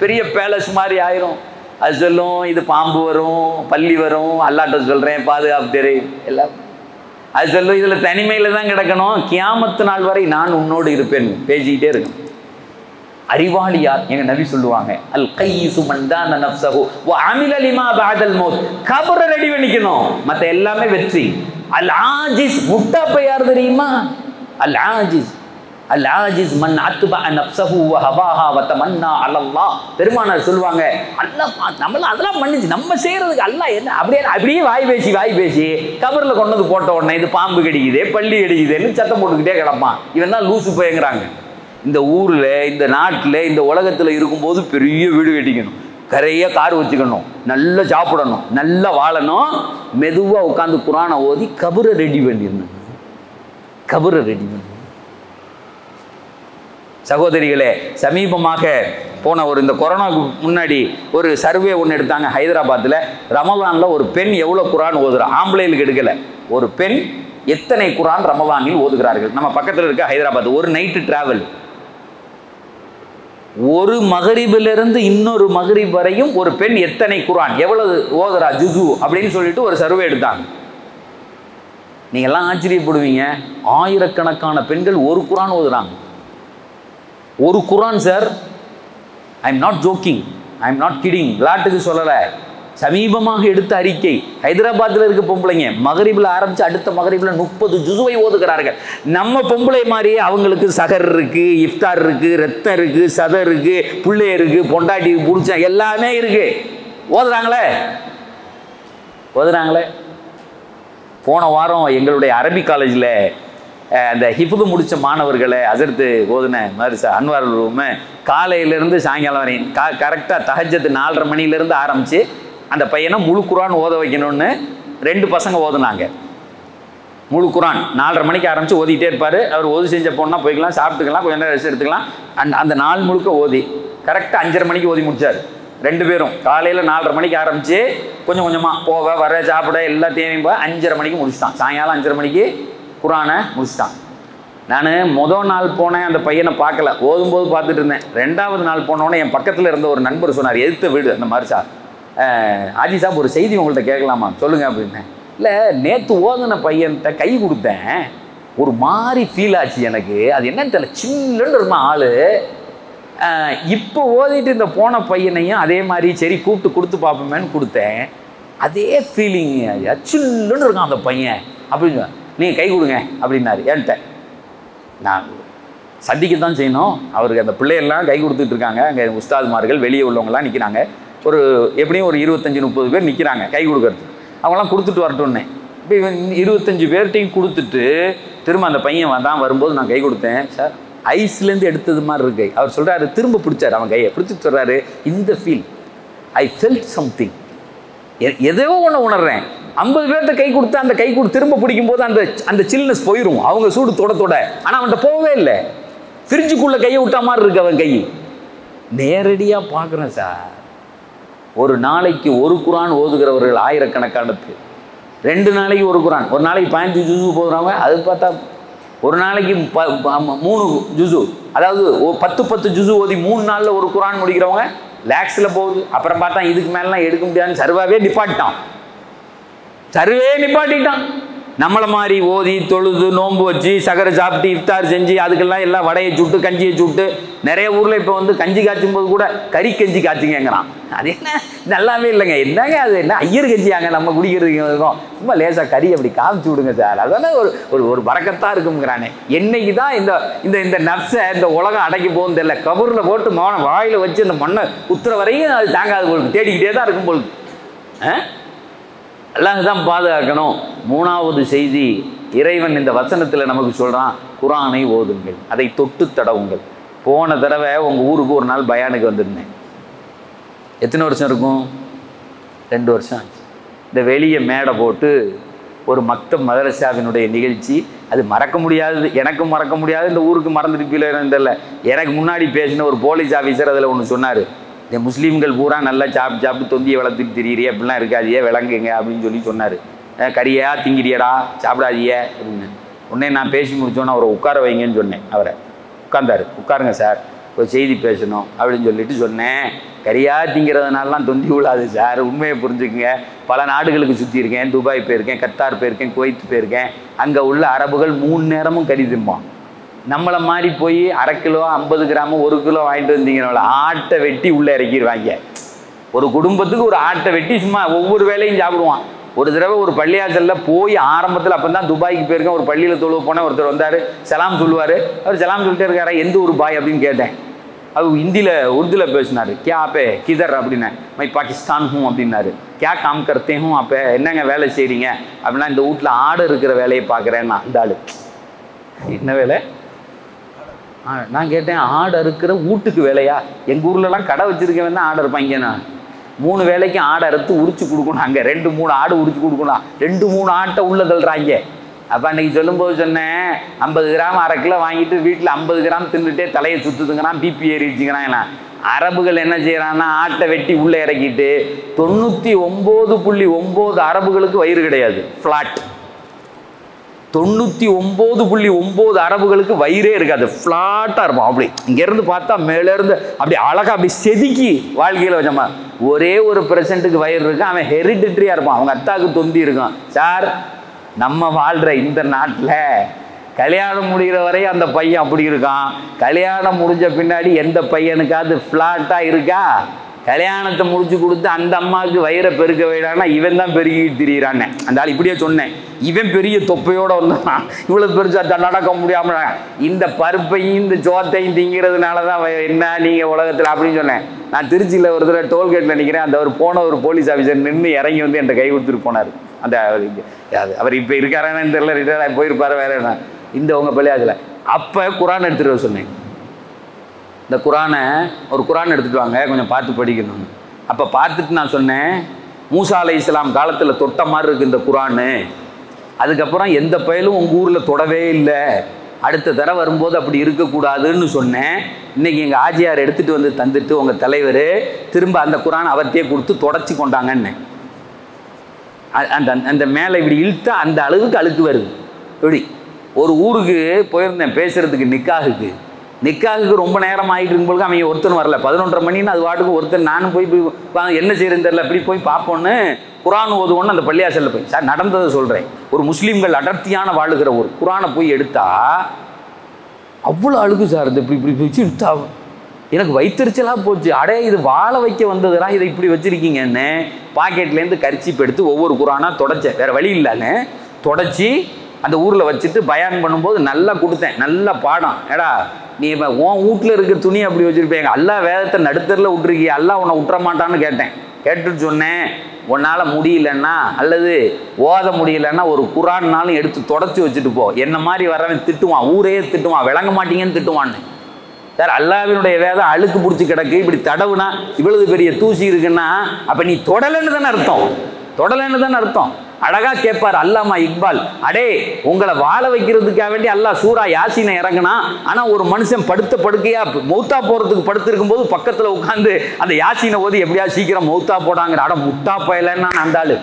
பெரிய பேலஸ் மாதிரி ஆயிரும். அது சொல்லும், இது பாம்பு வரும், பள்ளி வரும், அல்லாஹ்ட்ட சொல்றேன் பாதுகாப்பு தெரியும் எல்லாம். அது சொல்லும், இதுல தனிமையில தான் கிடக்கணும், கியாமத்து நாள் வரை நான் உன்னோடு இருப்பேன், பேசிக்கிட்டே இருக்கும். அறிவாளியார் எங்க நபி சொல்லுவாங்க, அல் கையிசு மன் தான நஃப்ஸஹு வ அமில லிமா பஅதல் மௌத். கபரை ரெடி பண்ணிக்கணும், மத்த எல்லாமே வெற்றி. அல் ஆஜிஸ், முட்டாப்ப யார் தெரியுமா? அல் ஆஜிஸ், அல் ஆஜிஸ் மன் அத்பஅ நஃப்ஸஹு வ ஹவாஹா வ தமன்னா அலல்லாஹ். பெருமானார் சொல்லுவாங்க, அல்லாஹ் நம்மள அதெல்லாம் மன்னிச்சு நம்ம செய்யறதுக்கு அல்லாஹ் என்ன அப்படியே வாய் பேசி கபர்ல கொண்டு வந்து போட்ட உடனே இது பாம்பு கடிக்குதே, பள்ளி கடிக்குதுன்னு சத்தம் போட்டுக்கிட்டே கிடப்பான். இவன் தான் லூசு போயங்கிறாங்க. இந்த ஊர்ல, இந்த நாட்டில், இந்த உலகத்தில் இருக்கும்போது பெரிய வீடு கட்டிக்கணும், கரைய கார் வச்சுக்கணும், நல்லா சாப்பிடணும், நல்லா வாழணும், மெதுவாக உட்காந்து குர்ஆனை ஓதி கபரை ரெடி பண்ணிடணும், கபரை ரெடி பண்ணணும். சகோதரிகளே, சமீபமாக போன இந்த கொரோனாவுக்கு முன்னாடி ஒரு சர்வே ஒன்று எடுத்தாங்க ஹைதராபாத்தில். ரமலானில் ஒரு பெண் எவ்வளோ குர்ஆன் ஓதுறா, ஆம்பளைகளுக்கு எடுக்கலை, ஒரு பெண் எத்தனை குர்ஆன் ரமலானில் ஓதுகிறார்கள். நம்ம பக்கத்தில் இருக்க ஹைதராபாத், ஒரு நைட்டு டிராவல், ஒரு மகரிபிலிருந்து இன்னொரு மகரிப் வரையும் ஒரு பெண் எத்தனை குர்ஆன் எவ்வளவு ஓதுறா ஜுசு அப்படின்னு சொல்லிட்டு ஒரு சர்வே எடுத்தாங்க. நீங்க எல்லாம் ஆச்சரியப்படுவீங்க, ஆயிரக்கணக்கான பெண்கள் ஒரு குர்ஆன் ஓதுறாங்க. ஒரு Quran sir, I am not joking, I am not kidding, விளையாட்டுக்கு சொல்லலை. சமீபமாக எடுத்த அறிக்கை, ஹைதராபாத்தில் இருக்க பொம்பளைங்க மகரிபில் ஆரம்பித்து அடுத்த மகரிபில் 30 ஜுசுவை ஓதுகிறார்கள். நம்ம பொம்பளை மாதிரியே அவங்களுக்கு சகர் இருக்கு, இஃப்தார் இருக்கு, ரத்தம் இருக்கு, சதர் இருக்கு, பிள்ளை இருக்கு, பொண்டாட்டி பிடிச்ச எல்லாமே இருக்கு, ஓதுறாங்களே ஓதுறாங்களே. போன வாரம் எங்களுடைய அரபி காலேஜில் அந்த ஹிஃபுது முடித்த மாணவர்களை அசர்த்து ஓதுன மதரசா அன்வார் ரூமு காலையிலேருந்து சாயங்காலம் வரையும் கரெக்டாக தஹஜ்ஜத் 4:30 மணிலேருந்து ஆரம்பித்து அந்த பையனை முழு குர்ஆன் ஓத வைக்கணும்னு 2 பசங்க ஓதுனாங்க. முழு குர்ஆன் 4:30 மணிக்கு ஆரம்பித்து ஓதிக்கிட்டே இருப்பார். அவர் ஓதி செஞ்ச போனால் போய்க்கலாம், சாப்பிட்டுக்கலாம், கொஞ்சம் நேரம் ரெஸ்ட் எடுத்துக்கலாம். அந்த நாள் முழுக்க ஓதி கரெக்டாக 5:30 மணிக்கு ஓதி முடித்தார். 2 பேரும் காலையில் 4:30 மணிக்கு ஆரம்பித்து கொஞ்சம் கொஞ்சமாக போக வர சாப்பிட எல்லாத்தையும் 5:30 மணிக்கு முடிச்சிட்டான். சாயங்காலம் 5:30 மணிக்கு குர்ஆனை முடிச்சிட்டான். நான் முதல் நாள் போனேன், அந்த பையனை பார்க்கல, ஓதும்போது பார்த்துட்டு இருந்தேன். 2வது நாள் போனோடனே என் பக்கத்தில் இருந்த ஒரு நண்பர் சொன்னார், எதிர்த்த வீடு அந்த மாதிரி, சார் ஆஜி சாப் ஒரு செய்தி உங்கள்கிட்ட கேட்கலாமா, சொல்லுங்கள் அப்படின்னேன். இல்லை, நேற்று ஓதுன பையன்கிட்ட கை கொடுத்தேன், ஒரு மாதிரி ஃபீல் ஆச்சு எனக்கு, அது என்னன்னு தெரியல, சில்லுன்னு இருந்தான் ஆள். இப்போ ஓதிட்டு இந்த போன பையனையும் அதே மாதிரி சரி கூப்பிட்டு கொடுத்து பார்ப்போமேன்னு கொடுத்தேன், அதே ஃபீலிங், சில்லுன்னு இருக்கான் அந்த பையன் அப்படின்னு. நீங்கள் கை கொடுங்க அப்படின்னாரு என்கிட்ட. நான் சந்திக்கத்தான் செய்யணும், அவருக்கு அந்த பிள்ளையெல்லாம் கை கொடுத்துட்டு இருக்காங்க, அங்கே உஸ்தாதுமார்கள் வெளியே உள்ளவங்கலாம் நிற்கிறாங்க, ஒரு எப்படியும் ஒரு 25-30 பேர் நிற்கிறாங்க கை கொடுக்கறது. அவங்களாம் கொடுத்துட்டு வரட்டும்னே. இப்போ இவன் 25 பேர்கிட்டையும் கொடுத்துட்டு திரும்ப அந்த பையன் வந்தான். வரும்போது நான் கை கொடுத்தேன், சார் ஐஸ்லேருந்து எடுத்தது மாதிரி இருக்கு. அவர் சொல்கிறாரு, திரும்ப பிடிச்சார், அவன் கையை பிடிச்சிட்டு சொல்கிறாரு, இந்த ஃபீல் ஐ ஃபெல்ட் சம்திங், ஏதோ ஒன்று உணர்றேன். 50 பேர்கிட்ட கை கொடுத்தா அந்த கை திரும்ப பிடிக்கும் போது அந்த சில்னஸ் போயிடும், அவங்க சூடு தொட. ஆனால் அவன்கிட்ட போகவே இல்லை, ஃப்ரிட்ஜுக்குள்ளே கையை விட்டா மாதிரி இருக்கு அவன் கை. நேரடியாக பார்க்குறேன் சார், ஒரு நாளைக்கு ஒரு குர்ஆன் ஓதுகிறவர்கள் ஆயிரக்கணக்கான பேர். 2 நாளைக்கு ஒரு குர்ஆன், ஒரு நாளைக்கு 15 ஜுசு போடுறவங்க, அது பார்த்தா ஒரு நாளைக்கு 3 ஜுசு, அதாவது 10 ஜுசு ஓதி 3 நாளில் ஒரு குர்ஆன் முடிக்கிறவங்க லேக்ஸில் போகுது. அப்புறம் பார்த்தா இதுக்கு மேலாம் எடுக்க முடியாதுன்னு சர்வே நிப்பாட்டிட்டான். நம்மளை மாதிரி ஓதி தொழுது நோன்பு வச்சு சகரை சாப்பிட்டு இஃப்தார் செஞ்சு அதுக்கெல்லாம் எல்லாம் வடையை சுட்டு கஞ்சியை சுட்டு நிறைய ஊரில் இப்போ வந்து கஞ்சி காய்ச்சும் போது கூட கறி கஞ்சி காய்ச்சுங்கிறான். அது என்ன நல்லாவே இல்லைங்க. என்னங்க அது என்ன ஐயர் கஞ்சியாங்க நம்ம குடிக்கிறதுக்கு இருக்கும். சும்மா லேசாக கறி அப்படி காமிச்சு விடுங்க சார், அதெல்லாம் ஒரு ஒரு பறக்கத்தான் இருக்குங்கிறானே. என்னைக்கு தான் இந்த இந்த இந்த நப்சை இந்த உலகம் அடக்கி போகும் தெரியல. கபூரில் போட்டு வாயில் வச்சு இந்த மண்ணை குத்துற வரையும் அது தாங்காது போலுக்கு, தேடிக்கிட்டே தான் இருக்கும் போலுக்கு. அல்லாஹ் தான் பாதுகாக்கணும். மூணாவது செய்தி, இறைவன் இந்த வசனத்தில் நமக்கு சொல்கிறான், குர்ஆனை ஓதுங்கள், அதை தொட்டு தடவுங்கள். போன தடவை உங்கள் ஊருக்கு ஒரு நாள் பயானுக்கு வந்திருந்தேன். எத்தனை வருஷம் இருக்கும்? 2 வருஷம் ஆச்சு. இந்த வெளியே மேடை போட்டு ஒரு மக்தப் மதரசாவினுடைய நிகழ்ச்சி, அது மறக்க முடியாதது, எனக்கும் மறக்க முடியாது, இந்த ஊருக்கு மறந்துருப்பீங்களேன்னு தெரியல. எனக்கு முன்னாடி பேசின ஒரு போலீஸ் ஆஃபீஸர் அதில் ஒன்று சொன்னார், இந்த முஸ்லீம்கள் பூரா நல்லா சாப்பிட்டு தொந்தியை வளர்த்துட்டு திரியிறியே, அப்படிலாம் இருக்காதியே, விளங்குங்க அப்படின்னு சொன்னார். கறியா திங்கிறியடா, சாப்பிடாதியே அப்படின்னு. உடனே நான் பேசி முடிச்சோன்னே அவரை உட்கார வைங்கன்னு சொன்னேன். அவரை உட்கார்ந்தார். உட்காருங்க சார், ஒரு செய்தி பேசணும் அப்படின்னு சொல்லிட்டு சொன்னேன். கறியா திங்கிறதுனாலாம் தொந்தி விழாது சார், உண்மையை புரிஞ்சுக்குங்க. பல நாடுகளுக்கு சுற்றியிருக்கேன், துபாய் போயிருக்கேன், கத்தார் போயிருக்கேன், குவைத் போயிருக்கேன். அங்கே உள்ள அரபுகள் 3 நேரமும் கறி திம்பான். நம்மளை மாதிரி போய் 1/2 கிலோ 50 கிராமு 1 கிலோ வாங்கிட்டு வந்தீங்கன்னா ஆட்டை வெட்டி உள்ளே இறக்கிடுவாங்க. ஒரு குடும்பத்துக்கு ஒரு ஆட்டை வெட்டி சும்மா ஒவ்வொரு வேலையும் சாப்பிடுவான். ஒரு தடவை ஒரு பள்ளியாசலில் போய் ஆரம்பத்தில் அப்போ தான் துபாய்க்கு போயிருக்கேன், ஒரு பள்ளியில் தொழுவ போனேன். ஒருத்தர் வந்தார், சலாம் சொல்லுவார். அவர் சலாம் சொல்லிட்டே இருக்காரா, எந்த ஒரு பாய் அப்படின்னு கேட்டேன். அவர் ஹிந்தியில் உருதுவில் பேசினார். கே ஆப்பே கிதர் அப்படின்னேன். மை பாகிஸ்தான் ஹூ அப்படின்னாரு. கே காம் கர்த்தே ஹூ அப்போ, என்னங்க வேலை செய்கிறீங்க அப்படின்னா, இந்த வீட்டில் ஆடு இருக்கிற வேலையை பார்க்குறேன்னா. அந்த ஆள் என்ன வேலை? நான் கேட்டேன், ஆடு அறுக்கிற வீட்டுக்கு வேலையா? எங்கள் ஊர்லலாம் கடை வச்சுருக்கவன் தான் ஆடு இருப்பாங்கண்ணா. 3 வேலைக்கு ஆடை அறுத்து உரிச்சு கொடுக்கணும். அங்கே 2-3 ஆடு உரிச்சு கொடுக்கணும். 2-3 ஆட்டை உள்ள தள்ளுறாங்க. அப்போ அன்றைக்கி சொல்லும்போது சொன்னேன், 50 கிராம் 1/2 கிலோ வாங்கிட்டு வீட்டில் 50 கிராம் தின்னுட்டே தலையை சுற்றுதுங்கிறான், பிபி ஏறிடுச்சுங்கிறான். அரபுகள் என்ன செய்கிறான்னா, ஆட்டை வெட்டி உள்ளே இறக்கிட்டு 99.9 அரபுகளுக்கு வயிறு கிடையாது, ஃப்ளாட். 99.9 அரபுகளுக்கு வயிறே இருக்காது, ஃப்ளாட்டாக இருப்பான். அப்படி இங்கேருந்து பார்த்தா மேலேருந்து அப்படி அழகாக அப்படி செதுக்கி வாழ்க்கையில் வச்சோமா. ஒரே ஒரு பெர்சன்ட்டுக்கு வயிறு இருக்கான், அவன் ஹெரிடிட்ரியாக இருப்பான், அவங்க அத்தாவுக்கு தொந்தி இருக்கான். சார், நம்ம வாழ்கிற இந்த நாட்டில் கல்யாணம் முடிகிற வரையும் அந்த பையன் அப்படி இருக்கான். கல்யாணம் முடிஞ்ச பின்னாடி எந்த பையனுக்காவது ஃப்ளாட்டாக இருக்கா? கல்யாணத்தை முடிச்சு கொடுத்து அந்த அம்மாவுக்கு வயிறை பெருக்க வைடானா இவன் தான் பெருகிட்டு திரியிறானே. அந்த ஆள் இப்படியே சொன்னேன், இவன் பெரிய தொப்பையோடு வந்தான், இவ்வளோ பெருசா நடக்க முடியாம. இந்த பருப்பையும் இந்த சோத்தையும் திங்கிறதுனால தான் என்ன நீங்கள் உலகத்தில் அப்படின்னு சொன்னேன். நான் திருச்சியில் ஒரு தடவை டோல்கேட்டில் நிற்கிறேன். அந்த அவர் போன ஒரு போலீஸ் ஆஃபீஸர் நின்று இறங்கி வந்து என்கிட்ட கை கொடுத்துட்டு போனார். அந்த அவர் இப்போ இருக்காரான்னு தெரியல, ரிட்டையர் போயிருப்பாரு வேற என்ன. இந்த உங்கள் பள்ளியாதில் அப்போ குரான் எடுத்துகிட்டு வர சொன்னேன். இந்த குரானை ஒரு குரான் எடுத்துகிட்டு வாங்க, கொஞ்சம் பார்த்து படிக்கணும்னு. அப்போ பார்த்துட்டு நான் சொன்னேன், மூசா அலைஹிஸ்ஸலாம் காலத்தில் தொட்ட மாதிரி இருக்குது இந்த குரானு. அதுக்கப்புறம் எந்த பயலும் உங்கள் ஊரில் தொடவே இல்லை, அடுத்த தடவை வரும்போது அப்படி இருக்கக்கூடாதுன்னு சொன்னேன். இன்றைக்கி எங்கள் ஆஜியார் எடுத்துகிட்டு வந்து தந்துட்டு உங்கள் தலைவர் திரும்ப அந்த குரானை அவர்கிட்டே கொடுத்து தொடச்சி கொண்டாங்கன்னு. அந்த அந்த மேலே இப்படி இழுத்தா அந்த அளவுக்கு அழுக்கு வருது. இப்படி ஒரு ஊருக்கு போயிருந்தேன் பேசுகிறதுக்கு, நிக்காகுக்கு ரொம்ப நேரம் ஆகிட்டு இருக்கும்போது அவங்க ஒருத்தன் வரல. 11:30 மணின்னு அது வாட்டுக்கு ஒருத்தன், நானும் போய் என்ன செய்யறதுன்னு தெரியல, இப்படி போய் பார்ப்போன்னு குரான் ஓதுவோன்னு அந்த பள்ளியாசலில் போய் சார் நடந்ததை சொல்கிறேன். ஒரு முஸ்லீம்கள் அடர்த்தியான வாழுகிற ஒரு குரானை போய் எடுத்தா அவ்வளோ அழுகு சார். இந்த இப்படி வச்சு எடுத்தா எனக்கு வயிற்றுச்சலாக போச்சு. அடே, இது வாழ வைக்க வந்ததுனா இதை இப்படி வச்சுருக்கீங்கன்னு பாக்கெட்லேருந்து கர்ச்சீப் எடுத்து ஒவ்வொரு குரானாக தொடச்சேன். வேறு வழி இல்லைன்னு தொடச்சி அந்த ஊரில் வச்சுட்டு பயான் பண்ணும்போது நல்லா கொடுத்தேன். நல்ல பாடம். ஏடா, நீ இப்போ உன் வீட்டில் இருக்கிற துணி அப்படி வச்சுருப்பேங்க, அல்லா வேதத்தை நடுத்தரில் விட்டுருக்கிய, அல்லா உன்னை விட்டுற மாட்டான்னு கேட்டேன். கேட்டுட்டு சொன்னேன், உன்னால் முடியலன்னா அல்லது ஓத முடியலன்னா ஒரு குரான்னாலும் எடுத்து தொடச்சி வச்சுட்டு போ. என்ன மாதிரி வரவன் திட்டுவான், ஊரையே திட்டுவான், விளங்க மாட்டீங்கன்னு திட்டுவான்னு. சார், அல்லாஹ்வினுடைய வேதம் அழுக்கு பிடிச்சி கிடக்கு, இப்படி தடவுனா இவ்வளவு பெரிய தூசி இருக்குன்னா அப்போ நீ தொடலைன்னு தானே அர்த்தம், தொடலைன்னு தானே அர்த்தம். அழகாக கேட்பார் அல்லாமா இக்பால், அடே உங்களை வாழ வைக்கிறதுக்காக வேண்டி அல்லாஹ் சூரா யாசீனை இறங்கினா, ஆனால் ஒரு மனுஷன் படுத்த படுக்கையா மௌத்தா போகிறதுக்கு படுத்திருக்கும் போது பக்கத்தில் உட்காந்து அந்த யாசீனை ஓதி எப்படியா சீக்கிரம் மௌத்தா போடாங்கிற. அட முட்டா போயலன்னா அந்த ஆளு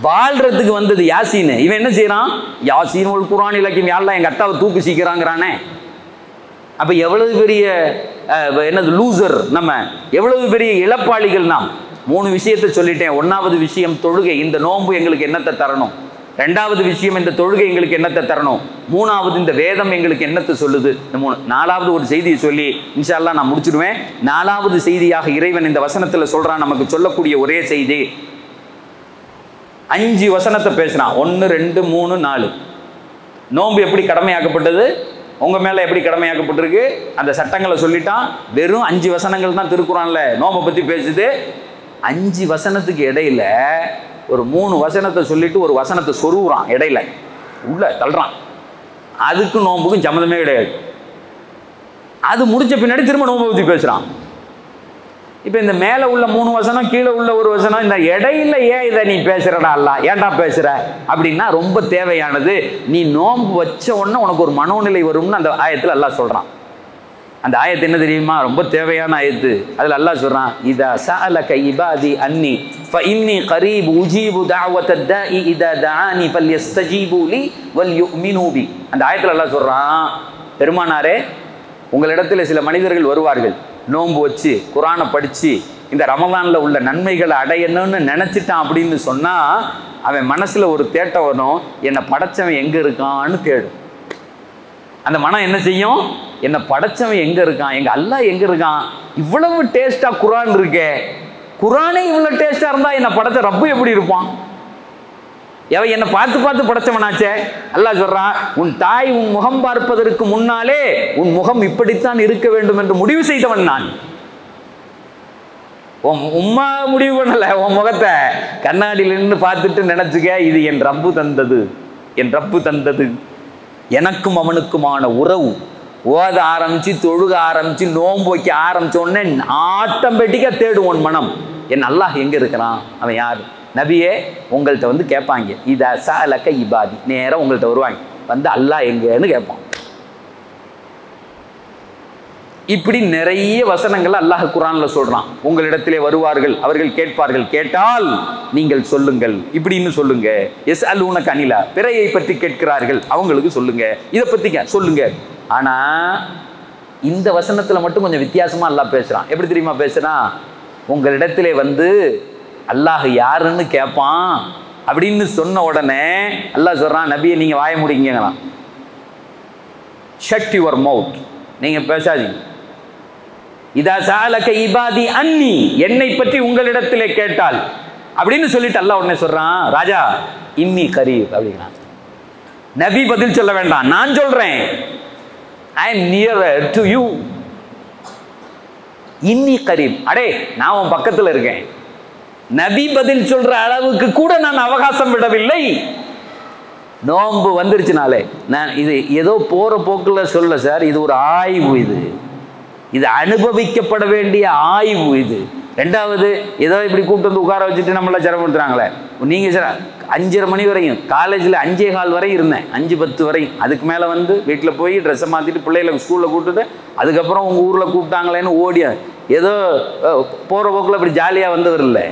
வாழ்றதுக்கு வந்தது யாசீனு. இவன் என்ன செய்யறான், யாசீன் ஒரு குர்ஆன் இலக்கியம், யாரெல்லாம் எங்கள் அத்தாவை தூக்கு சீக்கிறாங்கிறானே. அப்போ எவ்வளவு பெரிய என்னது லூசர் நம்ம, எவ்வளவு பெரிய இழப்பாளிகள் நாம். 3 விஷயத்தை சொல்லிட்டேன். 1வது விஷயம் தொழுகை. இந்த நோன்பு எங்களுக்கு என்னத்தை தரணும்? ரெண்டாவது விஷயம், இந்த தொழுகை எங்களுக்கு என்னத்தை தரணும். மூணாவது, இந்த வேதம் எங்களுக்கு என்னத்தை சொல்லுது. இந்த மூணு. நாலாவது ஒரு செய்தியை சொல்லி இன்ஷா அல்லாஹ் நான் முடிச்சிடுவேன். நாலாவது செய்தியாக இறைவன் இந்த வசனத்தில் சொல்றான். நமக்கு சொல்லக்கூடிய ஒரே செய்தி, 5 வசனத்தை பேசுறான். 1 2 3 4. நோன்பு எப்படி கடமையாக்கப்பட்டது, உங்க மேல எப்படி கடமையாக்கப்பட்டிருக்கு, அந்த சட்டங்களை சொல்லிட்டான். வெறும் 5 வசனங்கள் தான் திருக்குறான்ல நோன்பை பத்தி பேசுது. 5 வசனத்துக்கு இடையில ஒரு 3 வசனத்தை சொல்லிட்டு ஒரு வசனத்தை சொருவுறான், இடையில உள்ள தள்ளுறான். அதுக்கு நோன்புக்கும் சம்மந்தமே கிடையாது. அது முடிச்ச பின்னாடி திரும்ப நோன்பை பத்தி பேசுறான். இப்போ இந்த மேலே உள்ள 3 வசனம், கீழே உள்ள ஒரு வசனம், இந்த இடையில ஏன் இதை நீ பேசுறடா அல்ல, ஏன்டா பேசுற அப்படின்னா ரொம்ப தேவையானது. நீ நோன்பு வச்ச உடனே உனக்கு ஒரு மனோநிலை வரும்னு அந்த ஆயத்தில் அல்லாஹ் சொல்றான். அந்த ஆயத்து என்ன தெரியுமா, ரொம்ப தேவையான ஆயத்து. அதில் அல்லாஹ் சொல்றான், இதா சஅலக இபாதி அன்னி ஃபஇன்னி கரீப் உஜீபு தஅவத்தத் தாஇ இதா தஆனி ஃபல்யஸ்தஜீபு லி வல்யுமினு பி. அந்த ஆயத்தில் அல்லாஹ் சொல்றான், பெருமானாரே, உங்களிடத்தில் சில மனிதர்கள் வருவார்கள், நோன்பு வச்சு குரானை படித்து இந்த ரமலானில் உள்ள நன்மைகளை அடையணும்னு நினச்சிட்டான் அப்படின்னு சொன்னால் அவன் மனசில் ஒரு தேட்டம் வரும், என்னை படைச்சவன் எங்கே இருக்கான்னு தேடும். அந்த மனம் என்ன செய்யும், என்னை படைச்சவன் எங்கே இருக்கான், எங்கள் அல்லாஹ் எங்கே இருக்கான். இவ்வளவு டேஸ்ட்டாக குரான் இருக்கே, குரானே இவ்வளோ டேஸ்ட்டாக இருந்தால் என்னை படைச்ச ரப்பு எப்படி இருப்பான். எவன் என்னை பார்த்து பார்த்து படைச்சவனாச்சே. அல்லாஹ் சொல்றான், உன் தாய் உன் முகம் பார்ப்பதற்கு முன்னாலே உன் முகம் இப்படித்தான் இருக்க வேண்டும் என்று முடிவு செய்தவன் நான். உம்மா முடிவு பண்ணல, உன் முகத்தை கண்ணாடியில் நின்று பார்த்துட்டு நினைச்சுக்க, இது என் ரப்பு தந்தது, என் ரப்பு தந்தது. எனக்கும் அவனுக்குமான உறவு. ஓத ஆரம்பிச்சு தொழுக ஆரம்பிச்சு நோன்பு வைக்க ஆரம்பிச்ச உடனே ஆட்டோமேட்டிக்கா தேடுவோன் மனம், என் அல்லாஹ் எங்க இருக்கிறான், அவன் யார். நபியே, உங்கள்கிட்ட வந்து கேட்பாங்க, இதா சஅலக இபாதி, நேரம் உங்கள்கிட்ட வருவாங்க, வந்து அல்லாஹ் எங்கன்னு கேட்பான். இப்படி நிறைய வசனங்கள் அல்லாஹ் குர்ஆன்ல சொல்றான். உங்களிடத்திலே வருவார்கள், அவர்கள் கேட்பார்கள், கேட்டால் நீங்கள் சொல்லுங்கள், இப்படின்னு சொல்லுங்க. யஸ்அலூனக அனிலா, பிறையை பற்றி கேட்கிறார்கள், அவங்களுக்கு சொல்லுங்க, இதை பத்தி சொல்லுங்க. ஆனா இந்த வசனத்துல மட்டும் கொஞ்சம் வித்தியாசமா அல்லாஹ் பேசுறான். எப்படி தெரியுமா பேசுறான், உங்களிடத்திலே வந்து அல்லாஹ் யாருன்னு கேட்பான் அப்படின்னு சொன்ன உடனே அல்லாஹ் சொல்றான், நபியை நீங்க வாய முடிங்கலாம், ஷட் யுவர் மவுத், நீங்க பேசாதீங்க. இதா சஅலக இபாதி அன்னி, என்னை பற்றி உங்களிடத்திலே கேட்டால் அப்படின்னு சொல்லிட்டு அல்லாஹ் உடனே சொல்றான், ராஜா இன்னி கரீப் அப்படிங்கிறான். நபி பதில் சொல்ல வேண்டாம், நான் சொல்றேன், I am near to you. இன்னி கரீப், அடே நான் உன் பக்கத்தில் இருக்கேன். நபி பதில் சொல்ற அளவுக்கு கூட நான் அவகாசம் விடவில்லை. நோன்பு வந்துருச்சுனாலே நான் இது ஏதோ போற போக்குல சொல்ல சார், இது ஒரு ஆய்வு, இது அனுபவிக்கப்பட வேண்டிய ஆய்வு. இது ரெண்டாவது, ஏதோ இப்படி கூப்பிட்டு வந்து உட்கார வச்சுட்டு நம்மள சிரமப்படுத்துறாங்களே. நீங்க சார் 5:30 மணி வரையும், காலேஜில் 5:15 வரை இருந்தேன், 5:10 வரையும். அதுக்கு மேலே வந்து வீட்டில் போய் ட்ரெஸ்ஸை மாற்றிட்டு பிள்ளைகளை ஸ்கூலில் கூப்பிட்டுட்டு அதுக்கப்புறம் உங்கள் ஊரில் கூப்பிட்டாங்களேன்னு ஓடிய ஏதோ போகிற போக்கில் இப்படி ஜாலியாக வந்தவர் இல்லை.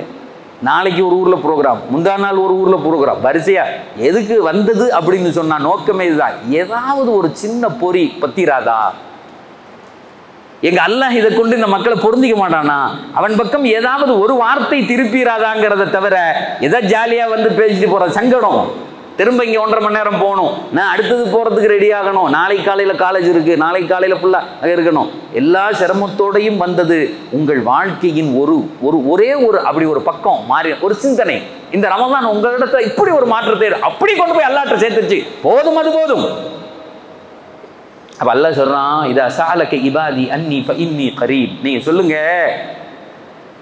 நாளைக்கு ஒரு ஊரில் ப்ரோக்ராம், முந்தா நாள் ஒரு ஊரில் ப்ரோக்ராம், வரிசையாக எதுக்கு வந்தது அப்படின்னு சொன்னால் நோக்கமே இதுதான். ஏதாவது ஒரு சின்ன பொறி பத்திராதா, எங்க அல்லாஹ் இதை கொண்டு இந்த மக்களை பொருந்திக்க மாட்டானா, அவன் பக்கம் ஏதாவது ஒரு வார்த்தை திருப்பிராதாங்கிறத தவிர எதை ஜாலியா வந்து பேசிட்டு போற சங்கடம். திரும்ப இங்க 1.5 மணி நேரம் போகணும், நான் அடுத்தது போறதுக்கு ரெடி ஆகணும், நாளைக்கு காலையில காலேஜ் இருக்கு, நாளைக்கு காலையில ஃபுல்லா இருக்கணும், எல்லா சிரமத்தோடையும் வந்தது உங்கள் வாழ்க்கையின் ஒரே ஒரு அப்படி ஒரு பக்கம் மாறி ஒரு சிந்தனை. இந்த ரமலான் உங்களிடத்துல இப்படி ஒரு மாற்றத்தை அப்படி கொண்டு போய் அல்லாஹ்ட்ட சேர்த்துச்சு, போதும், அது போதும். அப்ப அல்லாஹ் சொல்றான், இதா சஅலக இபாதி அன்னி ஃபஇன்னி கரீப், நீங்க சொல்லுங்க,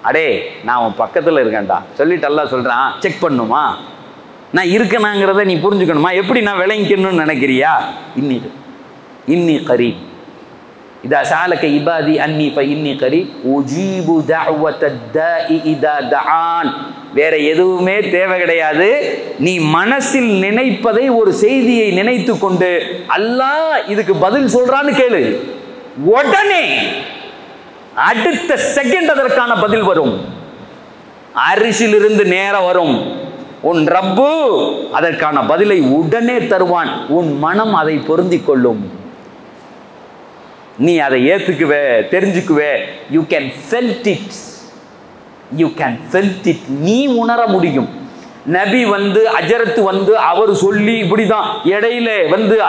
அடே நான் உன் பக்கத்துல இருக்கேன்டா சொல்லிட்டு அல்லாஹ் சொல்றான், செக் பண்ணுமா, நான் இருக்கேனாங்கிறத நீ புரிஞ்சுக்கணுமா, எப்படி நான் விளங்கிக்கணும்னு நினைக்கிறியா, இன்னி கரீப். இதா சஅலக இபாதி அன்னி ஃபஇன்னி கரீப் உஜீபு தஅவத்தத் தாஇ இதா தஆன். வேற எதுவுமே தேவை கிடையாது, நீ மனசில் நினைப்பதை ஒரு செய்தியை நினைத்து கொண்டு அல்லாஹ் இதுக்கு பதில் சொல்றான்னு கேளு, உடனே அடுத்த செகண்ட் அதற்கான பதில் வரும், அரிசிலிருந்து நேரம் வரும். உன் ரப்பு அதற்கான பதிலை உடனே தருவான், உன் மனம் அதை பொருந்திக் கொள்ளும், நீ அதை ஏத்துக்குவே, தெரிஞ்சுக்குவே. You can felt it, you can felt it, நீ உணர முடியும். நபி அஜரத்து அவர் சொல்லி இப்படிதான் இடையில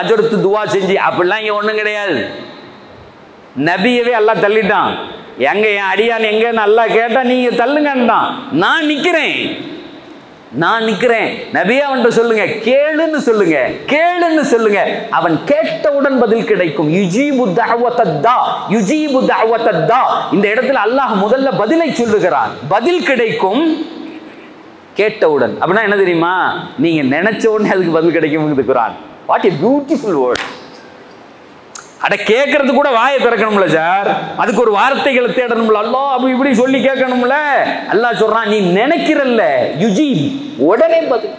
அஜரத்து துவா செஞ்சு அப்படிலாம் இங்க ஒண்ணும் கிடையாது. நபியவே அல்லாஹ் தள்ளிட்டான். எங்க என் அடியான் எங்கன்னு அல்லாஹ் கேட்டா நீங்க தள்ளுங்கன்றான். நான் நிக்கிறேன் நபியே அவன்கிட்ட சொல்லுங்க, கேளுன்னு சொல்லுங்க, கேளுன்னு சொல்லுங்க, அவன் கேட்டவுடன் பதில் கிடைக்கும். யுஜீபு தஅவத்தத்தா, யுஜீபு தஅவத்தத்தா. இந்த இடத்துல அல்லாஹ் முதல்ல பதிலை சொல்லுகிறான். பதில் கிடைக்கும் கேட்டவுடன். அப்படின்னா என்ன தெரியுமா? நீங்க நினைச்ச உடனே அதுக்கு பதில் கிடைக்கும். குர்ஆன் வாட் எ பியூட்டிஃபுல் வேர்ட். அட கேட்கறது கூட வாயை திறக்கணும்ல சார், அதுக்கு ஒரு வார்த்தைகளை தேடணும்ல. அல்லாஹ் அப்படி இப்படி சொல்லி கேட்கணும்ல. அல்லாஹ் சொல்றான் நீ நினைக்கிறல்ல, யுஜீப் உடனே பதில்.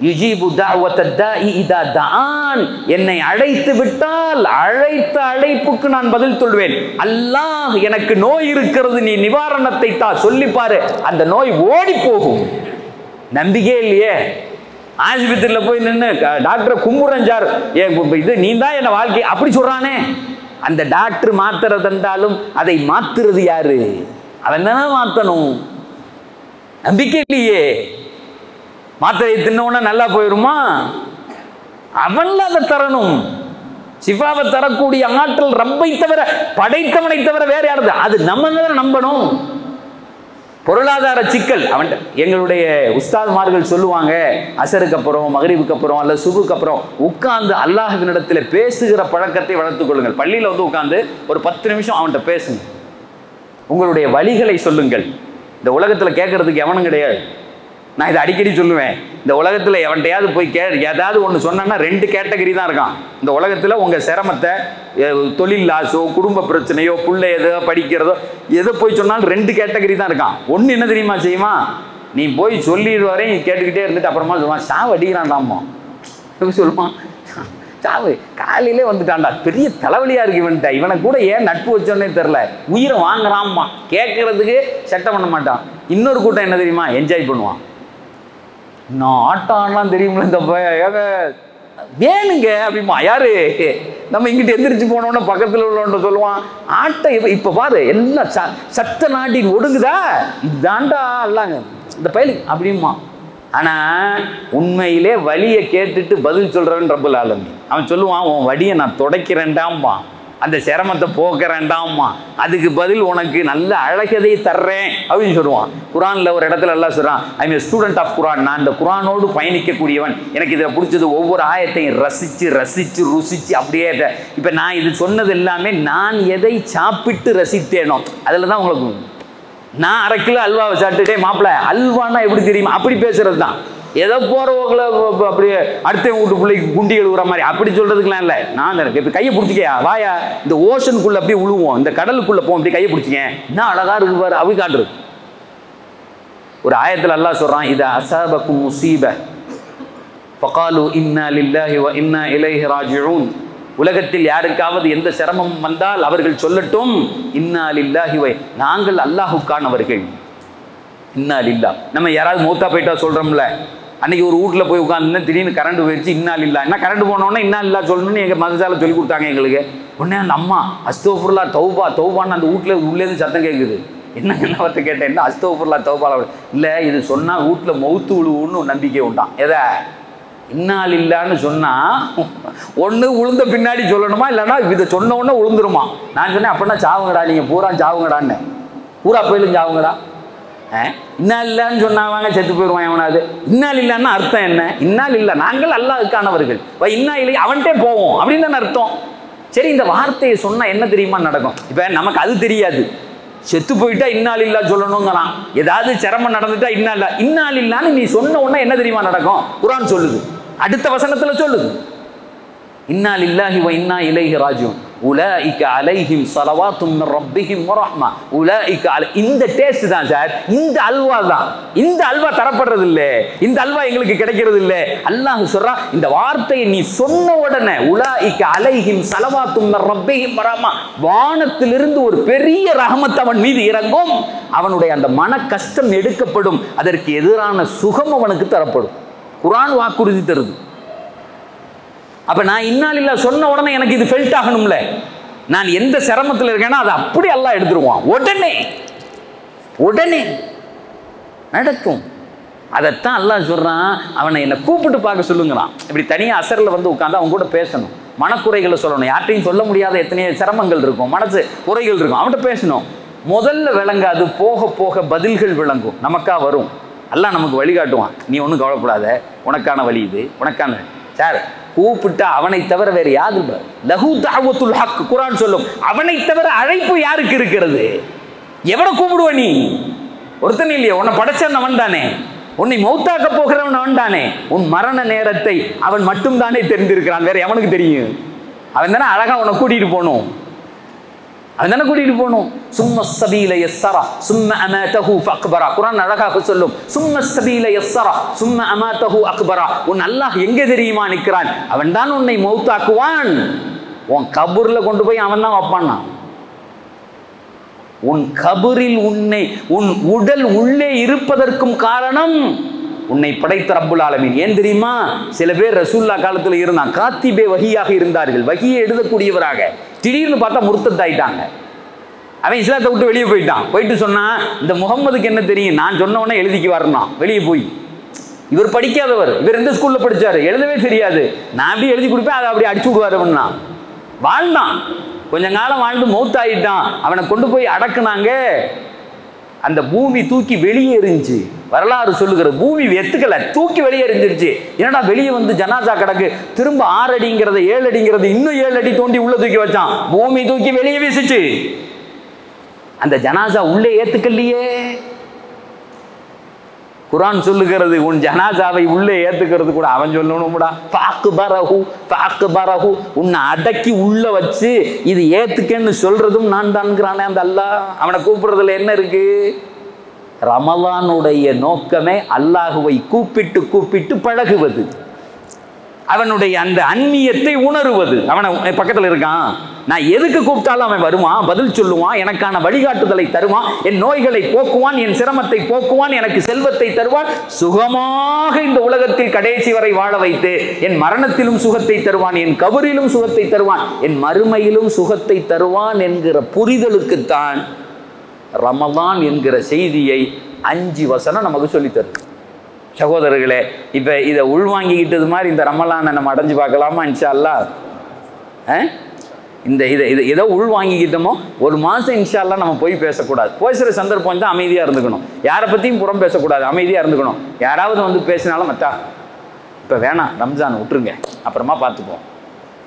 யுஜீபு தஅவத்தத்தாஇ இதா தஆன், என்னை அழைத்து விட்டால் அழைத்த அழைப்புக்கு நான் பதில் சொல்வேன். அல்லாஹ் எனக்கு நோய் இருக்கிறது, நீ நிவாரணத்தை தா, சொல்லி பாரு, அந்த நோய் ஓடி போகும். நம்பிக்கை இல்லையே, ஆஸ்பத்திரியில் போய் நின்று டாக்டரை கும்புறேன் சார், இது நீ தான் என்ன வாழ்க்கை அப்படி சொல்றானே, அந்த டாக்டர் மாத்திரை தந்தாலும் அதை மாத்துறது யாரு? அவன் தானே மாத்தணும். நம்பிக்கை இல்லையே, மாத்திரையை தின்னவுடனே நல்லா போயிருமா? அவன்ல அதை தரணும். சிஃபாவை தரக்கூடிய ஆற்றல் ரப்பை தவிர, படைத்தவனை தவிர வேற யாரு? அது நம்ம தான் நம்பணும். பொருளாதார சிக்கல் அவன். எங்களுடைய உஸ்தாத்மார்கள் சொல்லுவாங்க, அசருக்கு அப்புறம் மகரிபுக்கு அப்புறம் அல்லது சுபுக்கு அப்புறம் உட்கார்ந்து அல்லாஹ்வினிடத்தில் பேசுகிற பழக்கத்தை வளர்த்துக் கொள்ளுங்கள். பள்ளியில் உட்கார்ந்து ஒரு 10 நிமிஷம் அவன்கிட்ட பேசுங்க, உங்களுடைய வழிகளை சொல்லுங்கள். இந்த உலகத்தில் கேட்கறதுக்கு எவனும் கிடையாது. நான் இதை அடிக்கடி சொல்லுவேன். இந்த உலகத்தில் எவன்கிட்டையாவது போய் ஏதாவது ஒன்று சொன்னா 2 கேட்டகரி தான் இருக்கான் இந்த உலகத்தில். உங்கள் சிரமத்தை, தொழில் லாஸோ, குடும்ப பிரச்சனையோ, பிள்ளை எதோ படிக்கிறதோ, எதை போய் சொன்னாலும் 2 கேட்டகரி தான் இருக்கான். ஒன்று என்ன தெரியுமா செய்யுமா? நீ போய் சொல்லிடு வரையும் கேட்டுக்கிட்டே இருந்துட்டு அப்புறமா சொல்லுவான், சாவு அடிக்கிறான்டாமா. சொல்லுவான், சாவு காலையிலே வந்துட்டான்டா, பெரிய தலைவலியா இருக்கு இவன்ட்ட, இவனை கூட ஏன் நட்பு வச்சோன்னே தெரில, உயிரை வாங்குறான்மா, கேட்கறதுக்கு சட்டம் பண்ண மாட்டான். இன்னொரு கூட்டம் என்ன தெரியுமா? என்ஜாய் பண்ணுவான். நான் ஆட்டான்லாம் தெரியுமில்ல, இந்த ஏக வேணுங்க அப்படிமா. யாரு? நம்ம இங்கிட்ட எந்திரிச்சு போனோம்னா பக்கத்தில் உள்ளவன்ட்ட சொல்லுவான், ஆட்டை இப்போ பாரு எல்லாம் சத்த நாட்டின் ஒடுங்குதா, இதுதான்டா அல்லாங்க இந்த பயலுக்கு அப்படிமா. ஆனால் உண்மையிலே வலியை கேட்டுட்டு பதில் சொல்கிறவன் ரப்பல் ஆலமீன். அவன் சொல்லுவான், உன் வலியை நான் துடைக்கிறேன்டாம்மா, அந்த சிரமத்தை போக்குறேன்டாம்மா, அதுக்கு பதில் உனக்கு நல்ல அழகதை தர்றேன் அப்படின்னு சொல்லுவான். குரானில் ஒரு இடத்துல எல்லாம் சொல்கிறான், I am student of Quran, நான் இந்த குரானோடு பயணிக்கக்கூடியவன், எனக்கு இதில் பிடிச்சது ஒவ்வொரு ஆயத்தையும் ரசித்து ருசித்து அப்படியே. இப்போ நான் இது சொன்னது எல்லாமே நான் எதை சாப்பிட்டு ரசித்தேனோ அதில் தான் உங்களுக்கு. நான் 1/2 கிலோ அல்வாவை சாப்பிட்டுட்டே, மாப்பிள்ள அல்வானா எப்படி தெரியுமா அப்படி பேசுறது தான். ஏதோ போகிறவங்கள அப்படியே அடுத்த வீட்டு பிள்ளைக்கு குண்டி எழுவுற மாதிரி அப்படி சொல்கிறதுக்கெலாம் இல்லை. நான் இப்போ கையை பிடிச்சிக்கையா, வாயா இந்த ஓஷனுக்குள்ளே அப்படியே விழுவோம், இந்த கடலுக்குள்ளே போவோம், அப்படி கையை பிடிச்சிங்க, என்ன அழகாக இருக்கு பாரு அப்படி காட்டுறது. ஒரு ஆயத்தில் அல்லாஹ் சொல்கிறான், இது அஸாபக்கும் முஸீப ஃபகாலு இன்னா லில்லாஹி வ இன்னா இலைஹி ராஜிஊன். உலகத்தில் யாருக்காவது எந்த சிரமம் வந்தால் அவர்கள் சொல்லட்டும், இன்னா லில்லாஹி வ, நாங்கள் அல்லாஹுக்கானவர்கள். இன்னா லில்லா. நம்ம யாராவது மூத்தா போயிட்டா சொல்கிறோம்ல, அன்றைக்கி ஒரு வீட்டில் போய் உட்காந்துன்னா திடீர்னு கரண்ட் போயிடுச்சு, இன்னா லில்லா. என்ன கரண்ட் போனோன்னே இன்னா லில்லா சொல்லணும்னு எங்கள் மதசால சொல்லி கொடுத்தாங்க எங்களுக்கு. உடனே அந்த அம்மா அஸ்தோஃபுல்லா தௌபான்னு அந்த வீட்டில் உள்ளேருந்து சத்தம் கேட்குது. என்ன வார்த்தை கேட்டேன், என்ன அஸ்தோஃபுல்லா தௌபா இல்லை, இது சொன்னால் வீட்டில் மௌத்து விழுவுன்னு ஒரு நம்பிக்கை உண்டான். எதை? இன்னால் இல்லான்னு சொன்னால் ஒன்று உளுந்த பின்னாடி சொல்லணுமா, இல்லைன்னா இதை சொன்ன உடனே உளுந்துருமா. நான் சொன்னேன், அப்படின்னா சாவுங்கடா, நீங்கள் பூரா சாவுங்கடான்னு, பூரா போயிலும் சாவுங்கடா. இன்னால் இல்லைன்னு சொன்னாங்க செத்து போயிடுவான் எவனாவது. இன்னால் இல்லைன்னா அர்த்தம் என்ன? இன்னால் இல்லை, நாங்கள் அல்லாஹ்வுக்கானவர்கள், இன்னா இல்லை அவன்கிட்டே போவோம் அப்படின்னு தானே அர்த்தம். சரி, இந்த வார்த்தையை சொன்னால் என்ன தெரியுமா நடக்கும்? இப்போ நமக்கு அது தெரியாது. செத்து போயிட்டா இன்னால் இல்லா சொல்லணுங்கிறான், ஏதாவது சிரமம் நடந்துட்டா இன்னால் இல்லான்னு நீ சொன்ன உடனே என்ன தெரியுமா நடக்கும்? குர்ஆன் சொல்லுது, அடுத்த வசனத்தில் சொல்லுது, இன்னா லில்லாஹி வ இன்னா இலைஹி ராஜிஊன் உலாயிக அலைஹிம் ஸலவாத்தும் மிர் ரப்பிஹிம் வ ரஹ்மா உலாயிக அலை. இந்த டேஸ்ட் தான் சார், இந்த அல்வா தான். இந்த அல்வா தரப்படுறது இல்லை, இந்த அல்வா எங்களுக்கு கிடைக்கிறது இல்லை. அல்லாஹ் சொல்றான், இந்த வார்த்தையை நீ சொன்ன உடனே உலாயிக அலைஹிம் ஸலவாத்தும் மிர் ரப்பிஹிம் வ ரஹ்மா, வானத்திலிருந்து ஒரு பெரிய ரஹமத் அவன் மீது இறங்கும், அவனுடைய அந்த மன கஷ்டம் எடுக்கப்படும், அதற்கு எதிரான சுகம் அவனுக்கு தரப்படும். குர்ஆன் வாக்குறுதி தருது. அப்போ நான் இன்னால் இல்லா சொன்ன உடனே எனக்கு இது ஃபெல்ட் ஆகணும்ல, நான் எந்த சிரமத்தில் இருக்கேன்னா அதை அப்படி அல்லாஹ் எடுத்துருவான். உடனே நடக்கும். அதைத்தான் அல்லாஹ் சொல்கிறான், அவனை என்னை கூப்பிட்டு பார்க்க சொல்லுங்கிறான். இப்படி தனியாக அசரில் வந்து உட்காந்து அவங்க கூட பேசணும், மனக்குறைகளை சொல்லணும். யார்ட்டையும் சொல்ல முடியாத எத்தனையோ சிரமங்கள் இருக்கும், மனசு குறைகள் இருக்கும், அவன்கிட்ட பேசணும். முதல்ல விளங்காது, போக போக பதில்கள் விளங்கும், நமக்கா வரும். அல்லாஹ் நமக்கு வழிகாட்டுவான். நீ ஒன்றும் கவலைப்படாத, உனக்கான வழி இது, உனக்கான சார் கூப்பிட்டு அவனை தவிர வேறு யாரு லஹு தஅவத்துல் ஹக் குர்ஆன் சொல்லும். அவனை தவிர அழைப்பு யாருக்கு இருக்கிறது? எவனை கூப்பிடுவ நீ? ஒருத்தன் இல்லையே, உன்னை படைச்சவன் அவன் தானே, உன்னை மௌத்தாக்க போகிறவன் அவன் தானே. உன் மரண நேரத்தை அவன் மட்டும் தானே தெரிந்திருக்கிறான், வேற எவனுக்கு தெரியும்? அவன் தானே அழகா உன்னை கூட்டிட்டு போகணும், அவன் தானே கூட்டிட்டு போகணும். சும்ம ஸபீல யஸ்ஸரா சும்ம அமாதஹு ஃபஅக்பரா. குர்ஆன் அழகாக சொல்லும், சும்ம ஸபீல யஸ்ஸரா சும்ம அமாதஹு அக்பரா. உன் அல்லாஹ் எங்கே தெரியுமா நிற்கிறான்? அவன் தான் உன்னை மௌத்தாக்குவான். உன் கபூர்ல கொண்டு போய் அவன் தான் வைப்பான். உன் கபரில் உன் உடல் உள்ளே இருப்பதற்கும் காரணம் உன்னை படைத்த ரப்புல் ஆலமீன். ஏன் தெரியுமா? சில பேர் ரசூல்லா காலத்தில் இருந்தான், காத்திபே வஹியாக இருந்தார்கள், வஹியை எழுதக்கூடியவராக. திடீர்னு பார்த்தா முர்த்தத்தாயிட்டாங்க. அவன் இஸ்லாத்தை விட்டு வெளியே போயிட்டு சொன்னா, இந்த முகம்மதுக்கு என்ன தெரியும், நான் சொன்னவனே எழுதிக்கு வரணும் வெளியே போய். இவர் படிக்காதவர், இவர் எந்த ஸ்கூல்ல படிச்சாரு, எழுதவே தெரியாது, நான் அப்படி எழுதி கொடுப்பேன், அதை அப்படி அடிச்சு விடுவாருன்னா வாழ்ந்தான். கொஞ்ச காலம் வாழ்ந்து மௌத்தாயிட்டான். அவனை கொண்டு போய் அடக்குனாங்க. அந்த பூமி தூக்கி வெளியே எறிஞ்சு, வரலாறு சொல்லுகிற பூமி எத்துக்கல, தூக்கி வெளியே எறிஞ்சிருச்சு. என்னடா வெளியே வந்து ஜனாசா கிடக்கு, திரும்ப 6 அடிங்கிறத 7 அடிங்கிறது இன்னும் 7 அடி தோண்டி உள்ள தூக்கி வச்சான். பூமி தூக்கி வெளியே வீசிச்சு. அந்த ஜனாசா உள்ளே ஏத்துக்கலையே. குர்ஆன் சொல்லுகிறது, உன் ஜனாசாவை உள்ளே ஏத்துக்கிறது கூட அவன் சொல்லணும்டா. உன்னை அடக்கி உள்ள வச்சு இது ஏத்துக்கன்னு சொல்றதும் நான் தான்ங்கிறானே அந்த அல்லாஹ். அவனை கூப்பிடுறதுல என்ன இருக்கு? ரமலானுடைய நோக்கமே அல்லாஹுவை கூப்பிட்டு கூப்பிட்டு பழகுவது, அவனுடைய அந்த அந்நியத்தை உணருவது. அவனை பக்கத்தில் இருக்கான், நான் எதுக்கு கூப்பிட்டாலும் அவன் வருவான், பதில் சொல்லுவான், எனக்கான வழிகாட்டுதலை தருவான், என் நோய்களை போக்குவான், என் சிரமத்தை போக்குவான், எனக்கு செல்வத்தை தருவான், சுகமாக இந்த உலகத்தில் கடைசி வரை வாழ வைத்து என் மரணத்திலும் சுகத்தை தருவான், என் கபரிலும் சுகத்தை தருவான், என் மறுமையிலும் சுகத்தை தருவான் என்கிற புரிதலுக்குத்தான் ரமலான் என்கிற செய்தியை 5 வசனம் நமக்கு சொல்லித்தருது. சகோதரர்களே, இப்போ இதை உள்வாங்கிக்கிட்டது மாதிரி இந்த ரமலானை நம்ம அடைஞ்சு பார்க்கலாமா இன்ஷா அல்லாஹ்? இதை ஏதோ உள்வாங்கிக்கிட்டோமோ, ஒரு மாதம் இன்ஷா அல்லாஹ் நம்ம போய் பேசக்கூடாது. பேசுகிற சந்தர்ப்பம் தான் அமைதியாக இருந்துக்கணும், யாரை பற்றியும் புறம் பேசக்கூடாது, அமைதியாக இருந்துக்கணும். யாராவது வந்து பேசினாலும் மச்சா இப்போ வேணாம், ரம்ஜான் விட்டுருங்க, அப்புறமா பார்த்துப்போம்,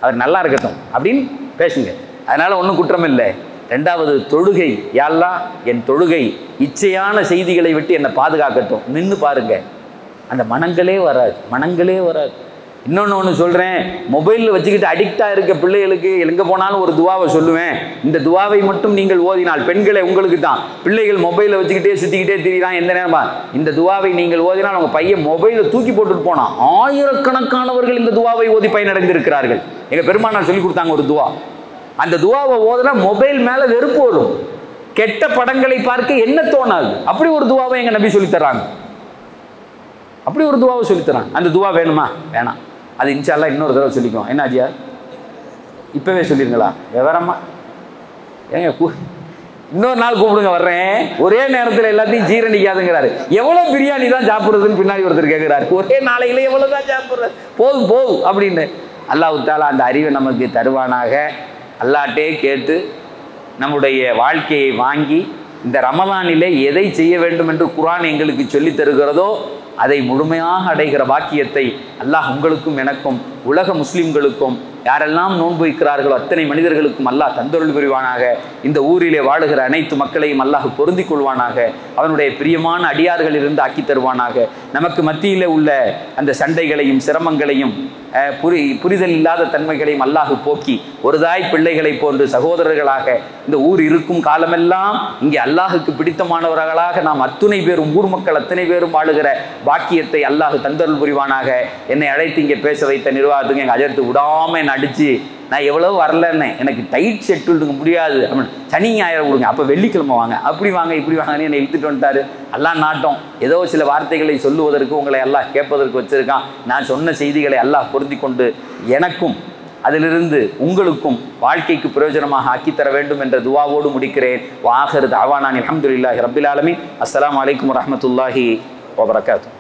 அவர் நல்லா இருக்கட்டும் அப்படின்னு பேசுங்க. அதனால் ஒன்றும் குற்றம் இல்லை. 2வது தொழுகை, யா அல்லாஹ் என் தொழுகை இச்சையான செய்திகளை விட்டு என்னை பாதுகாக்கட்டும். நின்று பாருங்க, அந்த மனங்களே வராது. இன்னொன்று சொல்கிறேன், மொபைலில் வச்சுக்கிட்டு அடிக்டாக இருக்க பிள்ளைகளுக்கு எங்கே போனாலும் ஒரு துவாவை சொல்லுவேன். இந்த துவாவை மட்டும் நீங்கள் ஓதினால், பெண்களை உங்களுக்கு தான், பிள்ளைகள் மொபைலில் வச்சுக்கிட்டே சுற்றிக்கிட்டே திரிகிறான் எந்த நேரமா, இந்த துவாவை நீங்கள் ஓதினால் உங்கள் பையன் மொபைலை தூக்கி போட்டுட்டு போனான். ஆயிரக்கணக்கானவர்கள் இந்த துவாவை ஓதி பயனடைந்திருக்கிறார்கள். எங்கள் பெருமானார் சொல்லி கொடுத்தாங்க ஒரு துவா. அந்த துவாவை ஓதுனா மொபைல் மேலே வெறுப்பு வரும், கெட்ட படங்களை பார்க்க என்ன தோணாது. அப்படி ஒரு துவாவை எங்கள் நபி சொல்லித்தராங்க. அப்படி ஒரு துவாவை சொல்லித்தராங்க. அந்த துவா வேணுமா? வேணாம், அது இன்ஷா அல்லாஹ் இன்னொரு தடவை சொல்லிக்குவோம். என்ன ஆஜியா, இப்போவே சொல்லிருங்களா விவரமா? ஏங்க இன்னொரு நாள் கூப்பிடுங்க, வர்றேன். ஒரே நேரத்தில் எல்லாத்தையும் ஜீரணிக்காதுங்கிறாரு. எவ்வளோ பிரியாணி தான் சாப்பிட்றதுன்னு பின்னாடி ஒருத்தர் கேட்குறாரு. ஒரே நாளையில் எவ்வளோ தான் சாப்பிட்றது, போதும் அப்படின்னு. அல்லாஹ் தஆலா அந்த அறிவை நமக்கு தருவானாக. அல்லாஹ்ட்டே கேட்டு நம்முடைய வாழ்க்கையை வாங்கி இந்த ரமலானிலே எதை செய்ய வேண்டும் என்று குர்ஆன் எங்களுக்கு சொல்லி தருகிறதோ அதை முழுமையாக அடைகிற பாக்கியத்தை அல்லாஹ் உங்களுக்கும் எனக்கும் உலக முஸ்லிம்களுக்கும் யாரெல்லாம் நோன்பு வைக்கிறார்களோ அத்தனை மனிதர்களுக்கும் அல்லாஹ் தந்தருள் புரிவானாக. இந்த ஊரிலே வாழுகிற அனைத்து மக்களையும் அல்லாஹ் பொருந்தி கொள்வானாக. அவனுடைய பிரியமான அடியார்களிலிருந்து ஆக்கி தருவானாக. நமக்கு மத்தியில் உள்ள அந்த சண்டைகளையும் சிரமங்களையும் புரிதல் இல்லாத தன்மைகளையும் அல்லாஹ் போக்கி ஒரு தாய் பிள்ளைகளை போன்று சகோதரர்களாக இந்த ஊர் இருக்கும் காலமெல்லாம் இங்கே அல்லாஹுக்கு பிடித்தமானவர்களாக நாம் அத்துணை பேரும், ஊர் மக்கள் அத்தனை பேரும் வாழுகிற பாக்கியத்தை அல்லாஹ் தந்தருள் புரிவானாக. என்னை அழைத்து இங்கே பேச வைத்த நிர்வாகத்துக்கு எங்கள் அஜர்த்து விடாமல் என்னை அடித்து, நான் எவ்வளோ வரலன்னு, எனக்கு டைட் ஷெட்யூல்டுங்க முடியாது அப்படின்னு, சனி ஞாயிறு கொடுங்க, அப்போ வெள்ளிக்கிழமை வாங்க, அப்படி வாங்க இப்படி வாங்கன்னு என்னை இழுத்துட்டு வந்துட்டாரு. அல்லாஹ் நாட்டம் ஏதோ சில வார்த்தைகளை சொல்லுவதற்கு உங்களை அல்லாஹ் கேட்பதற்கு வச்சுருக்கான். நான் சொன்ன செய்திகளை அல்லாஹ் பொருந்தி கொண்டு எனக்கும் அதிலிருந்து உங்களுக்கும் வாழ்க்கைக்கு பிரயோஜனமாக ஆக்கித்தர வேண்டும் என்ற துவாவோடு முடிக்கிறேன். வாஹிரு தஅவானா அல்ஹம்துலில்லாஹி ரப்பில் ஆலமீன். அஸ்ஸலாமு அலைக்கும் வரஹ்மத்துல்லாஹி வபரகாத்துஹு.